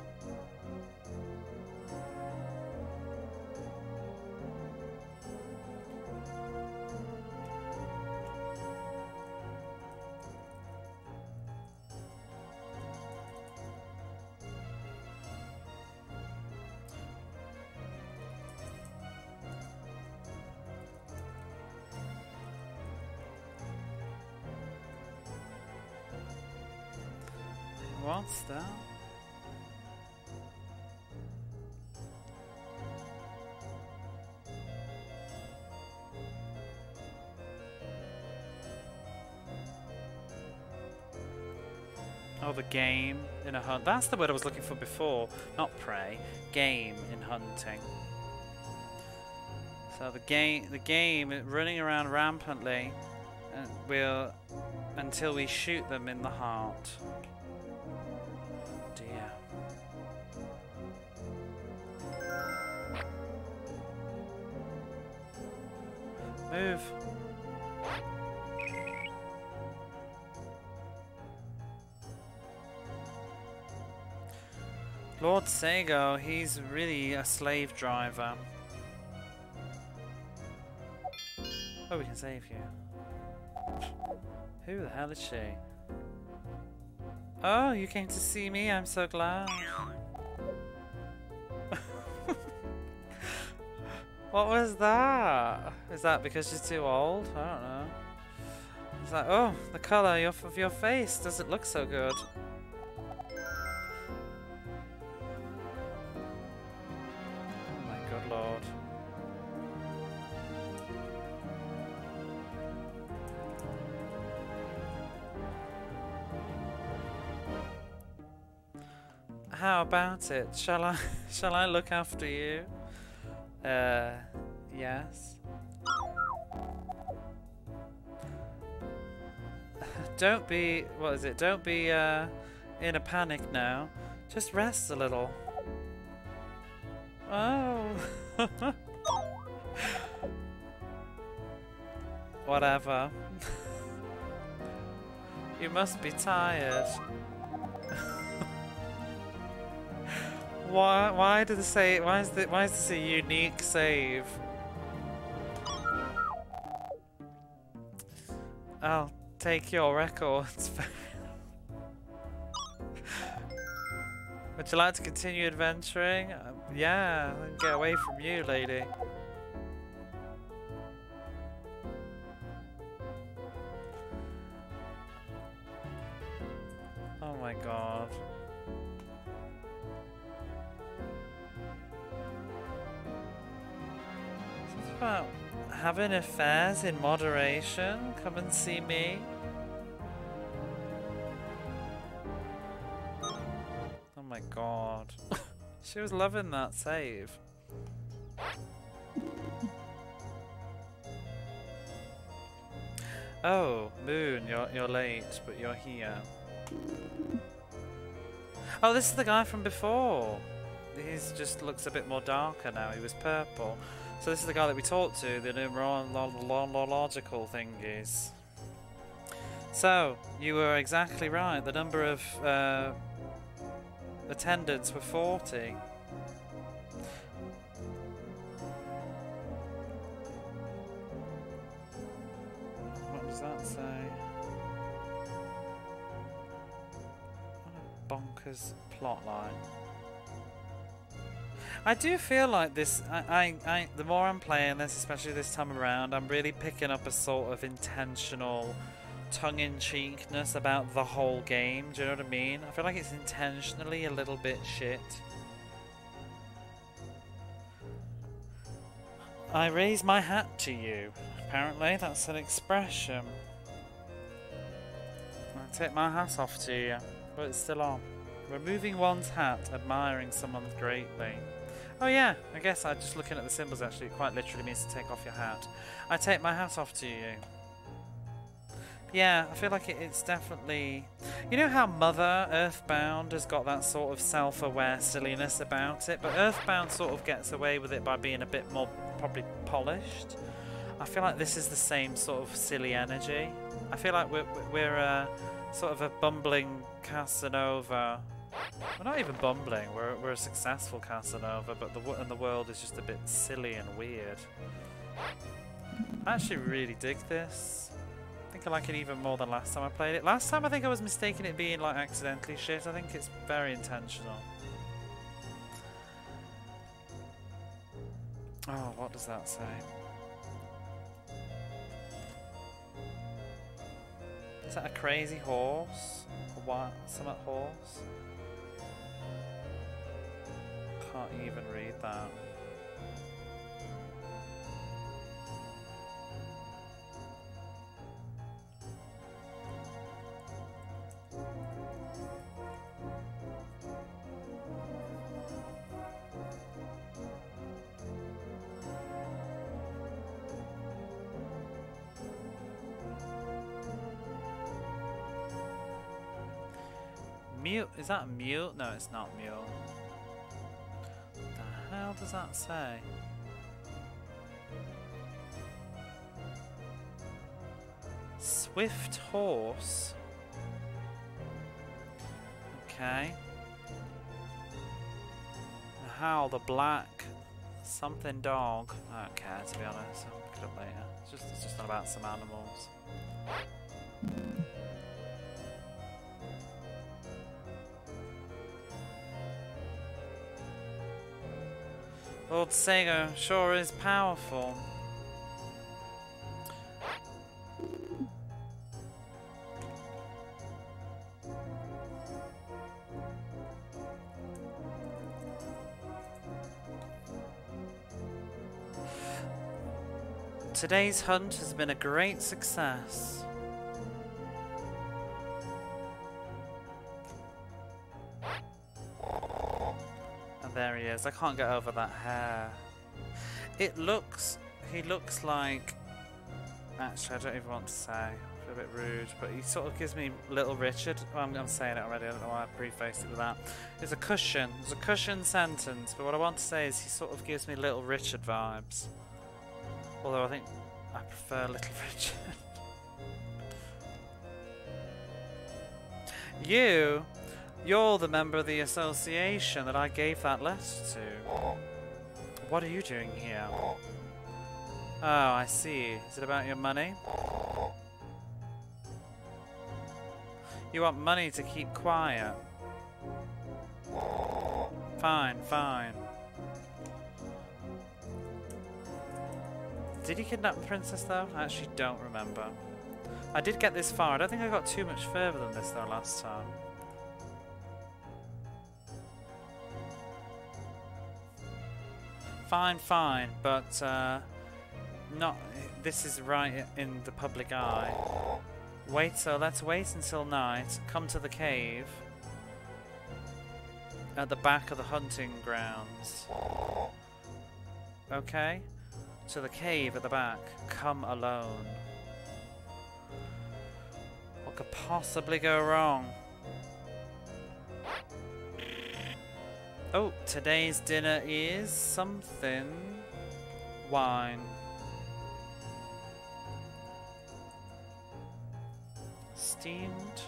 Speaker 1: What's that? Oh, the game in a hunt. That's the word I was looking for before. Not prey. Game in hunting. So the game running around rampantly, and until we shoot them in the heart. Dear. Move. Lord Sega, he's really a slave driver. Oh, we can save you. Who the hell is she? Oh, you came to see me? I'm so glad. What was that? Is that because she's too old? I don't know. It's like, oh, the colour of your face doesn't look so good. Oh my good lord. How about it? Shall I look after you? Yes. Don't be, what is it? Don't be, in a panic now. Just rest a little. Oh. Whatever. You must be tired. Why did it say? Why is this a unique save? I'll take your records. Would you like to continue adventuring? Yeah, get away from you, lady. Oh my god. About having affairs in moderation. Come and see me. Oh my god. She was loving that save. Oh, Moon, you're late, but you're here. Oh, this is the guy from before. He's just looks a bit more darker now. He was purple. So this is the guy that we talked to, the numerological thingies. So, you were exactly right. The number of attendants were 40. What does that say? What a bonkers plotline. I do feel like this, the more I'm playing this, especially this time around, I'm really picking up a sort of intentional tongue-in-cheekness about the whole game, do you know what I mean? I feel like it's intentionally a little bit shit. I raise my hat to you. apparently. That's an expression. I take my hat off to you, but it's still on. Removing one's hat, admiring someone greatly. Oh yeah, I guess I'm just looking at the symbols actually. It quite literally means to take off your hat. I take my hat off to you. Yeah, I feel like it's definitely... You know how Mother, Earthbound, has got that sort of self-aware silliness about it, but Earthbound sort of gets away with it by being a bit more probably polished. I feel like this is the same sort of silly energy. I feel like we're sort of a bumbling Casanova. We're not even bumbling, we're a successful Casanova, but the world is just a bit silly and weird. I actually really dig this. I think I like it even more than last time I played it. Last time I think I was mistaken it being like accidentally shit. I think it's very intentional. Oh, what does that say? Is that a crazy horse? A what? Some horse? Can't even read that. Mute? Is that mute? No, it's not mute. What the hell does that say? Swift horse. Okay. Howl the black something dog. I don't care, to be honest. I'll look it up later. It's just not about some animals. Lord Sega sure is powerful. Today's hunt has been a great success. And there he is. I can't get over that hair. He looks like... Actually, I don't even want to say. I feel a bit rude, but he sort of gives me Little Richard. Oh, I'm saying it already. I don't know why I prefaced it with that. It's a cushion. It's a cushion sentence, but what I want to say is he sort of gives me Little Richard vibes. Although I think I prefer Little Richard. You're the member of the association that I gave that letter to. What are you doing here? Oh, I see. Is it about your money? You want money to keep quiet. Fine, fine. Did he kidnap the princess though? I actually don't remember. I did get this far. I don't think I got too much further than this though last time. Fine, fine, but not. This is right in the public eye. Wait, so let's wait until night. Come to the cave at the back of the hunting grounds. Okay? To the cave at the back. Come alone. What could possibly go wrong? Oh, today's dinner is something. Wine. Steamed.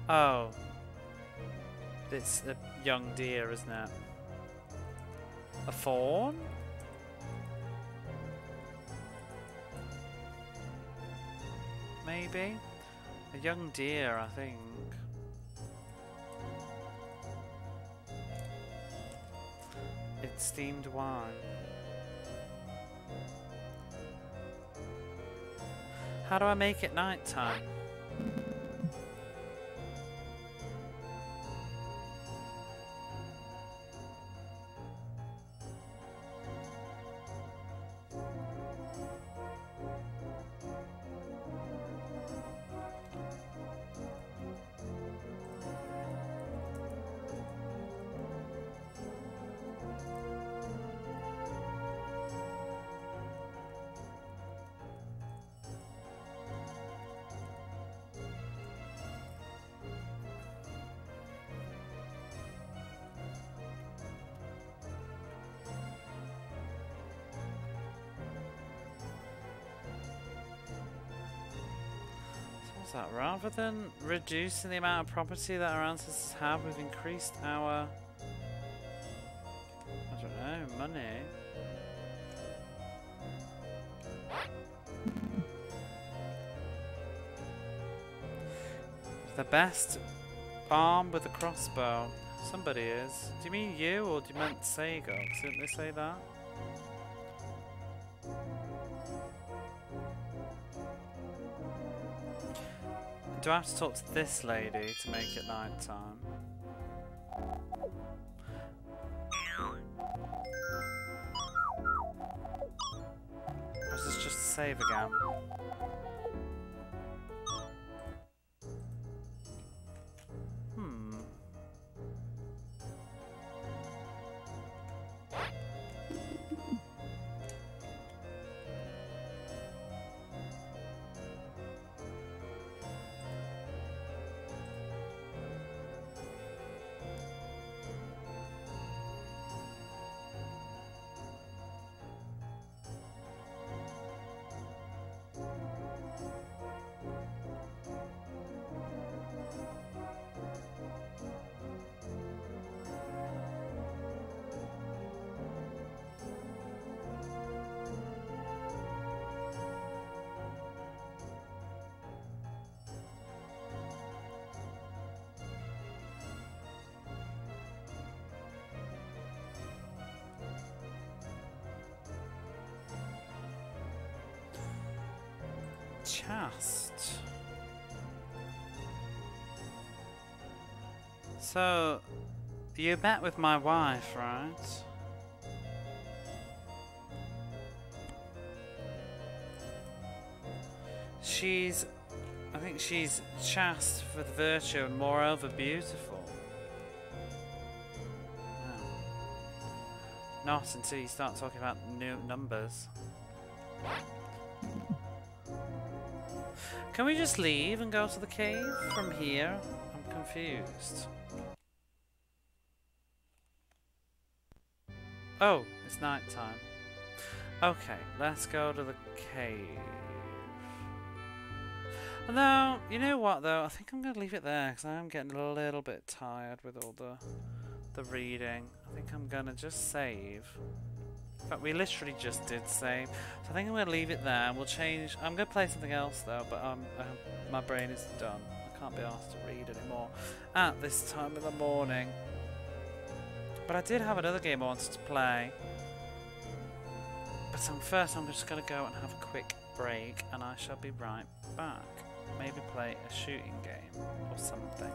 Speaker 1: Oh. It's a young deer, isn't it? A fawn? Maybe? A young deer, I think. It's steamed wine. How do I make it nighttime? That rather than reducing the amount of property that our ancestors have, we've increased our, I don't know, money. The best arm with a crossbow. Somebody is. Do you mean you, or do you mean Sega? Didn't they say that? Do I have to talk to this lady to make it night time? Or is this just a save again? Chast. So, you met with my wife, right? I think she's chaste for the virtue and moreover beautiful. Wow. Not until you start talking about new numbers. Can we just leave and go to the cave from here? I'm confused. Oh, it's night time. Okay, let's go to the cave. No, you know what though? I think I'm going to leave it there because I am getting a little bit tired with all the reading. I think I'm going to just save. In fact, we literally just did save. So I think I'm going to leave it there. We'll change. I'm going to play something else though, but my brain is done. I can't be asked to read anymore at this time of the morning. But I did have another game I wanted to play. But first I'm just going to go and have a quick break and I shall be right back. Maybe play a shooting game or something.